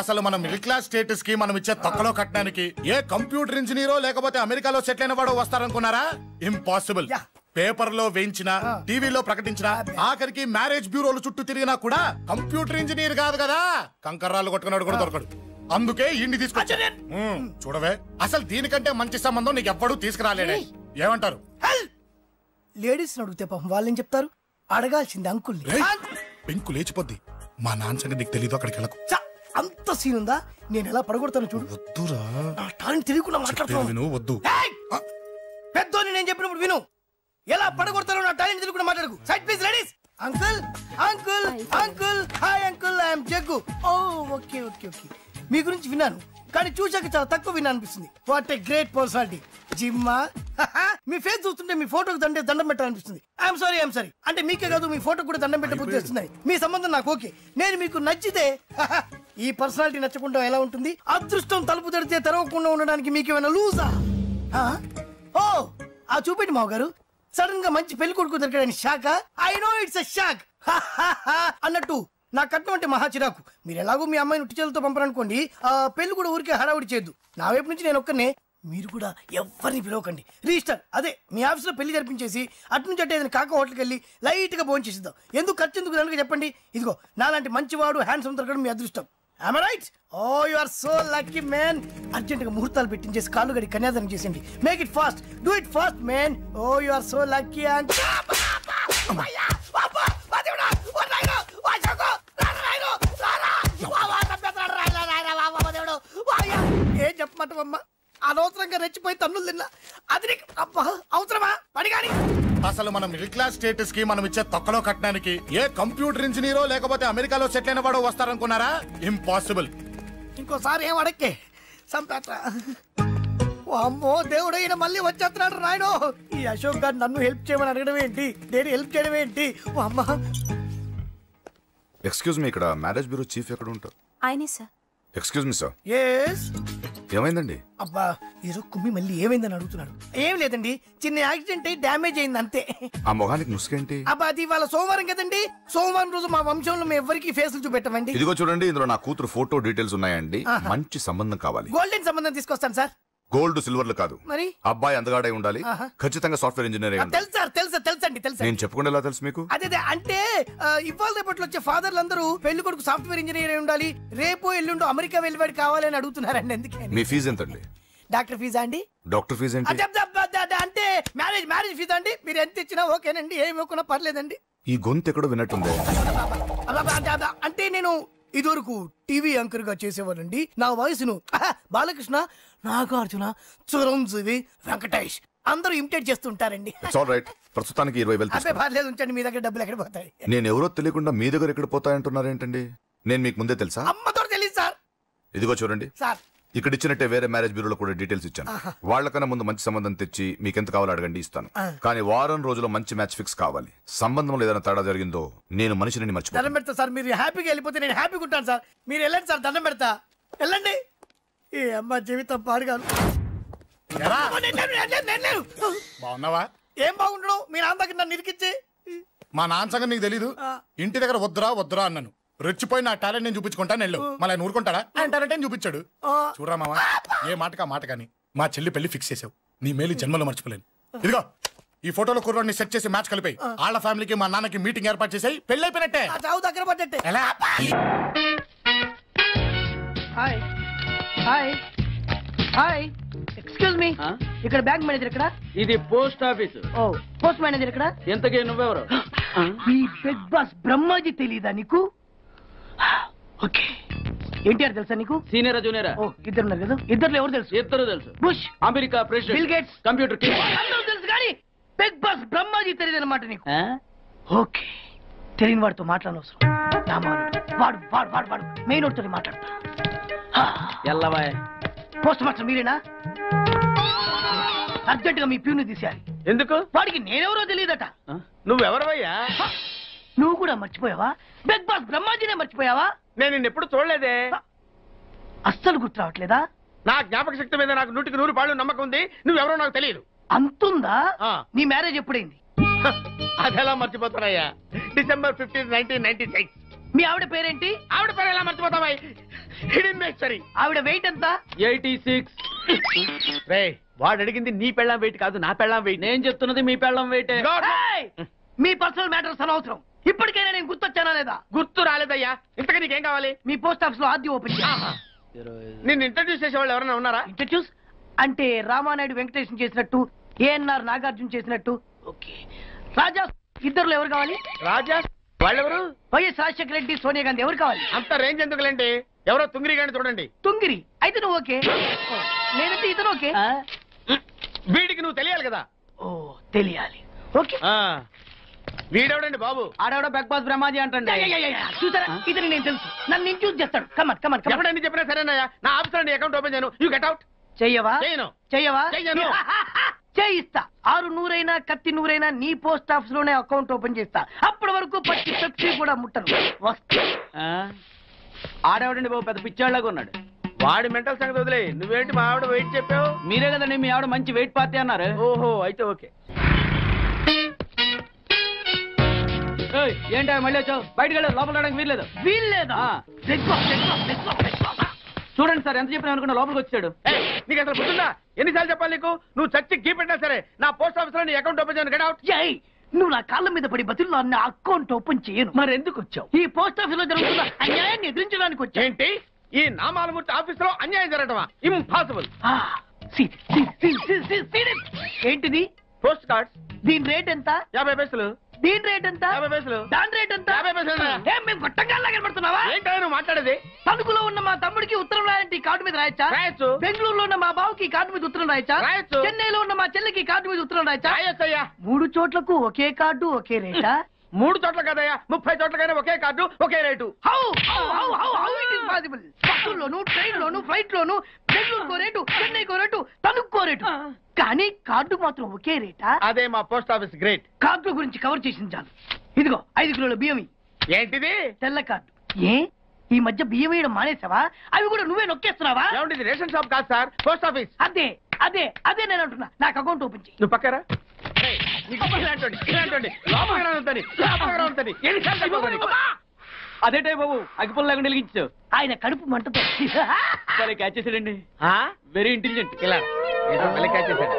Speaker 4: అసలు మన మిడిల్ క్లాస్ స్టేటస్ కి మనం ఇచ్చే తక్కువలో కట్టడానికి ఏ కంప్యూటర్ ఇంజనీరో లేకపోతే అమెరికాలో సెటిల్ అయిన వాడు వస్తారనుకున్నారా? ఇంపాసిబుల్. పేపర్ లో వేయించిన, టీవీలో ప్రకటించిన, ఆఖరికి మ్యారేజ్ బ్యూరోలు చుట్టూ తిరిగినా కూడా కంప్యూటర్ ఇంజనీర్ కాదు కదా, కంకర్రాలు కొట్టుకున్నాడు కూడా దొరకడు. అందుకే ఇండి తీసుకొచ్చా. చూడవే, అసలు దీనికంటే మంచి సంబంధం నీకు ఎవ్వడూ తీసుకురాలేడే. ఏమంటారు?
Speaker 10: లేడీస్ అడిగితే పాపం వాళ్ళేం చెప్తారు? అడగాల్సింది అంకుల్ని.
Speaker 4: పెంకు లేచిపోద్ది. మా నాన్న సంగతి నీకు తెలీదు. అక్కడికి వెళ్ళకు.
Speaker 10: అంత సీన్ ఉందా? నేను ఎలా పడగొడతాను చూడు.
Speaker 4: వద్దురా,
Speaker 10: టాలెంట్ తెలియకుండా మాట్లాడుతున్నాను.
Speaker 4: వద్దు.
Speaker 10: పెద్దోని నేను చెప్పినప్పుడు విను. ఎలా పడగొడతారో నా టాలెంట్ తెలియకుండా మాట్లాడకు. Side please ladies. Uncle uncle uncle hi uncle, I'm Jaggu. Oh okay okay okay. మీ గురించి విన్నాను కానీ చూశాక చాలా తక్కువ విన్నా అనిపిస్తుంది. What a great personality. జిమ్మా మీ ఫేస్ చూస్తుంటే మీ ఫోటోకి దండం పెట్టాలనిపిస్తుంది. I'm sorry. అంటే మీకే కాదు మీ ఫోటో కూడా దండం పెట్టే బుద్ధి వస్తున్నాయి. మీ సంబంధం నాకు ఓకే. నేను మీకు నచ్చితే ఈ పర్సనాలిటీ నచ్చకుండా ఎలా ఉంటుంది? అదృష్టం తలుపు తెరితే తెరవకుండా ఉండడానికి మీకేమైనా లూజా? ఓ ఆ చూపెట్టి మావ గారు. సడన్ గా మంచి పెళ్లి కొడుకు దొరికాడని shock. I know it's a shock అన్నట్టు నా కట్నం అంటే మహా చిరాకు. మీరు ఎలాగో మీ అమ్మాయిని ఉట్టిచేలతో పంపరనుకోండి, ఆ పెళ్లి కూడా ఊరికే హడావుడి చేయొద్దు. నా వైపు నుంచి నేను ఒక్కనే, మీరు కూడా ఎవరిని పిలవకండి. రిజిస్టర్ అదే మీ ఆఫీస్లో పెళ్లి జరిపించేసి అటు నుంచి అంటే ఏదైనా కాక హోటల్కి వెళ్ళి లైట్ గా భోజనం చేసిద్దాం. ఎందుకు ఖర్చు ఎందుకు దానికి చెప్పండి. ఇదిగో నాలాంటి మంచివాడు హ్యాండ్సమ్ దొరకడం మీ అదృష్టం. Am I right? Oh, you are so lucky, man. Urgent గా ముహూర్తాలు పెట్టించేసి కాళ్ళు గడి కన్యాదానం చేసేయండి. Make it fast. Do it fast, man. Oh, you are so lucky. And ఏం చెప్పమంటావమ్మా? అనవసరంగా రెచ్చిపోయి తన్నులు తిన్నా. అది అవసరమా? పడిగాని
Speaker 4: అసలు మన మిడిల్ క్లాస్ స్టేటస్ కి మనం ఇచ్చే తక్కువలో కట్టడానికి ఏ కంప్యూటర్ ఇంజనీరో లేకపోతే అమెరికాలో సెటిల్ అయిన వాడు వస్తారనుకున్నారా? ఇంపాసిబుల్.
Speaker 10: ఇంకోసారి ఏం అడక్కే సంపేట. అమ్మో దేవుడు, ఈయన మళ్ళీ వచ్చేస్తున్నాడు రాయడు. ఈ అశోక్ గారు నన్ను హెల్ప్ చేయమని అడగడం ఏంటి? నేను హెల్ప్ చేయడం ఏంటి? అమ్మ
Speaker 5: ఎక్స్క్యూజ్ మీ, ఇక్కడ మ్యారేజ్ బ్యూరో చీఫ్ ఎక్కడ ఉంటారు?
Speaker 16: ఆయనే sir.
Speaker 5: Excuse me sir.
Speaker 10: Yes.
Speaker 5: ఏమైందండి?
Speaker 10: అబ్బా ఈరోజు కుమ్మి మళ్ళీ ఏమైందని అడుగుతున్నాడు. ఏం లేదండి, చిన్న యాక్సిడెంట్ అయి డ్యామేజ్ అయింది అంతే.
Speaker 5: ఆ మొహానికి ముసుకేంటి?
Speaker 10: అబ్బా అది ఇవాళ సోమవారం కదండి. సోమవారం రోజు మా వంశంలో మేము ఎవరికి ఫేసులు చూపెట్టమండి.
Speaker 5: ఇదిగో చూడండి, ఇందులో నా కూతురు ఫోటో డీటెయిల్స్ ఉన్నాయండి. మంచి సంబంధం కావాలి.
Speaker 10: గోల్డెన్ సంబంధం తీసుకొస్తాను సార్.
Speaker 5: గోల్డ్ సిల్వర్లు కాదు,
Speaker 10: మరి
Speaker 5: అబ్బాయి అందగాడై ఉండాలి. ఖచ్చితంగా సాఫ్ట్వేర్ ఇంజనీర్ అయి ఉండాలి.
Speaker 10: తెలుసండి.
Speaker 5: నేను చెప్పకుండా ఎలా తెలుసు మీకు?
Speaker 10: అదే అంటే ఇవాళ రేపట్లో వచ్చే ఫాదర్లు అందరూ పెళ్లి కొడుకు సాఫ్ట్వేర్ ఇంజనీర్ అయి ఉండాలి, రేపు ఎల్లుండో అమెరికా వెళ్ళివాడు కావాలని అడుగుతున్నారండి. ఎందుకని?
Speaker 5: మీ ఫీజు ఎంతండి?
Speaker 10: డాక్టర్ ఫీజా అండి?
Speaker 5: డాక్టర్ ఫీజు ఏంటి?
Speaker 10: అంటే మ్యారేజ్ ఫీజా అండి. మీరు ఎంత ఇచ్చినా ఓకేనండి, ఏమి ఇవ్వకున్నా పర్లేదండి.
Speaker 5: ఈ గొంతు ఎక్కడో విన్నట్టుంది.
Speaker 10: అంటే నేను ఇదివరకు టీవీ యాంకర్ గా చేసేవాడండి. నా వయసును బాలకృష్ణ, నాగార్జున, చిరంజీవి, వెంకటేష్ అందరూ ఇమిటేట్ చేస్తుంటారండి.
Speaker 5: ప్రస్తుతానికి 20,000.
Speaker 10: పర్లేదు ఉంచండి, మీ దగ్గర డబ్బులు ఎక్కడ పోతాయి?
Speaker 5: నేను ఎవరో తెలియకుండా మీ దగ్గర ఎక్కడ పోతాయంటున్నారు ఏంటండి? నేను మీకు ముందే తెలుసా?
Speaker 10: అమ్మతో తెలియదు సార్.
Speaker 5: ఇదిగో చూడండి
Speaker 10: సార్,
Speaker 5: ఇక్కడ ఇచ్చినట్టే వేరే మ్యారేజ్ బ్యూరోలో కూడా డీటెయిల్స్ ఇచ్చాను. వాళ్ళకన్నా ముందు మంచి సంబంధం తెచ్చి మీకు ఎంత కావాలో అడగండి, ఇస్తాను. కానీ వారం రోజుల్లో మంచి మ్యాచ్ ఫిక్స్ కావాలి. సంబంధంలో ఏదైనా తేడా జరిగిందో నేను మనిషిని మర్చిపోతాను.
Speaker 10: దండం పెడతా సార్. మీరు హ్యాపీగా వెళ్ళిపోతే నేను హ్యాపీగా ఉంటాను సార్. మీరు వెళ్ళండి సార్, దండం పెడతా. వెళ్ళండి. ఈ అమ్మ జీవితం పాడుగాను.
Speaker 4: బాగున్నావా?
Speaker 10: ఏం బాగుండడం? మీ నాన్న దగ్గర నన్ను ఇరికిచ్చి.
Speaker 4: మా నాన్న సంగతి నీకు తెలీదు. ఇంటి దగ్గర వద్దురా అన్నాను. రెచ్చిపోయి నా టాలెంట్ నేను చూపించుకుంటాను. నెల్లు మళ్ళీ ఊరుకుంటాడా? టాలెంట్ చూపించాడు. చూడరా మావా, ఏ మాటకా మాట కానీ మా చెల్లి పెళ్లి ఫిక్స్ చేసావు. నీ మేలు జన్మలో మర్చిపోలేను. ఇదిగో ఈ ఫోటోలో కుర్రాన్ని సెట్ చేసి మ్యాచ్ కలిపాయి. వాళ్ళ ఫ్యామిలీకి మా నాన్నకి మీటింగ్ ఏర్పాటు చేసాయి. పెళ్లి అయిపోయినట్టే.
Speaker 10: దగ్గర పడ్డట్టే.
Speaker 4: ఎలా?
Speaker 10: Hi hi hi, excuse me, ఇక్కడ బ్యాంక్ మేనేజర్ ఇక్కడ?
Speaker 18: ఇది పోస్ట్ ఆఫీస్.
Speaker 10: ఓ, పోస్ట్ మేనేజర్ ఇక్కడ?
Speaker 18: ఎంతకీ నువ్వెవరు?
Speaker 10: ఈ బిగ్ బాస్ బ్రహ్మాజీ తెలీదా నీకు? ఓకే. ఎన్టీఆర్ తెలుసా నీకు?
Speaker 15: Senior junior?
Speaker 10: ఓ ఇద్దరు ఉన్నారు కదా, ఇద్దరు ఎవరు తెలుసు?
Speaker 15: ఇద్దరు తెలుసు.
Speaker 10: Bush,
Speaker 15: America president,
Speaker 10: bill gates,
Speaker 15: computer king.
Speaker 10: అందరూ తెలుసు కానీ బిగ్ బాస్ బ్రహ్మాజీ తెలియదు అనమాట నీకు. ఓకే, తెలియని వాడితో మాట్లాడనవసరం. నా మానుడు వాడు వాడు వాడు వాడు మెయిన్ వాడితో మాట్లాడతా.
Speaker 15: ఎల్లవాయ్
Speaker 10: పోస్ట్ మాస్టర్ మీరేనా? అర్జెంట్ గా మీ ప్యూని తీసేయాలి.
Speaker 23: ఎందుకు?
Speaker 10: వాడికి నేనెవరో తెలియదట.
Speaker 23: నువ్వెవరవయ్యా?
Speaker 10: నువ్వు కూడా మర్చిపోయావా? బిగ్ బాస్ బ్రహ్మాజీనే మర్చిపోయావా?
Speaker 23: నేను నిన్నెప్పుడు చూడలేదే.
Speaker 10: అస్సలు గుర్తు రావట్లేదా?
Speaker 23: నా జ్ఞాపక శక్తి మీద నాకు 100% నమ్మకం ఉంది. నువ్వెవరో నాకు తెలియదు.
Speaker 10: అంతుందా? నీ మ్యారేజ్ ఎప్పుడైంది?
Speaker 23: అదెలా మర్చిపోతానయ్యా? December 15, 1996.
Speaker 10: మీ ఆవిడ పేరేంటి?
Speaker 23: ఆవిడ పేరు ఎలా మర్చిపోతావా? హిడెన్మేశ్వరి.
Speaker 10: ఆవిడ వెయిట్ ఎంత?
Speaker 15: 86.
Speaker 23: రే, వాడు అడిగింది నీ పెళ్ళాం వెయిట్ కాదు, నా పెళ్ళాం వెయిట్.
Speaker 15: నేను చెప్తున్నది మీ పెళ్ళం వెయిట్.
Speaker 10: మీ పర్సనల్ మ్యాటర్స్ అనవసరం. ఇప్పటికైనా నేను గుర్తొచ్చానా లేదా?
Speaker 23: గుర్తు రాలేదయ్యా. ఇంతగా నీకేం కావాలి?
Speaker 10: మీ పోస్ట్ ఆఫీస్ లో ఆద్యం ఓపెన్
Speaker 23: నిన్ను ఇంట్రడ్యూస్ చేసే వాళ్ళు ఎవరైనా ఉన్నారా?
Speaker 10: ఇంట్రడ్యూస్ అంటే రామానాయుడు వెంకటేశం చేసినట్టు, ఏఎన్ఆర్ నాగార్జున చేసినట్టు. ఓకే, రాజా ఇద్దరులో ఎవరు కావాలి?
Speaker 23: రాజా వాళ్ళెవరు?
Speaker 10: వైఎస్ రాజశేఖర రెడ్డి, సోనియా గాంధీ ఎవరు కావాలి?
Speaker 23: అంత రేంజ్ ఎందుకులేండి, ఎవరో తుంగిరి గాని చూడండి.
Speaker 10: తుంగిరి అయితే నువ్వు ఓకే, నేనంటే ఇతను ఓకే.
Speaker 23: వీడికి నువ్వు తెలియాలి కదా.
Speaker 10: ఓ తెలియాలి. ఓకే,
Speaker 23: వీడెవడండి బాబు?
Speaker 15: ఆడెవడో బిగ్ బాస్ బ్రహ్మాజీ అంటండి.
Speaker 10: చూసారా, ఇతను నేను తెలుసు, నన్ను ఇంట్యూస్ చేస్తాడు. Come on come on come on.
Speaker 23: ఎప్పుడైనా చెప్పినా సరేనయ్యా. నా ఆఫీస్ లో అకౌంట్ ఓపెన్ చేయను. You get out.
Speaker 10: చెయ్యవా?
Speaker 23: చేయను.
Speaker 10: చెయ్యవా?
Speaker 23: చెయ్యను.
Speaker 10: చేయిస్తా. 600 కత్తి 100 నీ పోస్ట్ ఆఫీస్ లోనే అకౌంట్ ఓపెన్ చేస్తా. అప్పటి వరకు పచ్చి పెప్సీ కూడా ముట్టను. వస్తా.
Speaker 15: ఆడేవాడండి బాబు, పెద్ద పిచ్చాళ్ళగా ఉన్నాడు.
Speaker 23: వాడి మెంటల్ సంగతి వదిలే. నువ్వేంటి మా ఆవిడ వెయిట్ చెప్పావు?
Speaker 15: మీరే కదండి మీ ఆవిడ మంచి వెయిట్ పార్టీ అన్నారు.
Speaker 23: ఓహో, అయితే ఓకే.
Speaker 15: ఏంటా మళ్ళీ వచ్చావు? బయటకు వెళ్ళదు, లోపల రావడానికి వీల్లేదు.
Speaker 10: వీల్లేదా?
Speaker 15: చూడండి సార్, ఎంత చెప్పినా అనుకున్నా లోపలికి వచ్చాడు.
Speaker 23: నీకు అసలు గుర్తుందా? ఎన్నిసార్లు చెప్పాలి నీకు? నువ్వు చచ్చి గీ పెట్టినా సరే నా పోస్ట్ ఆఫీస్ లో నీ అకౌంట్ ఓపెన్ చేయను. Get out.
Speaker 10: నువ్వు నా కాళ్ళ మీద పడి బతుల్లో నా అకౌంట్ ఓపెన్ చేయను.
Speaker 23: మరి ఎందుకు వచ్చావు?
Speaker 10: ఈ పోస్ట్ ఆఫీస్ లో జరుగుతున్న అన్యాయాన్ని ఎదిరించడానికి వచ్చా.
Speaker 23: ఏంటి? ఈ నామాలమూర్తి ఆఫీస్ లో అన్యాయం జరగటమా? ఇంపాసిబుల్.
Speaker 10: ఏంటిది?
Speaker 23: Post cards.
Speaker 10: దీని రేట్ ఎంత?
Speaker 23: 50 పైసలు.
Speaker 10: దీని రేట్ ఎంత?
Speaker 23: 50 పైసలు.
Speaker 10: దాని రేట్ ఎంత?
Speaker 23: 50 పైసలు.
Speaker 10: మేము గొట్టంగాల్లా కనబడుతున్నావా?
Speaker 23: ఏంటో నువ్వు మాట్లాడేది?
Speaker 10: తణుకులో ఉన్న మా తమ్ముడికి ఉత్తరం రాయంటే కార్డు మీద రాయచ్చా?
Speaker 23: రాయొచ్చు.
Speaker 10: బెంగళూరులో ఉన్న మా బావుకి కార్డు మీద ఉత్తరం రాయచ్చా?
Speaker 23: రాయొచ్చు.
Speaker 10: చెన్నైలో ఉన్న మా చెల్లికి కార్డు మీద ఉత్తరం రాయచ్చా?
Speaker 23: రాయొచ్చయ్యా.
Speaker 10: 3 చోట్లకు ఒకే కార్డు ఒకే రేటా?
Speaker 23: 3 చోట్ల కదయ్యా, 30 చోట్లకైనా ఒకే కార్డు ఒకే రేటు.
Speaker 10: బస్సుల్లోను, ట్రైన్ లోను, ఫ్లైట్ లోను బెంగళూరుకో రేటు, చెన్నైకో రేటు, తణుక్కో రేటు. కానీ కార్డు మాత్రం ఒకే రేటా?
Speaker 23: అదే మా పోస్ట్ ఆఫీస్ గ్రేట్.
Speaker 10: కార్డు గురించి కవర్ చేసింది చాలు. ఇదిగో 5 కిలోల బియ్యం.
Speaker 23: ఏంటిది?
Speaker 10: తెల్ల కార్డు. ఏ ఈ మధ్య బియ్యం వేయడం మానేసావా? అవి కూడా నువ్వే నొక్కేస్తున్నావా?
Speaker 23: ఏమండి, రేషన్ షాప్ కాదు సార్, పోస్ట్ ఆఫీస్.
Speaker 10: అదే అదే అదే నేను అంటున్నా. నాకు అకౌంట్ ఓపెన్ చేయి.
Speaker 23: నువ్వు పక్కరా.
Speaker 15: అదేటే బాబు, అగ్గిపుల్ల లేకుండా వెలిగించావు.
Speaker 10: ఆయన కడుపు మంటతో
Speaker 15: క్యాచ్ చేసాడండి. Very intelligent.
Speaker 23: ఇలా క్యాచ్ చేశాడు.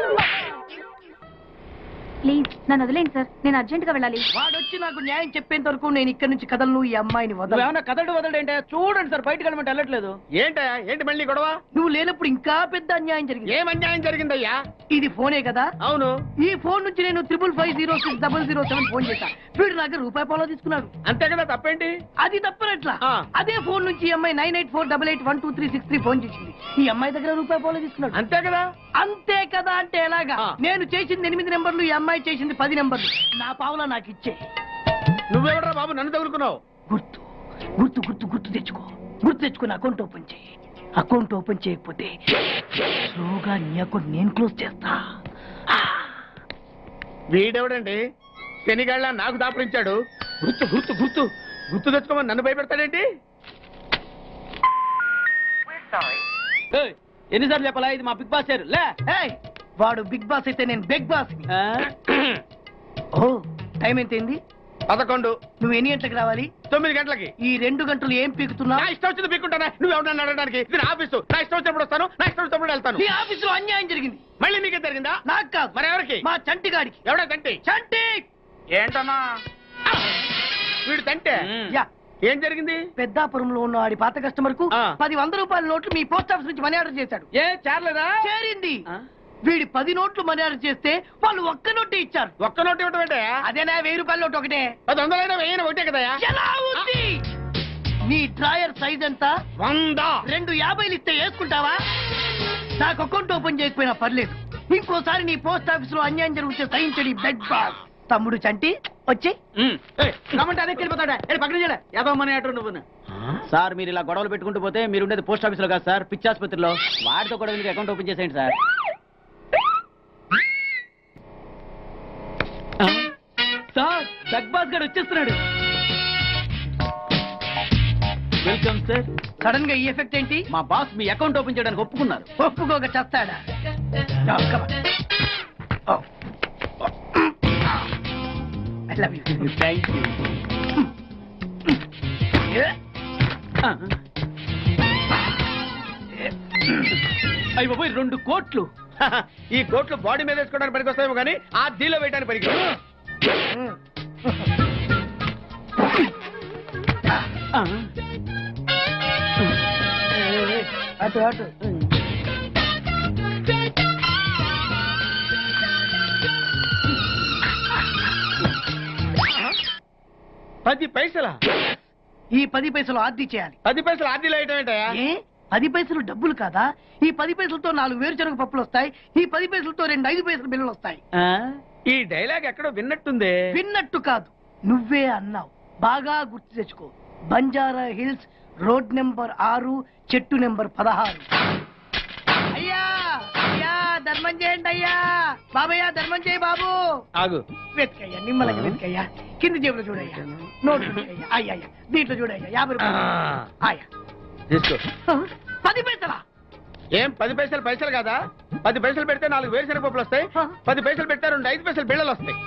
Speaker 16: ప్లీజ్ నన్ను వదిలేండి సార్, నేను అర్జెంట్ గా వెళ్ళాలి.
Speaker 10: వాడొచ్చి నాకు న్యాయం చెప్పేంత వరకు నేను ఇక్కడ నుంచి కదలను. ఈ అమ్మాయిని వదలు.
Speaker 15: ఏమన్నా కదడు వదలంటే చూడండి సార్, బయటకు వెళ్ళమంటే వెళ్ళట్లేదు.
Speaker 23: ఏంటయ్యా, ఏంటి మళ్ళీ గొడవ?
Speaker 10: నువ్వు లేనప్పుడు ఇంకా పెద్ద అన్యాయం జరిగింది.
Speaker 23: ఏం అన్యాయం జరిగిందయ్యా?
Speaker 10: ఇది ఫోనే కదా?
Speaker 23: అవును.
Speaker 10: ఈ ఫోన్ నుంచి నేను 555060007 ఫోన్ చేశా. వీడు నాకు ₹1 తీసుకున్నాడు.
Speaker 23: అంతే కదా, తప్పేంటి?
Speaker 10: అది తప్పనట్లా. అదే ఫోన్ నుంచి ఈ అమ్మాయి 984888123363 ఫోన్ చేసింది. ఈ అమ్మాయి దగ్గర ₹1 తీసుకున్నాడు.
Speaker 23: అంతే కదా?
Speaker 10: అంతే కదా అంటే ఎలాగా? నేను చేసింది 8 నెంబర్లు, ఈ అమ్మాయి చేసింది 10 నెంబర్లు. నా పావులా నాకు ఇచ్చే.
Speaker 23: నువ్వెవడరా బాబు నన్ను తగులుకున్నావు?
Speaker 10: గుర్తు గుర్తు గుర్తు గుర్తు తెచ్చుకో. గుర్తు తెచ్చుకుని అకౌంట్ ఓపెన్ చేయి. అకౌంట్ ఓపెన్ చేయకపోతే స్లోగా నీ అకౌంట్ నేను క్లోజ్ చేస్తా.
Speaker 23: వీడెవడండి శనిగాళ్ళ నాకు దాపరించాడు? గుర్తు గుర్తు గుర్తు గుర్తు తెచ్చుకోమని నన్ను భయపెడతాడేంటి?
Speaker 15: ఎన్నిసార్లు చెప్పాలా, ఇది మా బిగ్ బాస్ సార్. లే
Speaker 10: వాడు బిగ్ బాస్ అయితే నేను బిగ్ బాస్. ఓ టైం ఎంతైంది?
Speaker 23: 11.
Speaker 10: నువ్వు ఎన్ని గంటలకు రావాలి?
Speaker 23: 9 గంటలకి.
Speaker 10: ఈ 2 గంటలు ఏం పీకుతున్నావు?
Speaker 23: నా ఇష్టం వచ్చింది పీక్కుంటానా? నువ్వు ఎవరన్నా అడగడానికి? ఇది నా ఆఫీసు. నా ఇష్టం వచ్చినప్పుడు వస్తాను, నా ఇష్టం వచ్చినప్పుడు వెళ్తాను.
Speaker 10: ఈ ఆఫీసులో అన్యాయం జరిగింది.
Speaker 23: మళ్ళీ నీకే జరిగిందా?
Speaker 10: నాకు కాదు.
Speaker 23: మరి ఎవరికి?
Speaker 10: మా చంటి గాడికి.
Speaker 23: ఎవడా తంటి?
Speaker 10: చంటి
Speaker 23: ఏంటన్నా వీడు తంటే? ఏం జరిగింది?
Speaker 10: పెద్దాపురంలో ఉన్న వాడి పాత కస్టమర్ కు 10 100 నోట్లు మీ పోస్ట్ ఆఫీస్ నుంచి మనీ ఆర్డర్ చేశాడు.
Speaker 23: ఏ చేరలేదా?
Speaker 10: చేరింది. వీడి 10 నోట్లు మనీ ఆర్డర్ చేస్తే వాళ్ళు ఒక్క నోటు ఇచ్చారు.
Speaker 23: ఒక్క నోటు ఇవ్వటం ఏంటే?
Speaker 10: అదేనా 1000 రూపాయల నోటు ఒకటే.
Speaker 23: 10 వందలైనా 1000 ఒకటే కదా?
Speaker 10: ఎలా ఉంది? నీ డ్రాయర్ సైజ్ ఎంత?
Speaker 23: 100.
Speaker 10: 2 50 ఇస్తే వేసుకుంటావా? నాకు అకౌంట్ ఓపెన్ చేయకపోయినా పర్లేదు, ఇంకోసారి నీ పోస్ట్ ఆఫీస్ లో అన్యాయం జరిగితే సహించడి బెడ్ బాస్. తమ్ముడు చంటి వచ్చి
Speaker 2: రమ్మంటే అదే వెళ్ళిపోతాడా? పక్కన చేయలే యాదవమని అటు నువ్వు. సార్ మీరు ఇలా గొడవలు పెట్టుకుంటూ పోతే మీరు ఉండేది పోస్ట్ ఆఫీస్ లో కాదు సార్, పిచ్చి ఆసుపత్రిలో. వాడితో కూడా మీకు అకౌంట్ ఓపెన్ చేసేయండి సార్. సార్ బిగ్ బాస్ గారు వచ్చేస్తున్నాడు. Welcome sir.
Speaker 10: సడన్ గా ఈ ఎఫెక్ట్ ఏంటి?
Speaker 2: మా బాస్ మీ అకౌంట్ ఓపెన్ చేయడానికి ఒప్పుకున్నారు.
Speaker 10: ఒప్పుకోక చేస్తాడా?
Speaker 2: Thank you. అయ్యి బాబోయ్ 2 కోట్లు.
Speaker 23: ఈ కోట్లు బాడీ మీద వేసుకోవడానికి పనికి వస్తాయేమో కానీ ఆ దీలో వేయడానికి పనికి
Speaker 10: అటు అటు.
Speaker 23: $10.
Speaker 10: ఈ 10 పైసలు ఆర్డీ చేయాలి.
Speaker 23: 10 పైసలు ఆర్డీలో వేయటం ఏంటయ్యా?
Speaker 10: 10 పైసలు డబ్బులు కాదా? ఈ 10 పైసలతో 4 వేరుశనగ పప్పులు వస్తాయి. ఈ 10 పైసలతో 2 5 పైసలు బిల్లులు వస్తాయి.
Speaker 23: ఈ డైలాగ్ ఎక్కడో విన్నట్టుంది.
Speaker 10: విన్నట్టు కాదు, నువ్వే అన్నావు. బాగా గుర్తు తెచ్చుకో. బంజారా హిల్స్, రోడ్ నెంబర్ 6, చెట్టు నెంబర్ 16. అయ్యా అయ్యా ధర్మం చేయండి అయ్యా. బాబయ్య ధర్మం చేయి బాబు.
Speaker 23: ఆగు.
Speaker 10: వెతికయ్యా, నిమ్మలకి వెతికయ్యా. కింది జేబులో చూడయ్యా, నోట్లు చూడయ్యా. అయ్యా దీంట్లో చూడయ్యా, 50 రూపాయలు. అయ్యా
Speaker 23: తీసుకో.
Speaker 10: 10 పైసలా?
Speaker 23: ఏం 10 పైసలు పైసలు కాదా? 10 పైసలు పెడితే 4 వేరుశనగ పప్పులు వస్తాయి. 10 పైసలు పెడితే 2 5 పైసలు బిళ్ళలు వస్తాయి.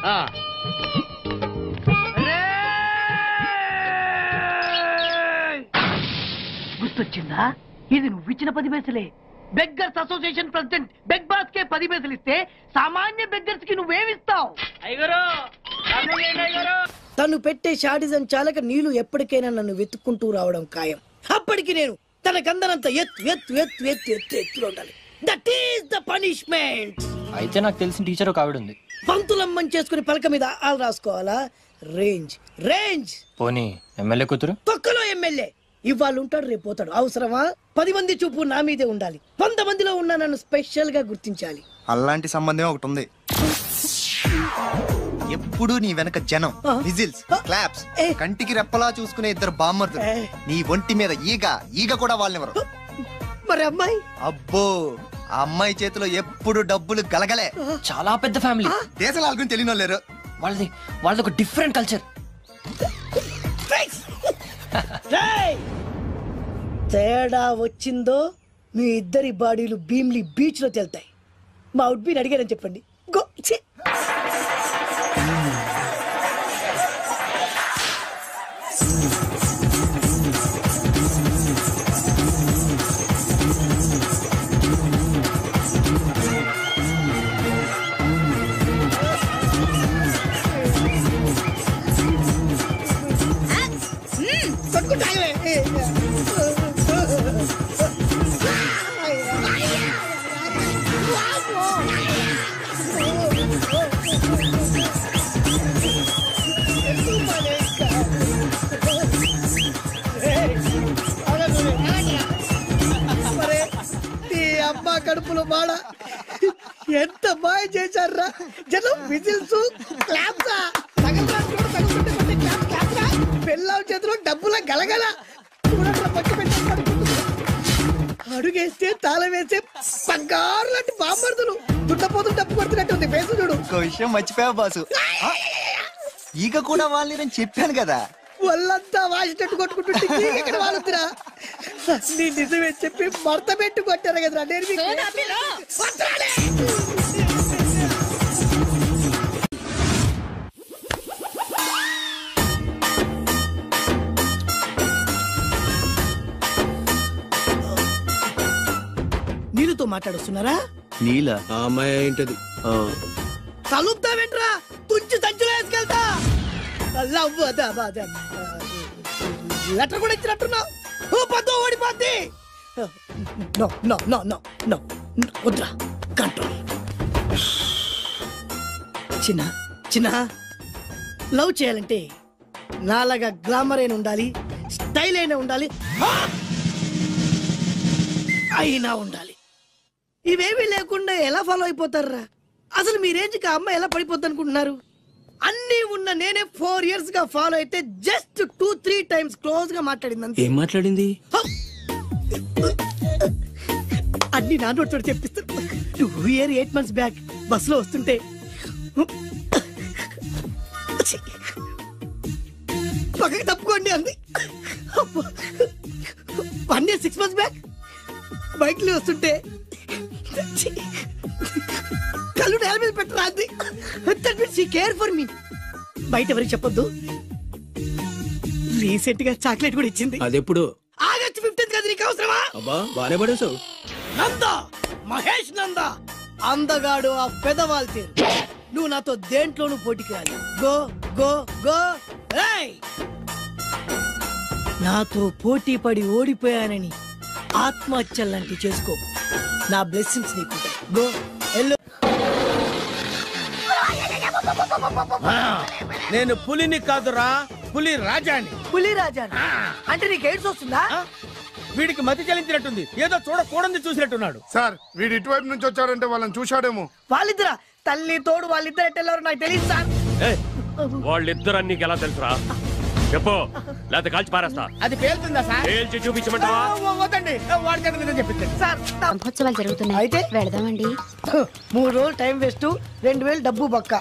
Speaker 10: గుర్తొచ్చిందా? ఇది నువ్వు ఇచ్చిన 10 పైసలే. Beggars association president big boss కే 10 పైసలు ఇస్తే సామాన్య బెగ్గర్స్ కి నువ్వేమిస్తావు? తను పెట్టే షాడిజం చాలక నీళ్లు ఎప్పటికైనా నన్ను వెతుక్కుంటూ రావడం ఖాయం. అప్పటికి నేను తనకందనంత ఎత్తులో ఉండాలి. That is the punishment.
Speaker 6: అయితే నాకు తెలిసిన టీచర్ ఒక ఆవిడ ఉంది.
Speaker 10: పంతులమ్మని చేసుకుని పలక మీద ఆలు రాసుకోవాలా? Range range.
Speaker 6: పోనీ ఎమ్మెల్యే కూతురు?
Speaker 10: తొక్కలో ఎమ్మెల్యే. ఇవాళ ఉంటాడు, రేపు పోతాడు. అవసరమా? 10 మంది చూపు నా మీదే ఉండాలి. 100 మందిలో ఉన్న నన్ను స్పెషల్ గా గుర్తించాలి.
Speaker 20: అలాంటి సంబంధం ఒకటి ఉంది. ఎప్పుడు నీ వెనక జనం, విజిల్స్, క్లాప్స్, కంటికి రెప్పలా చూసుకునే 2 బామ్మర్దులు. నీ ఒంటి మీద ఈగ కూడా వాళ్ళెవరు.
Speaker 10: మరి అమ్మాయి?
Speaker 20: అబ్బో, ఆ అమ్మాయి చేతిలో ఎప్పుడు డబ్బులు గలగలే.
Speaker 6: చాలా పెద్ద ఫ్యామిలీ.
Speaker 20: దేశాల గురించి తెలియని వాళ్ళు లేరు.
Speaker 6: వాళ్ళది ఒక డిఫరెంట్ కల్చర్.
Speaker 10: తేడా వచ్చిందో మీ ఇద్దరి బాడీలు భీమ్లీ బీచ్ లో తేలుతాయి. మా ఉడ్బీని అడిగారని చెప్పండి. గో. కడుపులో బాడ ఎంత బాగా చేశారా జనం. విజిల్స్, క్లాప్సా, పెళ్ళాం చేతిలో డబ్బుల గలగల. అడుగేస్తే తాళం వేస్తే బంగారు లాంటి బామ్మర్దులు. దుడ్డపోతులు డబ్బు కొడుతున్నట్టుంది ఫేసు చూడు.
Speaker 20: ఒక విషయం మర్చిపోయావు బాసు, ఈగ కూడా వాళ్ళని చెప్పాను కదా.
Speaker 10: వాళ్ళంతా వాసినట్టు కొట్టుకుంటుంటే ఇక్కడ వాళ్ళురా. నీ నిజమే చెప్పి మడత పెట్టి కొట్టారు కదరా. నీళ్ళతో మాట్లాడుస్తున్నారా?
Speaker 20: నీలా అమ్మాయి ఏంటది?
Speaker 10: కలుపుతావేంట్రా? తుంచి సంచులో వేసుకెళ్తా. లెటర్ కూడా ఇచ్చినట్టున్నావు. ఓడిపోద్ది. వద్రా, కంట్రోల్. చిన్న లవ్ చేయాలంటే నాలాగా గ్లామర్ అయిన ఉండాలి, స్టైల్ అయినా ఉండాలి, అయినా ఉండాలి. ఇవేమీ లేకుండా ఎలా ఫాలో అయిపోతారా? అసలు మీ రేంజ్కి ఆ అమ్మాయి ఎలా పడిపోద్ది అనుకుంటున్నారు? అన్నీ ఉన్న నేనే 4 years గా ఫాలో అయితే జస్ట్ 2-3 times క్లోజ్ గా మాట్లాడింది.
Speaker 26: ఏం మాట్లాడింది?
Speaker 10: అన్ని నా నోటితో చెప్పిస్తాను. 8 months బ్యాక్ బస్సులో వస్తుంటే పక్కకి తప్పుకోండి అంది. 1 year 6 months బ్యాక్ బైక్ లో వస్తుంటే కళ్ళు నేల మీద పెట్టరా అంది. That means she care for me. బయట ఎవరికి చెప్పొద్దు. రీసెంట్ గా చాక్లెట్ కూడా ఇచ్చింది.
Speaker 26: అదెప్పుడు?
Speaker 10: ఆగస్ట్ 15th కదా. నీకు అవసరమా?
Speaker 26: అబ్బా బానే పడేసావు.
Speaker 10: నందా, మహేష్ నందా, అందగాడు ఆ పెదవాళ్ళ తీరు. నువ్వు నాతో దేంట్లోనూ పోటీకి రాలి. Go go go. నాతో పోటీ పడి ఓడిపోయానని ఆత్మహత్యలాంటి చేసుకో. నా బ్లెస్సింగ్స్ నీకు. Go yellow.
Speaker 9: నేను పులిని కాదురా, పులి రాజాని.
Speaker 10: పులి రాజాని అంటే నీకు ఎయిడ్స్ వస్తుందా?
Speaker 9: వీడికి మతి చెల్లించినట్టుంది, ఏదో చూడకూడదు చూసినట్టున్నాడు.
Speaker 4: సార్ వీడి ఇటువైపు నుంచి వచ్చాడంటే వాళ్ళని చూశాడేమో.
Speaker 10: వాళ్ళిద్దరా? తల్లి తోడు వాళ్ళిద్దరు ఎట్టెళ్ళారు నాకు తెలియదు సార్.
Speaker 1: వాళ్ళిద్దరు నీకు ఎలా తెలుసురా? చెప్పు, లేకపోతే కాల్చి పారేస్తా.
Speaker 9: అది పేలుతుందా సార్?
Speaker 1: పేల్చి చూపించమంటావా?
Speaker 9: వద్దండి, వాడి చేత నిజం చెప్పించండి సార్.
Speaker 16: బ్రహ్మోత్సవాలు జరుగుతున్నాయి,
Speaker 10: అయితే
Speaker 16: వెళదామండి.
Speaker 10: 3 రోజులు టైం వేస్ట్, 2000 డబ్బు బక్క.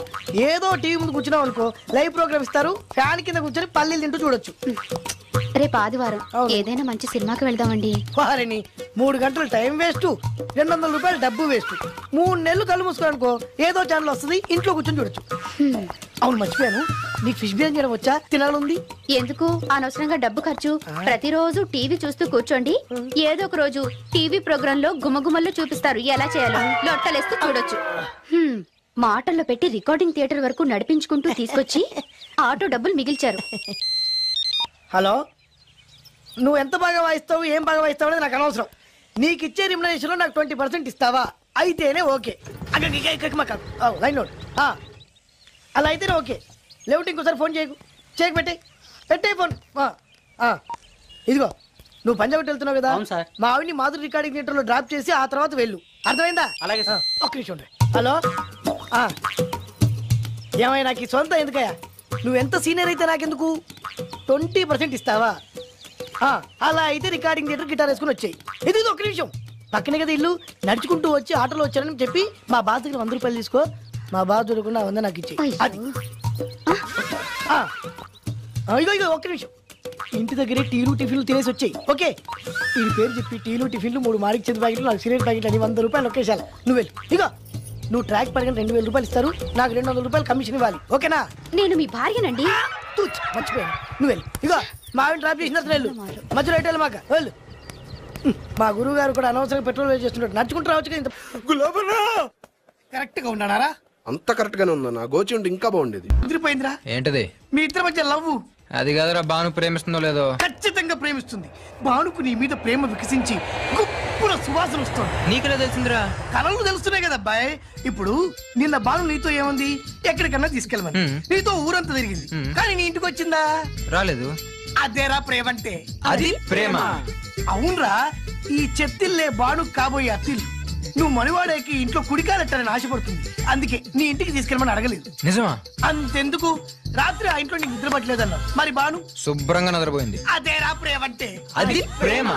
Speaker 10: ఏదో టీవీ ముందు కూర్చున్నాం అనుకో, లైవ్ ప్రోగ్రామ్ ఇస్తారు, ఫ్యాన్ కింద కూర్చొని పల్లీలు తింటూ చూడొచ్చు.
Speaker 16: రేపు ఆదివారం ఏదైనా మంచి సినిమాకి వెళ్దామండి.
Speaker 10: వారిని 3 గంటలు టైం వేస్ట్, 200 రూపాయలు డబ్బు వేస్ట్. 3 నెలలు కళ్ళు మూసుకోనుకో, ఏదో ఛానల్ వస్తుంది, ఇంట్లో కూర్చొని చూడొచ్చు. అవును మర్చిపోయాను, నీకు ఫిష్ బిర్యానీ చేయడం వచ్చా? తినాలుంది.
Speaker 16: ఎందుకు అనవసరంగా డబ్బు ఖర్చు? ప్రతిరోజు టీవీ చూస్తూ కూర్చోండి, ఏదో ఒక రోజు టీవీ ప్రోగ్రామ్ లో గుమగుమల్లో చూపిస్తారు ఎలా చేయాలో. లొట్టలేస్తూ చూడొచ్చు. మాటల్లో పెట్టి రికార్డింగ్ థియేటర్ వరకు నడిపించుకుంటూ తీసుకొచ్చి ఆటో డబ్బులు మిగిల్చారు.
Speaker 10: హలో, నువ్వు ఎంత బాగా వాయిస్తావు, ఏం బాగా వాయిస్తావు అనేది నాకు అనవసరం. నీకు ఇచ్చే రిమ్యునరేషన్ లో నాకు 20% ఇస్తావా? అయితేనే ఓకే. Line note. అలా అయితేనే ఓకే. లేవుంటే ఇంకోసారి ఫోన్ చేయకు. పెట్టే ఫోన్. ఇదిగో నువ్వు పంజాబ్ వెళ్తున్నావు కదా, మా ఆవిడ్ని మాధురి రికార్డింగ్ థియేటర్ లో డ్రాప్ చేసి ఆ తర్వాత వెళ్ళు. అర్థమైందా?
Speaker 26: అలాగే సార్.
Speaker 10: ఒక్క నిమిషం ఉండే. హలో, ఏమై నాకు ఈ సొంత ఎందుకయ్యా? నువ్వెంత సీనియర్ అయితే నాకెందుకు? 20% ఇస్తావా? అలా అయితే రికార్డింగ్ థియేటర్ గిటార్ వేసుకుని వచ్చాయి. ఇది ఒక్క నిమిషం, పక్కనే కదా ఇల్లు. నడుచుకుంటూ వచ్చి ఆటోలో వచ్చానని చెప్పి మా బాస్ దగ్గర 100 రూపాయలు తీసుకో. మా బాస్ దొరకకుండా 100 నాకు ఇచ్చేయి. ఇగో ఒక్క నిమిషం, ఇంటి దగ్గరే టీలు టిఫిన్లు తినేసి వచ్చాయి. ఓకే, ఈ పేరు చెప్పి టీలు టిఫిన్లు 3 మారికి చెంది ప్యాకెట్లు, 4 సిగరెట్ ప్యాకెట్లు అని 100 రూపాయలు ఒకేసారి. నువ్వు వెళ్ళు. ఇగో నువ్వు ట్రాక్ పడగా 2000 రూపాయలు ఇస్తారు, నాకు 200 రూపాయలు కమిషన్ ఇవ్వాలి. ఓకేనా?
Speaker 16: నేను మీ భార్యనండి.
Speaker 10: మర్చిపోయాను. నువ్వు వెళ్ళు. ఇగో మా ఆవిడ డ్రాప్ చేసిన వెళ్ళు, మధ్యలో రైట్ మాక వెళ్ళు. మా గురువు గారు కూడా అనవసరంగా పెట్రోల్ వేస్ట్ చేస్తుంటాడు. నడుచుకుంటూ రావచ్చు కదా. కరెక్ట్ గా ఉన్నారా?
Speaker 12: అంత కరెక్ట్ గానే ఉందా? నా గోచి ఉంటే ఇంకా బాగుండేది.
Speaker 10: కుదిరిపోయిందిరా.
Speaker 6: ఏంటది?
Speaker 10: మీ ఇద్దరి మధ్య లవ్.
Speaker 6: అది కాదురా, బాను ప్రేమిస్తుందో లేదో.
Speaker 10: ఖచ్చితంగా ప్రేమిస్తుంది. బానుకు నీ మీద ప్రేమ వికసించి గుప్పుల సువాసన వస్తుంది.
Speaker 6: నీకెలా తెలిసిందిరా?
Speaker 10: కలలు తెలుస్తున్నాయి కదా అబ్బాయి. ఇప్పుడు నిన్న బాను నీతో ఏముంది, ఎక్కడికన్నా తీసుకెళ్ళమని నీతో ఊరంతా తిరిగింది, కానీ నీ ఇంటికి వచ్చిందా?
Speaker 6: రాలేదు.
Speaker 10: అదేరా ప్రేమ అంటే.
Speaker 6: అది ప్రేమ.
Speaker 10: అవునరా, ఈ చెత్తిల్లే బాను కాబోయే అత్తిల్లు. నువ్వు మనివాడేకి ఇంట్లో కుడికాలెట్టాలని ఆశపడుతుంది, అందుకే నీ ఇంటికి తీసుకెళ్ళమని అడగలేదు.
Speaker 6: నిజమా?
Speaker 10: అంతెందుకు, రాత్రి ఆ ఇంట్లో నీకు నిద్ర పట్టలేదన్నా, మరి బాను
Speaker 6: శుభ్రంగా నిద్రపోయింది.
Speaker 10: అదేరా ప్రేమ అంటే.
Speaker 6: అది ప్రేమ.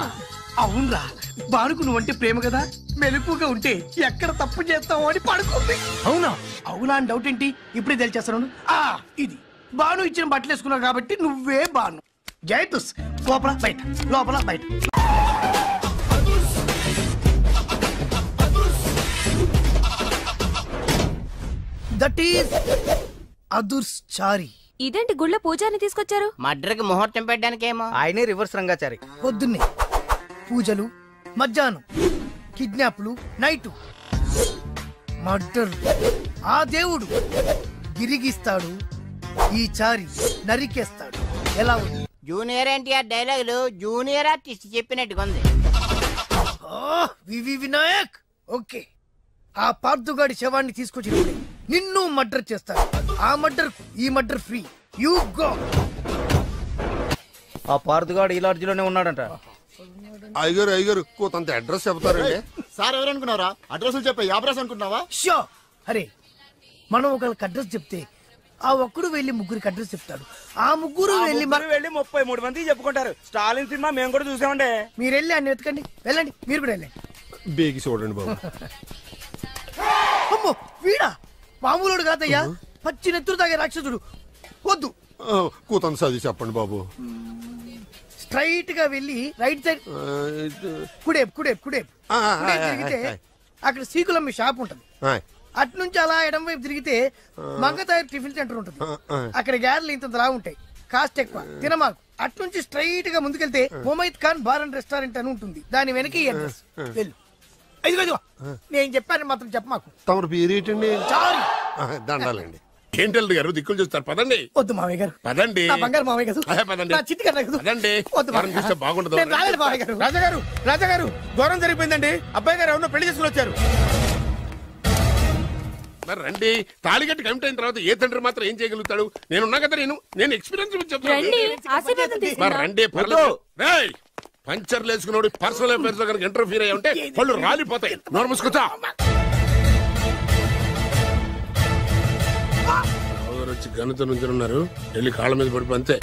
Speaker 10: అవునరా, బానుకు నువ్వంటే ప్రేమ కదా. మెలుపుగా ఉంటే ఎక్కడ తప్పు చేస్తావు అని పడుకుంది.
Speaker 6: అవునా?
Speaker 10: అవునా అని డౌట్ ఏంటి, ఇప్పుడే తెలిచేస్తాను. ఇది బాను ఇచ్చిన బట్టలు వేసుకున్నావు కాబట్టి నువ్వే బాను. జైతుస్ లోపల బయట, లోపల బయట. దట్ ఈస్ అదుర్స్ చారి.
Speaker 3: ఇదేంటి గుళ్ళ పూజారిని తీసుకొచ్చారు?
Speaker 2: మడ్రకి ముహూర్తం పెట్టడానికేమో.
Speaker 26: ఆయనే రివర్స్ రంగాచారి.
Speaker 10: పొద్దున్నే పూజలు, మధ్యాహ్నం కిడ్నాప్లు, నైటు మర్డర్. ఆ దేవుడు గిరిగిస్తాడు, ఈ చారి నరికేస్తాడు. ఎలా ఉంది?
Speaker 2: జూనియర్ ఎన్టీఆర్ డైలాగులు జూనియర్ ఆర్టిస్ట్ చెప్పినట్టుగా ఉంది.
Speaker 10: వినాయక్. ఓకే, ఆ పార్థుగాడి శవాన్ని తీసుకొచ్చినప్పుడు నిన్ను మర్డర్ చేస్తాడు. ఆ మర్డర్ ఈ మర్డర్ ఫ్రీ. You go.
Speaker 2: ఆ పార్థగాడు ఈ లాడ్జిలోనే ఉన్నాడంట.
Speaker 12: అయ్యగారు కొంత అడ్రస్ చెప్తారండి.
Speaker 7: సార్ ఎవరనుకున్నారా? అడ్రస్ చెప్పే యాబ్రాస్ అనుకున్నావా?
Speaker 10: షో అరే, మనం ఒకళ్ళకి అడ్రస్ చెప్తే ఆ ఒక్కడు వెళ్ళి ముగ్గురికి అడ్రస్ చెప్తాడు. ఆ ముగ్గురు వెళ్ళి
Speaker 26: 33 మందికి చెప్పుకుంటారు. స్టాలిన్ సినిమా మేము కూడా చూసామండి.
Speaker 10: మీరు వెళ్ళి అన్ని వెతకండి, వెళ్ళండి. మీరు కూడా వెళ్ళండి.
Speaker 12: బేగి చూడండి బాబు.
Speaker 10: అమ్మో వీడా మామూలుడు కాదయ్యా, పచ్చి నెత్తురు తాగే రాక్షసుడు. వద్దు,
Speaker 12: కూతంత చదివి చెప్పండి బాబు.
Speaker 10: స్ట్రైట్ గా వెళ్ళి రైట్ సైడ్ కుడేపు తిరిగితే అక్కడ సీకులమ్మి షాప్ ఉంటది. అటు నుంచి అలా ఎడం వైపు తిరిగితే మంగతాయి టిఫిన్ సెంటర్ ఉంటుంది. అక్కడ గ్యారెలు ఇంత రా ఉంటాయి, కాస్ట్ ఎక్కువ, తినమాకు. అటు నుంచి స్ట్రైట్ గా ముందుకెళ్తే Mumaith Khan bar and restaurant అని ఉంటుంది. దాని వెనక అడ్రస్. వెళ్ళు. ఇదిగో నేను చెప్పాను మాత్రం చెప్పమాకు.
Speaker 12: తమరు పేరు ఏంటండి?
Speaker 10: సారీ.
Speaker 12: దండాలండి. ఏంటల్లుడు గారు దిక్కులు చూస్తారు, పదండి.
Speaker 10: వద్దు మామయ్య గారు,
Speaker 12: పదండి.
Speaker 10: నా బంగారు మామయ్య గారు,
Speaker 12: పదండి.
Speaker 10: నా చిట్టి గారు కదా.
Speaker 12: పదండి.
Speaker 10: వద్దు
Speaker 12: మనం చూస్తే బాగుండదు.
Speaker 10: నేను రాలేదు మామయ్య గారు.
Speaker 26: రాజాగారు ఘోరం జరిగిపోయిందండి. అబ్బాయి గారు ఎవరినో పెళ్లి చేసుకుని వచ్చారు.
Speaker 12: మరి రండి. తాళిగట్టి కమిట్ అయిన తర్వాత ఏ తండ్రి మాత్రం ఏం చేయగలుగుతాడు? నేనున్నా కదా, నేను ఎక్స్పీరియన్స్ చెప్తాను. మరి రండి, పర్లేదు. పంచర్లు వేసుకున్నాడు పర్సనల్ అఫైర్స్ లో కనుక ఇంటర్ఫీర్ అయ్యి ఉంటే వాళ్ళు రాలిపోతాయి. నోరు మూసుకొచ్చా. వచ్చి గనుత నుంచి ఉన్నారు, వెళ్ళి కాళ్ళ మీద పడిపో అంతే.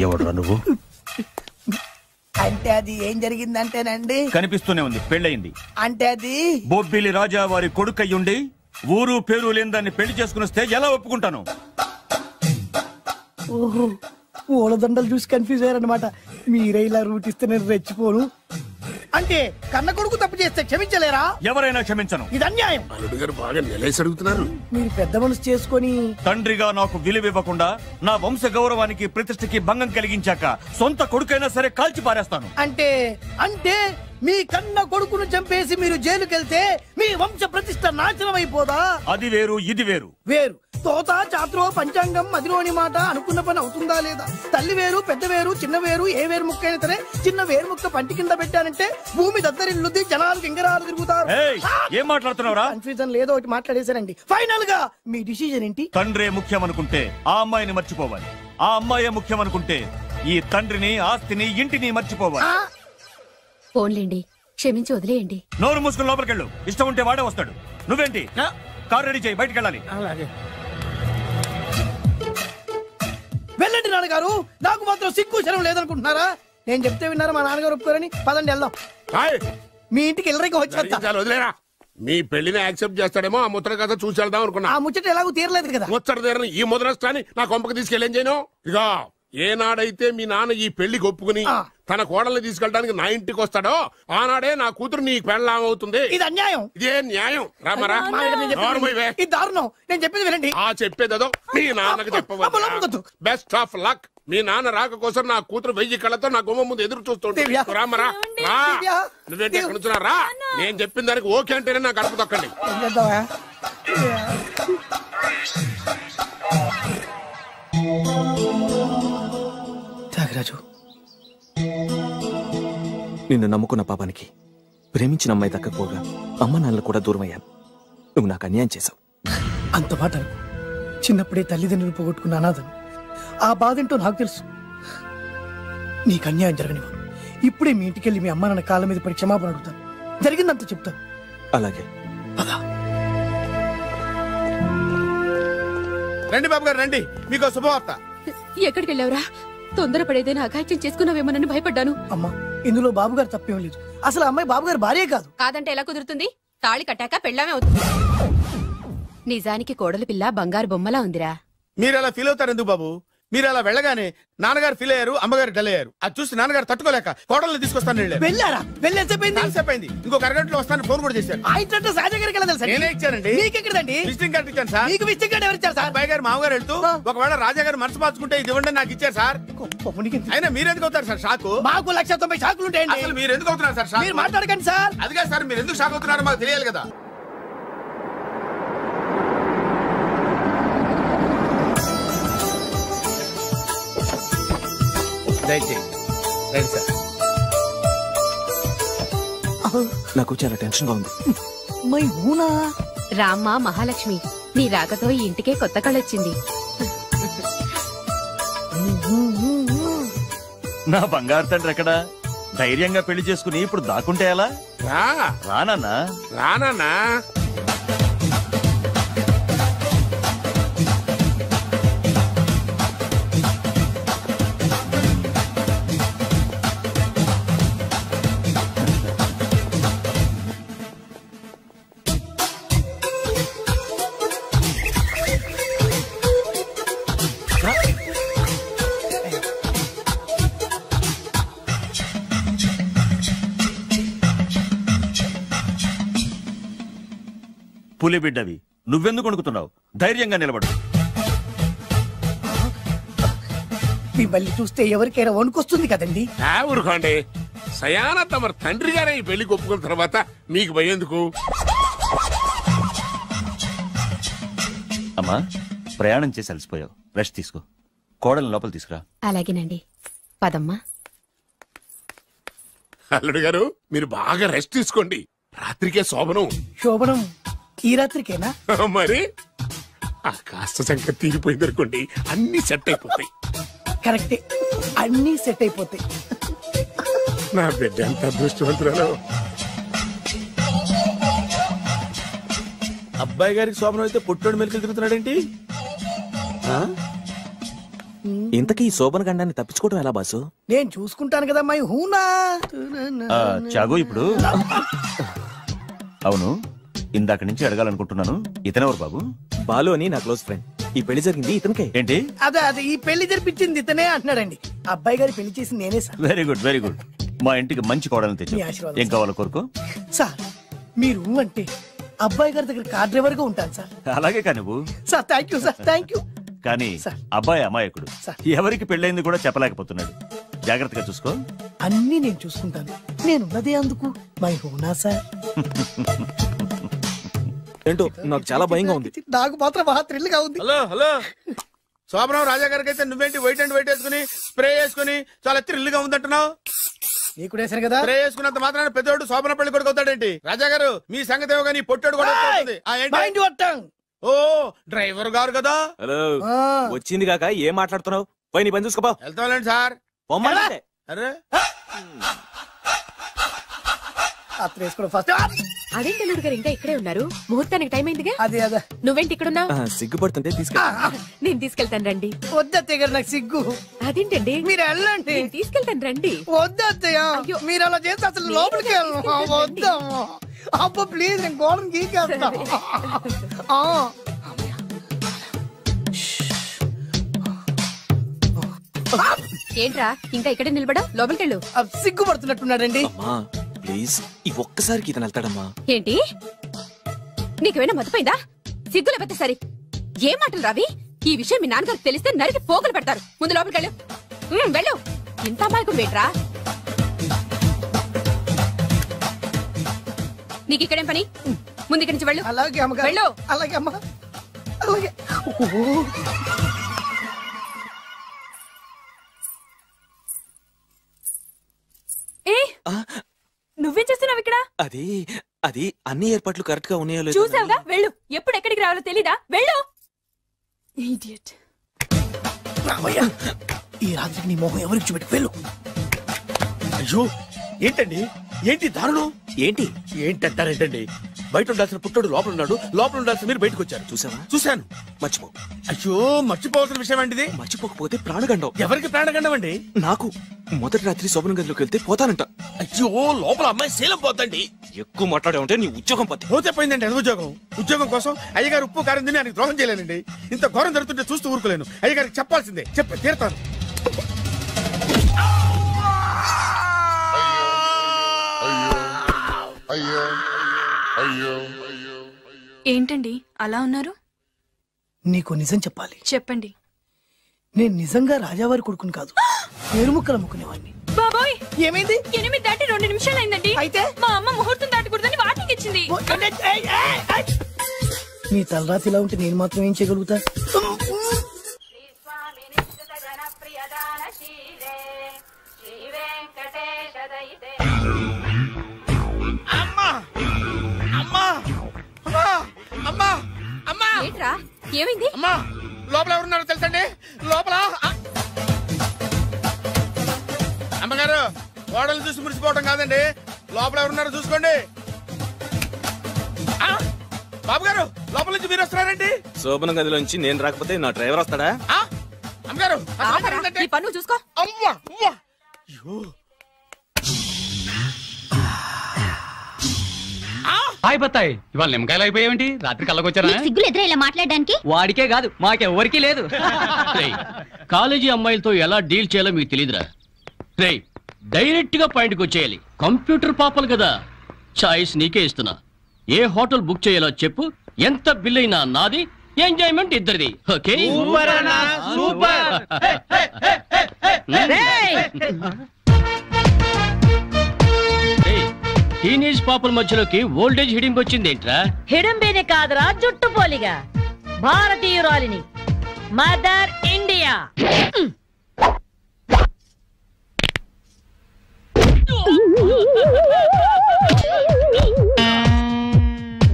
Speaker 8: ఎవడురా నువ్వు?
Speaker 10: అంటే అది ఏం జరిగిందంటేనండి,
Speaker 8: కనిపిస్తూనే ఉంది, పెళ్ళయింది.
Speaker 10: అంటే అది
Speaker 8: బొబ్బిలి రాజా వారి కొడుకయ్యుండి ఊరు పేరు లేని దాన్ని పెళ్లి చేసుకుని వస్తే ఎలా ఒప్పుకుంటాను?
Speaker 10: ఓహో, ఓలదండలు చూసి కన్ఫ్యూజ్ అయ్యారనమాట. మీరే ఇలా రూట్ ఇస్తే నేను రెచ్చిపోను. అంటే కన్న కొడుకు తప్పు చేస్తే క్షమించలేరా?
Speaker 8: ఎవరైనా క్షమించను.
Speaker 10: ఇది అన్యాయం.
Speaker 12: అల్లుడు గారు బాగా నిలేసి అడుగుతున్నారు.
Speaker 10: మీరు పెద్ద మనసు చేసుకొని
Speaker 8: తండ్రిగా నాకు విలువివ్వకుండా నా వంశ గౌరవానికి ప్రతిష్టకి భంగం కలిగించాక సొంత కొడుకైనా సరే కాల్చి పారేస్తాను.
Speaker 10: అంటే అంటే మీ కన్న కొడుకును చంపేసి మీరు జైలుకెళ్తే మీ వంశ ప్రతిష్ట నాశనం అయిపోదా?
Speaker 8: అది వేరు, ఇది వేరు.
Speaker 10: వేరు. తోత చాత్రో పంచాంగం మదిలోని మాట అనుకున్న పని అవుతుందా లేదా? తల్లి వేరు, పెద్ద వేరు, చిన్న వేరు, ఏ వేరు ముక్క అయినా సరే చిన్న వేరు ముక్క పంటి కింద పెట్టానంటే భూమి దద్దరిల్లుద్ది, జనాలు గింగరాలు తిరుగుతారు.
Speaker 8: ఏం మాట్లాడుతున్నావురా?
Speaker 10: కన్ఫ్యూజన్ లేదో ఒకటి మాట్లాడేశారండి. ఫైనల్ గా మీ డిసిజన్ ఏంటి?
Speaker 8: తండ్రే ముఖ్యం అనుకుంటే ఆ అమ్మాయిని మర్చిపోవాలి. ఆ అమ్మాయే ముఖ్యం అనుకుంటే ఈ తండ్రిని, ఆస్తిని, ఇంటిని మర్చిపోవాలి.
Speaker 13: పోన్లేండి, క్షమించి వదిలేయండి.
Speaker 8: నోరు మూసుకుని లోపలికెళ్ళు. ఇష్టం ఉంటే వాడే వస్తాడు. నువ్వేంటి? కార్ రెడీ చేయి, బయటికి వెళ్ళాలి.
Speaker 10: వెళ్ళండి నాన్నగారు. నాకు మాత్రం సిగ్గు శరం లేదనుకుంటున్నారా? నేను చెప్తే విన్నారా? మా నాన్నగారు ఒప్పుకోరని. పదండి వెళ్దాం. మీ ఇంటికి ఎల్లరికి
Speaker 12: వదిలేరా. మీ పెళ్లిని యాక్సెప్ట్ చేస్తాడేమో ఆ ముద్ర కథ చూసి వెళ్దాం అనుకున్నా.
Speaker 10: ఆ ముచ్చట ఎలాగో తీరలేదు కదా.
Speaker 12: ముచ్చట తీరని ఈ ముద్రష్టాన్ని నా కొంపకి తీసుకెళ్ళేం చేయను. ఇక ఏనాడైతే మీ నాన్న ఈ పెళ్లికి ఒప్పుకుని తన కోడల్ని తీసుకెళ్ళడానికి నా ఇంటికి వస్తాడో ఆనాడే నా కూతురు నీ పెళ్ళాం అవుతుంది.
Speaker 10: ఇది అన్యాయం.
Speaker 12: ఇదే న్యాయం. రామరా,
Speaker 10: ఇది దారుణం. నేను చెప్పేది వినండి.
Speaker 12: ఆ చెప్పేదో మీ నాన్నకి చెప్పవచ్చు. Best of luck. మీ నాన్న రాక కోసం నా కూతురు 1000 కళ్ళతో నా గుమ్మ ముందు ఎదురు చూస్తుంటే. రామరా, రా. నువ్వేంటి ఎక్కడ నుంచున్నా? రా. నేను చెప్పిన దానికి ఓకే అంటేనే నా గడప తొక్కండి.
Speaker 10: త్యాగరాజు,
Speaker 15: నిన్ను నమ్ముకున్న పాపానికి ప్రేమించిన అమ్మాయి దక్కకపోగా అమ్మ నాన్నలు కూడా దూరం అయ్యాను. నువ్వు నాకు అన్యాయం చేశావు.
Speaker 10: అంత మాట చిన్నప్పుడే తల్లిదండ్రులు పోగొట్టుకున్న అనాథను. ఆ బాధ ఏంటో నాకు తెలుసు. నీకు అన్యాయం జరగనివ్వను. ఇప్పుడే మీ ఇంటికెళ్ళి మీ అమ్మ నాన్న కాళ్ళ మీద పడి క్షమాపణ అడుగుతాను. జరిగిందంత చెప్తాను.
Speaker 15: అలాగే.
Speaker 26: రండి బాబు గారు, రండి. మీకు శుభవార్త.
Speaker 3: ఎక్కడికి వెళ్ళావురా? తొందరపడేదైనా అఘాయిత్యం చేసుకున్నావేమోనని భయపడ్డాను.
Speaker 10: అమ్మా, ఇందులో బాబుగారు తప్పేం లేదు. అసలు అమ్మాయి బాబుగారు భార్యే కాదు.
Speaker 3: కాదంటే ఎలా కుదురుతుంది? తాళి కట్టాక పెళ్ళామే అవుతుంది. నిజానికి కోడలి పిల్ల బంగారు బొమ్మలా ఉందిరా.
Speaker 26: మీరు అలా ఫీల్ అవుతారు ఎందుకు బాబు? మీరు అలా వెళ్ళగానే నాన్నగారు ఫీల్ అయ్యారు, అమ్మగారు డల్ అయ్యారు. అది చూసి నాన్నగారు తట్టుకోలేక కోడల్ని తీసుకొస్తాను
Speaker 10: వెళ్ళారా?
Speaker 26: వెళ్ళేసేపోయింది. ఇంకొక అరగంటలో వస్తాను ఫోన్ కూడా చేశారు. నేనే ఇచ్చానండి. విజిటింగ్ కార్డు ఇచ్చాను సార్.
Speaker 10: మీకు విజిటింగ్ కార్డు ఎవరు ఇచ్చారు సార్?
Speaker 26: అబ్బాయి గారు మామగారు వెళ్తూ ఒకవేళ రాజా గారు మనసు మార్చుకుంటే ఇది ఇవ్వండి నాకు ఇచ్చారు సార్. అయినా మీరు ఎందుకు అవుతారు సార్ షాక్?
Speaker 10: మాకు 190 షాకులు ఉంటాయండి.
Speaker 26: అసలు మీరు ఎందుకు అవుతున్నారు సార్ షాక్?
Speaker 10: మీరు మాట్లాడకండి సార్.
Speaker 26: అదిగా సార్, మీరు ఎందుకు షాక్ అవుతున్నారో మాకు తెలియాలి కదా.
Speaker 15: నాకు చాలా టెన్షన్ గా ఉంది.
Speaker 10: మై ఊనా
Speaker 3: రామ్మ మహాలక్ష్మి, నీ రాకతో ఈ ఇంటికే కొత్త కళొచ్చింది.
Speaker 8: నా బంగారు తండ్రి ఎక్కడా? ధైర్యంగా పెళ్లి చేసుకుని ఇప్పుడు దాక్కుంటే ఎలా? రానన్నా
Speaker 12: రానన్నా.
Speaker 8: పులి బిడ్డవి, నువ్వెందుకు వణుకుతున్నావు? ధైర్యంగా నిలబడు.
Speaker 10: మిమ్మల్ని చూస్తే ఎవరికైనా వణుకొస్తుంది కదండి.
Speaker 12: ఊరుకోండి. సయాన తమ తండ్రి గారే ఈ పెళ్లి ఒప్పుకున్న తర్వాత మీకు భయందుకు?
Speaker 8: అమ్మా, ప్రయాణం చేసి అలసిపోయావు, రెస్ట్ తీసుకో. కోడలు లోపల తీసుకురా.
Speaker 3: అలాగేనండి, పదమ్మా.
Speaker 12: అల్లుడు గారు, మీరు బాగా రెస్ట్ తీసుకోండి. రాత్రికే శోభనం.
Speaker 10: శోభనం ఈ రాత్రికేనా?
Speaker 12: మరి ఆ కాస్త సంఖ్య తీరిపోయింది అనుకోండి, అన్ని సెట్ అయిపోతాయి.
Speaker 10: కరెక్టే, అన్ని సెట్ అయిపోతాయి.
Speaker 12: నా బిడ్డ ఎంత అదృష్టవంతురాలు.
Speaker 15: అబ్బాయి గారికి శోభనం అయితే పుట్టోడు మెలికలు తిరుగుతున్నాడేంటి? ఇంతకీ ఈ శోభన గండాన్ని తప్పించుకోవడం ఎలా బాసు?
Speaker 10: నేను చూసుకుంటాను కదా మై హూనా.
Speaker 8: చాగు ఇప్పుడు. అవును, ఇందాక నుంచి అడగాలనుకుంటున్నాను, ఇతనెవరు బాబు?
Speaker 15: బాలు అని నా క్లోజ్ ఫ్రెండ్. ఈ పెళ్లి జరిగింది ఇతనికే. ఏంటి?
Speaker 10: అదే ఈ పెళ్లి జరిపించింది ఇతనే అంటున్నాడండి. అబ్బాయి గారి పెళ్లి చేసింది నేనే sir.
Speaker 8: Very good, very good. మా ఇంటికి మంచి కోడలను తెచ్చు.
Speaker 10: మీ ఆశీర్వాదం
Speaker 8: ఏం కావాలో కోరుకో.
Speaker 10: సార్ మీరు అంటే అబ్బాయి గారి దగ్గర కార్ డ్రైవర్ గా ఉంటాను సార్.
Speaker 8: అలాగే కానీ నువ్వు.
Speaker 10: Sir thank you sir, thank you.
Speaker 8: కానీ అబ్బాయి అమాయకుడు, ఎవరికి పెళ్ళైంది కూడా చెప్పలేకపోతున్నాడు. జాగ్రత్తగా చూసుకో.
Speaker 10: అన్ని నేను చూసుకుంటాను, నేనున్నదే అందుకు మై హూనా సార్.
Speaker 15: ఏంటో నాకు చాలా భయంగా ఉంది.
Speaker 10: నాకు మాత్రం బాగా థ్రిల్ గా ఉంది.
Speaker 11: హలో హలో, శోభనం రాజా గారికి అయితే నువ్వేంటి వైట్ అండ్ వైట్ వేసుకుని స్ప్రే వేసుకుని చాలా థ్రిల్ గా ఉందంటున్నావు?
Speaker 10: నీకు వేసాను కదా.
Speaker 11: స్ప్రే వేసుకున్నంత మాత్రాన పెద్దోడు శోభన పెళ్లి కొడుకు అవుతాడేంటి? రాజా గారు, మీ సంగతి ఏమో కానీ పొట్టోడు కూడా అవుతుంది. ఓ డ్రైవర్ గారు కదా.
Speaker 15: హలో, వచ్చింది కాక ఏం మాట్లాడుతున్నావు? పోయి నీ పని చూసుకోపో.
Speaker 11: వెళ్తాంలేండి సార్. అరే
Speaker 3: అదేంటి అల్లుడు గారు ఇంకా ఇక్కడే ఉన్నారు? ముహూర్తానికి టైం అయిందిగా.
Speaker 10: అదే అదే.
Speaker 3: నువ్వేంటి ఇక్కడున్నావు?
Speaker 15: సిగ్గుపడుతుంటే తీసుకెళ్ళి.
Speaker 3: నేను తీసుకెళ్తాను రండి.
Speaker 10: వద్దత్తయ్య గారు, నాకు సిగ్గు.
Speaker 3: అదేంటండి?
Speaker 10: మీరు వెళ్ళండి.
Speaker 3: నేను తీసుకెళ్తాను రండి.
Speaker 10: వద్దత్తయ్య, మీరు అలా చేస్తే అసలు లోపలికి వెళ్ళను. వద్దమ్మా, అబ్బా ప్లీజ్, నేను గోడను గీకేస్తా.
Speaker 3: ఏంట్రా ఇంకా ఇక్కడే నిలబడా? లోపలికెళ్ళు.
Speaker 10: సిగ్గుపడుతున్నట్టున్నాడండి.
Speaker 15: ప్లీజ్, ఈ ఒక్కసారికి ఇతను వెళ్తాడమ్మా.
Speaker 3: ఏంటి, నీకేమైనా మతిపోయిందా? సిగ్గు లేకపోతే సరే. ఏం మాటలు రావి? ఈ విషయం మీ నాన్నగారికి తెలిస్తే నరికి పోగులు పెడతారు. ముందు లోపలికెళ్ళు. వెళ్ళు. ఇంత అమాయకుడు వేట్రా? నీకు ఇక్కడేం పని? ముందు ఇక్కడి నుంచి వెళ్ళు.
Speaker 10: అలాగే అమ్మగారు.
Speaker 3: వెళ్ళు.
Speaker 10: అలాగే అమ్మ, అలాగే.
Speaker 16: నువ్వేం చేస్తున్నావు ఇక్కడ?
Speaker 15: అది అది అన్ని ఏర్పాట్లు కరెక్ట్ గా ఉన్నాయో లేదో
Speaker 16: చూసావుగా, వెళ్ళు. ఎప్పుడు ఎక్కడికి రావాలో తెలీదా? వెళ్ళు.
Speaker 10: ఇడియట్. ఈ రాత్రికి నీ మొహం ఎవరికి చూపెట్టి వెళ్ళు.
Speaker 11: అయ్యో, ఏంటండి? ఏంటి దారుణం?
Speaker 15: ఏంటి
Speaker 11: ఏంటంటారేంటండి? బయట ఉండాల్సిన పుట్టోడు లోపల ఉన్నాడు, లోపల ఉండాల్సిన మీరు బయటకు వచ్చారు.
Speaker 15: చూసావా?
Speaker 11: చూశాను.
Speaker 15: మర్చిపో.
Speaker 11: అయ్యో, మర్చిపోవాల్సిన విషయం అండి.
Speaker 15: మర్చిపోకపోతే ప్రాణగండం.
Speaker 11: ఎవరికి ప్రాణగండం అండి?
Speaker 15: నాకు. మొదటి రాత్రి శోభన గదిలోకి వెళ్తే పోతానంట.
Speaker 11: అయ్యో, లోపల అమ్మాయి శీలం పోతండి.
Speaker 15: ఎక్కువ మాట్లాడే ఉంటే నీ ఉద్యోగం పోతే.
Speaker 11: పోతే పోయిందండి అది ఉద్యోగం. ఉద్యోగం కోసం అయ్యగారు ఉప్పు కారం తిని ఆయనకు ద్రోహం చేయలేనండి. ఇంత ఘోరం జరుగుతుంటే చూస్తూ ఊరుకోలేను. అయ్యగారికి చెప్పాల్సిందే, చెప్పి తీరుతాను.
Speaker 16: ఏంటండి అలా ఉన్నారు?
Speaker 10: నీకు నిజం చెప్పాలి.
Speaker 16: చెప్పండి.
Speaker 10: నేను నిజంగా రాజావారి కొడుకుని కాదు, పేరుముక్కలు అమ్ముకునేవాడిని.
Speaker 16: బాబోయ్,
Speaker 10: ఏమైంది?
Speaker 16: 8 దాటి 2 నిమిషాలు అయిందండి.
Speaker 10: అయితే
Speaker 16: మా అమ్మ ముహూర్తం దాటకూడదని వార్నింగ్ ఇచ్చింది.
Speaker 10: నీ తలరాతి ఇలా ఉంటే నేను మాత్రం ఏం చేయగలుగుతా?
Speaker 11: అమ్మా, అమ్మా, అమ్మా,
Speaker 3: ఏంట్రా ఏమైంది?
Speaker 11: అమ్మా లోపల ఎవరున్నారో తెలుసండి? లోపల అమ్మగారు గోడలు చూసి మురిసిపోవడం కాదండి, లోపల ఎవరున్నారో చూసుకోండి. బాబు గారు లోపల నుంచి మీరు వస్తున్నారండి?
Speaker 15: శోభన గదిలోంచి నేను రాకపోతే నా డ్రైవర్ వస్తాడా?
Speaker 11: అమ్మగారు
Speaker 3: ఈ పన్ను చూసుకో.
Speaker 11: అమ్మా అమ్మా
Speaker 17: హాయ్ బత్తాయి, ఇవాళ నిమ్మకాయలు అయిపోయావేంటి? రాత్రి కళ్ళకొచ్చారా?
Speaker 16: సిగ్గులు ఎదురా ఇలా మాట్లాడడానికి?
Speaker 17: వాడికే కాదు మాకెవ్వరికీ లేదు. కాలేజీ అమ్మాయిలతో ఎలా డీల్ చేయాలో మీకు తెలియదురా. రేయ్ డైరెక్ట్ గా పాయింట్కి వచ్చేయాలి. కంప్యూటర్ పాపలు కదా, చాయిస్ నీకే ఇస్తున్నా. ఏ హోటల్ బుక్ చేయాలో చెప్పు, ఎంత బిల్ అయినా నాది, ఎంజాయ్మెంట్ ఇద్దరిది. ఓకే? టీనేజ్ పాపల మధ్యలోకి ఓల్డేజ్ హిడింపు వచ్చింది ఏంట్రా?
Speaker 19: హిడంబేనే కాదురా, జుట్టు పోలిగా భారతీయురాలిని, మదర్ ఇండియా.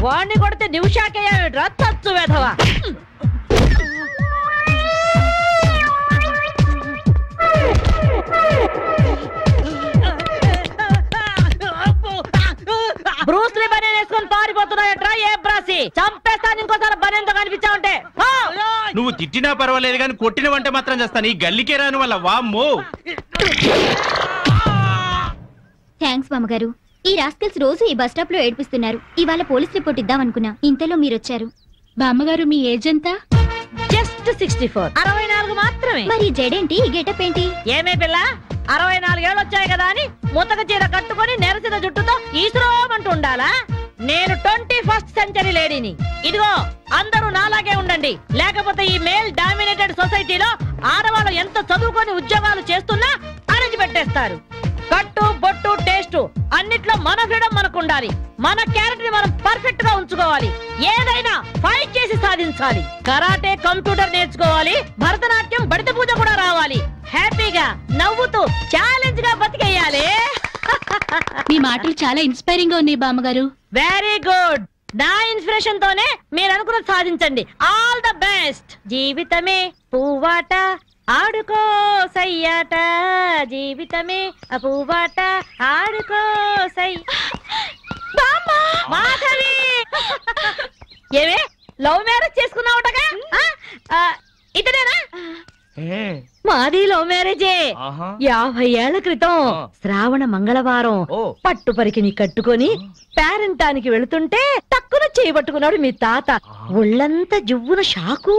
Speaker 19: వాణ్ణి కొడితే నిమిషాకేయా తచ్చు వెధవా. బ్రూస్లీ బనేన్ వేసుకొని పారిపోతున్నాయట్రా ఏ బ్రాసి? చంపేస్తాను ఇంకోసారి బనేన్తో కనిపించావంటే.
Speaker 17: నువ్వు తిట్టినా పర్వాలేదు కానీ కొట్టిన వంట మాత్రం చేస్తాను. ఈ గల్లికే రాని వల్ల వామ్మో.
Speaker 16: థ్యాంక్స్ బామ్మగారు. ఈ రాస్కల్స్ రోజు ఈ బస్ స్టాప్ లో ఏడిపిస్తున్నారు. ఇవాళ పోలీస్ రిపోర్ట్ ఇద్దామనుకున్నా, ఇంతలో మీరొచ్చారు. బామ్మగారు మీ ఏజ్ ఎంత?
Speaker 19: జస్ట్ 64. 64 మాత్రమే.
Speaker 16: మరి జడేంటి, గెటప్ ఏంటి?
Speaker 19: ఏమే పిల్ల, 64 ఏళ్ళు వచ్చాయి కదా అని ముతక చీర కట్టుకొని నెరసిన జుట్టుతో ఈశ్వరమంటూ ఉండాలా? నేను 21st సెంచరీ లేడీని. ఇదిగో అందరూ నాలాగే ఉండండి, లేకపోతే ఈ మేల్ డామినేటెడ్ సొసైటీలో ఆడవాళ్ళు ఎంత చదువుకొని ఉద్యోగాలు చేస్తున్నా అరచి పెట్టేస్తారు. కట్టు బొట్టు టేస్ట్ అన్నిట్లో మన ఫ్రీడమ్ మనకు ఉండాలి. మన క్యారెక్టర్ ని మనం పర్ఫెక్ట్ గా ఉంచుకోవాలి. ఏదైనా ఫైట్ చేసి సాధించాలి. కరాటే, కంప్యూటర్ నేర్చుకోవాలి. భరతనాట్యం, బడిత పూజ కూడా రావాలి. హ్యాపీగా నవ్వుతూ ఛాలెంజ్ గా బతికేయాలి.
Speaker 16: మీ మాటలు చాలా ఇన్స్పైరింగ్ గా ఉన్నాయి బామ్మగారు.
Speaker 19: Very good. నా ఇన్స్పిరేషన్ తోనే మీరు అనుకున్నది సాధించండి. All the best. జీవితమే పువ్వాట, ఆడుకో సయ్యాట, జీవితమే పువ్వాట, ఆడుకో సై. మాధవి, ఏమే లవ్ మ్యారేజ్ చేసుకున్నావుటగా? ఇతనేనా? మాది లవ్ మ్యారేజే. 50 ఏళ్ల క్రితం శ్రావణ మంగళవారం పట్టు పరికిని కట్టుకొని పేరంటానికి వెళుతుంటే తక్కువ చేయబట్టుకున్నాడు మీ తాత. ఒళ్ళంతా జువ్వున షాకు.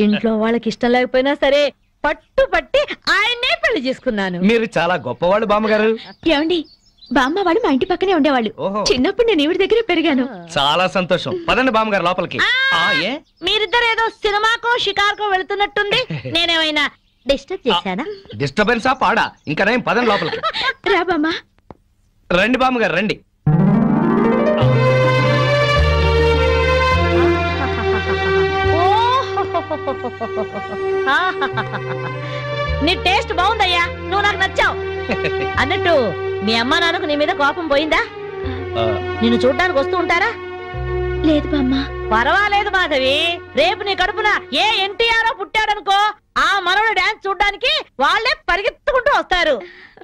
Speaker 19: ఇంట్లో వాళ్ళకి ఇష్టం లేకపోయినా సరే పట్టు పట్టి ఆయన్నే పెళ్లి చేసుకున్నాను.
Speaker 17: మీరు చాలా గొప్పవాళ్ళు బామ్మగారు.
Speaker 16: ఏమండి, బామ్మ వాడు మా ఇంటి పక్కనే ఉండేవాళ్ళు. చిన్నప్పుడు నేను ఈవిడ దగ్గర పెరిగాను.
Speaker 17: చాలా సంతోషం. పదండి బామ్మగారు లోపలికి.
Speaker 19: మీరిద్దరు ఏదో సినిమాకో షికార్కో వెళుతున్నట్టుంది. నేనేమైనా డిస్టర్బ్ చేశానా?
Speaker 17: డిస్టర్బెన్స్ ఆ పాడా? ఇంకా నేను పదండి లోపలికి.
Speaker 16: రా బామ్మ.
Speaker 17: రండి బామ్మగారు రండి.
Speaker 19: నీ టేస్ట్ బాగుందయ్యా, నువ్వు నాకు నచ్చావు. అన్నట్టు మీ అమ్మా నాన్నకు నీ మీద కోపం పోయిందా? నిన్ను చూడ్డానికి వస్తూ ఉంటారా?
Speaker 16: లేదు బామ్మ.
Speaker 19: పర్వాలేదు మాధవి, రేపు నీ కడుపున ఏ ఎన్టీఆర్ పుట్టాడనుకో, ఆ మనవడు డాన్స్ చూడ్డానికి వాళ్ళే పరిగెత్తుకుంటూ వస్తారు.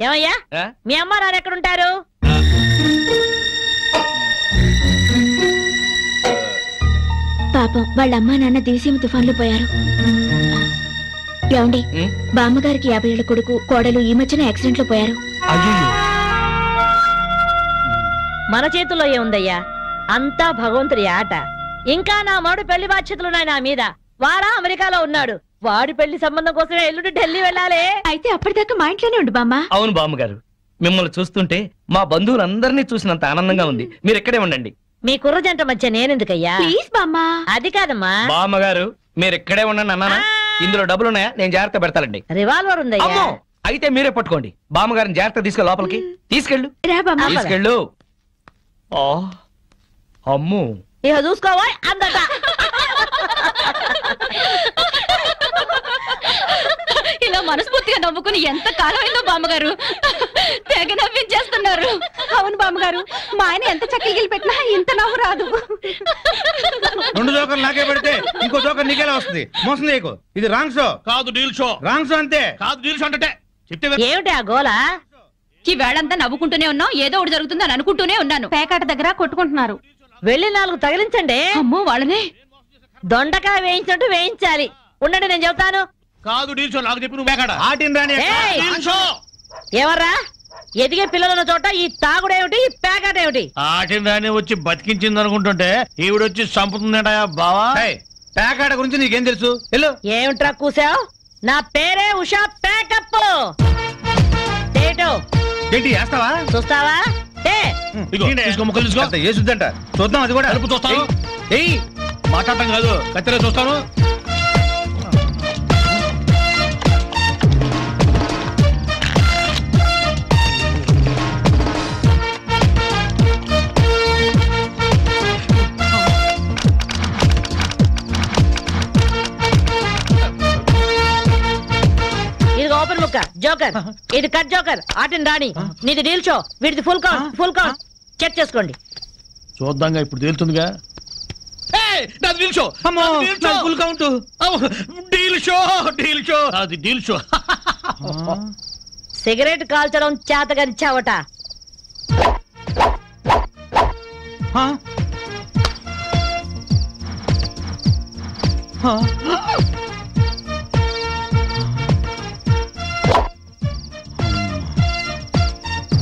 Speaker 19: ఏమయ్యా, మీ అమ్మా నాన్న ఎక్కడుంటారు?
Speaker 16: పాపం వాళ్ళ అమ్మా నాన్న దివిసీమ తుఫాన్లో పోయారు. ఏమండి, బామ్మగారికి 50 ఏళ్ల కొడుకు కోడలు ఈ మధ్యన యాక్సిడెంట్ లో పోయారు.
Speaker 19: మన చేతుల్లో ఏముందయ్యా, అంతా భగవంతుడి ఆట. ఇంకా నా మడు పెళ్లి బాధ్యతలున్నాయి నా మీద. వాడా అమెరికాలో ఉన్నాడు. వాడి పెళ్లి సంబంధం కోసమే ఎల్లుండి ఢిల్లీ వెళ్ళాలి.
Speaker 16: అయితే అప్పటిదాకా మా ఇంట్లోనే ఉండు బామ్మ.
Speaker 17: అవును బామ్మగారు, మిమ్మల్ని చూస్తుంటే మా బంధువులందరినీ చూసినంత ఆనందంగా ఉంది. మీరు ఇక్కడే ఉండండి.
Speaker 19: మీ కుర్ర జంట మధ్య నేనెందుకయ్యా?
Speaker 16: ప్లీజ్ బామ్మ.
Speaker 19: అది కాదమ్మా.
Speaker 17: బామ్మగారు మీరు ఇక్కడే ఉండండి అన్నానా? ఇందులో డబ్బులున్నాయా? నేను జాగ్రత్త పెడతానండి.
Speaker 19: రివాల్వర్ ఉందయ్యా.
Speaker 17: అయితే మీరే పట్టుకోండి. బామ్మగారిని జాగ్రత్త తీసుకెళ్ళి లోపలికి తీసుకెళ్ళు. తీసుకెళ్ళు. అమ్ము,
Speaker 19: ఇక చూసుకోవా అందట.
Speaker 16: ఇలా మనస్ఫూర్తిగా నవ్వుకుని ఎంత కాలమైందో బామ్మగారు. తెగ నవ్వించేస్తున్నారు.
Speaker 3: అవును బామ్మగారు, మా ఆయన ఎంత చక్కగిలి పెట్టినా ఇంత నవ్వు రాదు.
Speaker 23: 2 జోకర్లు నాకే పెడితే ఇంకో జోకర్ నీకేలా వస్తుంది? మోసం చేయకు. ఇది రాంగ్ షో
Speaker 9: కాదు, డీల్ షో.
Speaker 23: రాంగ్ షో అంతే.
Speaker 9: కాదు, డీల్ షో అంటే
Speaker 19: ఏమిటి ఆ గోలా?
Speaker 16: ఈ వేళంతా నవ్వుకుంటూనే ఉన్నాం, ఏదో ఒకటి జరుగుతుందని అనుకుంటూనే ఉన్నాను.
Speaker 3: పేకాట దగ్గర కొట్టుకుంటున్నారు.
Speaker 19: వెళ్ళి 4 తగిలించండి.
Speaker 16: అమ్మో వాళ్ళనే
Speaker 19: దొండకాయ వేయించినట్టు వేయించాలి. ఉండండి, నేను చెబుతాను.
Speaker 9: కాదు, డీల్ షో. నాకు చెప్పి నువ్వు బేకాడ
Speaker 19: ఏయ్!
Speaker 9: Deal show.
Speaker 19: ఎవర్రా ఎదిగే పిల్లల చోట ఈ తాగుడేమిటి, ఈ పేకాట ఏమిటి?
Speaker 23: ఆటిన రాని వచ్చి బతికించింది అనుకుంటుంటే ఈవిడొచ్చి చంపుతుందట బావా. పేకాట గురించి నీకేం తెలుసు?
Speaker 19: ఏమిట్రా కూసావు? నా పేరే ఉషా పేకప్.
Speaker 23: ఏంటి వేస్తావా?
Speaker 19: చూస్తావా?
Speaker 23: ఏసుద్దంట చూద్దాం. అది కూడా
Speaker 9: అరుపు చూస్తాను. మాట్లాడటం కాదు, కత్తెరే చూస్తాను.
Speaker 19: ఇది ఓపెన్ ముక్క జోకర్, ఇది కట్ జోకర్. ఆటిని రాణి, నీది డీల్ షో, వీడిది full count. Full count check చేసుకోండి.
Speaker 9: చూద్దాంగా, ఇప్పుడు తేలుతుందిగా. Deal show,
Speaker 23: full count.
Speaker 9: Deal show, deal show, అది డీల్ షో.
Speaker 19: సిగరెట్ కాల్చడం చేతగరిచావట.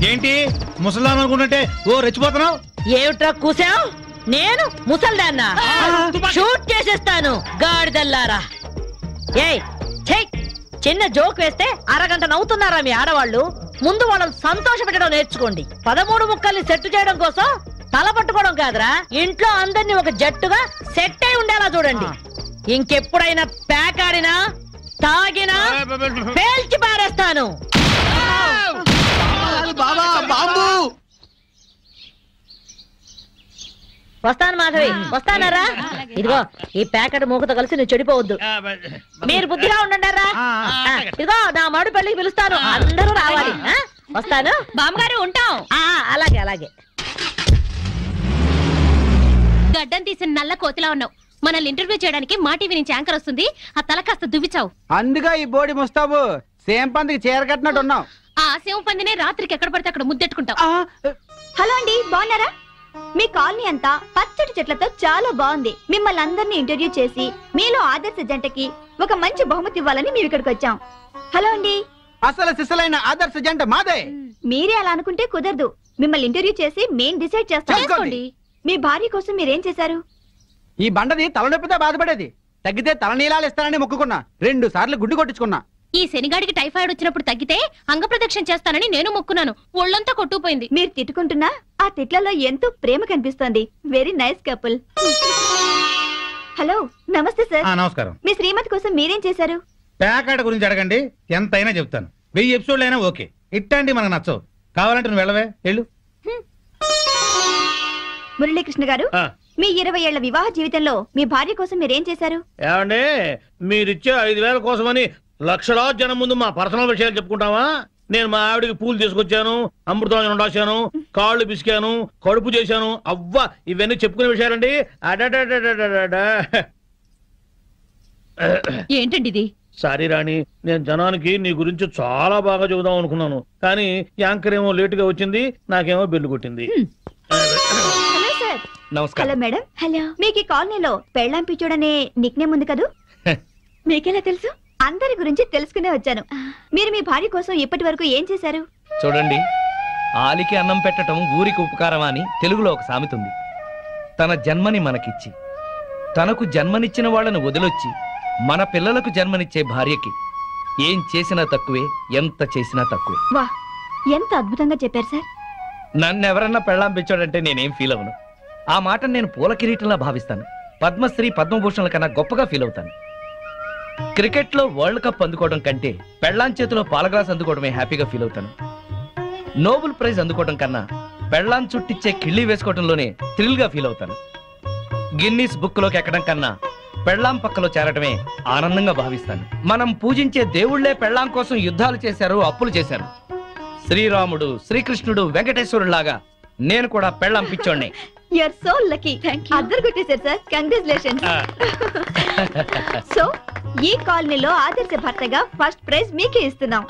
Speaker 23: ఏంటి ముసలాం అనుకుంటుంటే ఓ రెచ్చిపోతున్నావు?
Speaker 19: ఏమిట్రా కూసావు? నేను ముసల్దాన్నా? షూట్ చేసేస్తాను గాడిదల్లారా. ఏయ్ ఛై, చిన్న జోక్ వేస్తే అరగంట నవ్వుతున్నారా మీ ఆడవాళ్ళు? ముందు వాళ్ళని సంతోష పెట్టడం నేర్చుకోండి. 13 ముక్కల్ని సెట్ చేయడం కోసం తల పట్టుకోవడం కాదురా, ఇంట్లో అందరినీ ఒక జట్టుగా సెట్ అయి ఉండేలా చూడండి. ఇంకెప్పుడైనా పేకాడినా తాగినా పేల్చి పారేస్తాను. వస్తాను మాధవి, వస్తానరా? ఇదిగో ఈ ప్యాకెట్ మూకతో కలిసి నువ్వు చెడిపోవద్దు. మీరు బుద్ధిగా ఉండండిరా. ఇదిగో నా మాడు పెళ్లికి పిలుస్తాను, అందరూ రావాలి. వస్తాను
Speaker 16: బామ్మగారు, ఉంటాం.
Speaker 19: అలాగే అలాగే.
Speaker 16: గడ్డం తీసిన నల్ల కోతిలా ఉన్నావు. మనల్ని ఇంటర్వ్యూ చేయడానికి మా టీవీ నుంచి యాంకర్ వస్తుంది. ఆ తల కాస్త దువ్విచావు.
Speaker 2: అందుగా ఈ బోడి ముస్తాబు సేమ్ పందికి చీర కట్టినట్టు ఉన్నావు.
Speaker 16: ఆ సేవ పందినే రాత్రికి ఎక్కడ పడితే అక్కడ ముద్దెట్టుకుంటావు.
Speaker 5: హలో అండి, బాగున్నారా? మీ కాలనీ అంతా పచ్చటి చెట్లతో చాలా బాగుంది. మిమ్మల్ని అందరినీ ఇంటర్వ్యూ చేసి మీలో ఆదర్శ జంటకి ఒక మంచి బహుమతి ఇవ్వాలని మేము ఇక్కడికి వచ్చాం. హలో అండి.
Speaker 2: అసలు సిసలైన ఆదర్శ జంట మాదే.
Speaker 5: మీరే అలా అనుకుంటే కుదరదు. మిమ్మల్ని ఇంటర్వ్యూ చేసి మేం డిసైడ్ చేస్తాం. మీ భార్య కోసం మీరేం చేశారు?
Speaker 2: ఈ బండది తలనొప్పితో బాధపడేది. తగ్గితే తలనీలాలు ఇస్తానని మొక్కుకున్నా. 2 సార్లు గుడ్డు కొట్టించుకున్నా.
Speaker 16: ఈ శనిగాడికి టైఫాయిడ్ వచ్చినప్పుడు తగ్గితే అంగప్రదక్షిణ చేస్తానని నేను మొక్కున్నాను. ఒళ్ళంతా కొట్టుకుపోయింది.
Speaker 5: మీరు తిట్టుకుంటున్నా ఆ తిట్లలో ఎంతో ప్రేమ కనిపిస్తోంది. Very nice couple. హలో, నమస్తే సార్.
Speaker 23: నమస్కారం.
Speaker 5: మీ శ్రీమతి కోసం మీరేం చేశారు?
Speaker 23: పేకాట గురించి అడగండి, ఎంతైనా చెప్తాను. 1000 ఎపిసోడ్లు అయినా ఓకే. ఇట్టండి మనకు నచ్చవు. కావాలంటే నువ్వు వెళ్ళవే, వెళ్ళు.
Speaker 5: మురళీకృష్ణ గారు, మీ 20 ఏళ్ల వివాహ జీవితంలో మీ భార్య కోసం మీరేం చేశారు?
Speaker 9: ఏమండి, మీరిచ్చే 5000 కోసమని లక్షలాది జనం ముందు మా పర్సనల్ విషయాలు చెప్పుకుంటావా? నేను మా ఆవిడికి పూలు తీసుకొచ్చాను, అమృతం రాశాను, కాళ్ళు పిసికాను, కడుపు చేశాను. అవ్వ, ఇవన్నీ చెప్పుకునే విషయాలండి.
Speaker 16: ఏంటండి ఇది?
Speaker 9: సారీ రాణి, నేను జనానికి నీ గురించి చాలా బాగా చెబుదాం అనుకున్నాను, కానీ యాంకర్ ఏమో లేటుగా వచ్చింది, నాకేమో బెల్లు కొట్టింది.
Speaker 5: Hello sir.
Speaker 15: నమస్కారం.
Speaker 5: Hello madam. హలో. మీకు ఈ కాలనీలో పెళ్ళాం పిచ్చోడనే నిక్నేమ్ ఉంది కదూ? మీకెలా తెలుసు? అందరి గురించి తెలుసుకునే వచ్చాను. మీరు మీ భార్య కోసం ఇప్పటి వరకు ఏం చేశారు?
Speaker 15: చూడండి, ఆలికి అన్నం పెట్టడం ఊరికి ఉపకారం అని తెలుగులో ఒక సామెత ఉంది. తన జన్మని మనకిచ్చి తనకు జన్మనిచ్చిన వాళ్ళను వదిలొచ్చి మన పిల్లలకు జన్మనిచ్చే భార్యకి ఏం చేసినా తక్కువే, ఎంత చేసినా తక్కువే.
Speaker 5: వా, ఎంత అద్భుతంగా చెప్పారు సార్.
Speaker 15: నన్నెవరన్నా పెళ్ళాం పెంచాడంటే నేనేం ఫీల్ అవను. ఆ మాట నేను పూల కిరీటంలా భావిస్తాను. పద్మశ్రీ పద్మభూషణల కన్నా గొప్పగా ఫీల్ అవుతాను. క్రికెట్ లో వరల్డ్ కప్ అందుకోవడం కంటే పెళ్ళాం చేతిలో పాలగ్లాస్ అందుకోవడమే హ్యాపీగా ఫీల్ అవుతాను. నోబెల్ ప్రైజ్ అందుకోవడం కన్నా పెళ్ళాం చుట్టిచ్చే కిళ్ళి వేసుకోవడంలోనే థ్రిల్ గా ఫీల్ అవుతాను. గిన్నీస్ బుక్ లోకి ఎక్కడం కన్నా పెళ్ళాం పక్కలో చేరటమే ఆనందంగా భావిస్తాను. మనం పూజించే దేవుళ్లే పెళ్ళాం కోసం యుద్ధాలు చేశారు, అప్పులు చేశారు. శ్రీరాముడు, శ్రీకృష్ణుడు, వెంకటేశ్వరులాగా నేను కూడా పెళ్ళాం పిచ్చోడ్ని.
Speaker 5: You are so lucky. అద్దరు కొట్టేశారు సార్. కంగ్రాచులేషన్స్. సో ఈ కాలనీలో ఆదర్శ భర్తగా ఫస్ట్ ప్రైజ్ మీకే ఇస్తున్నాం.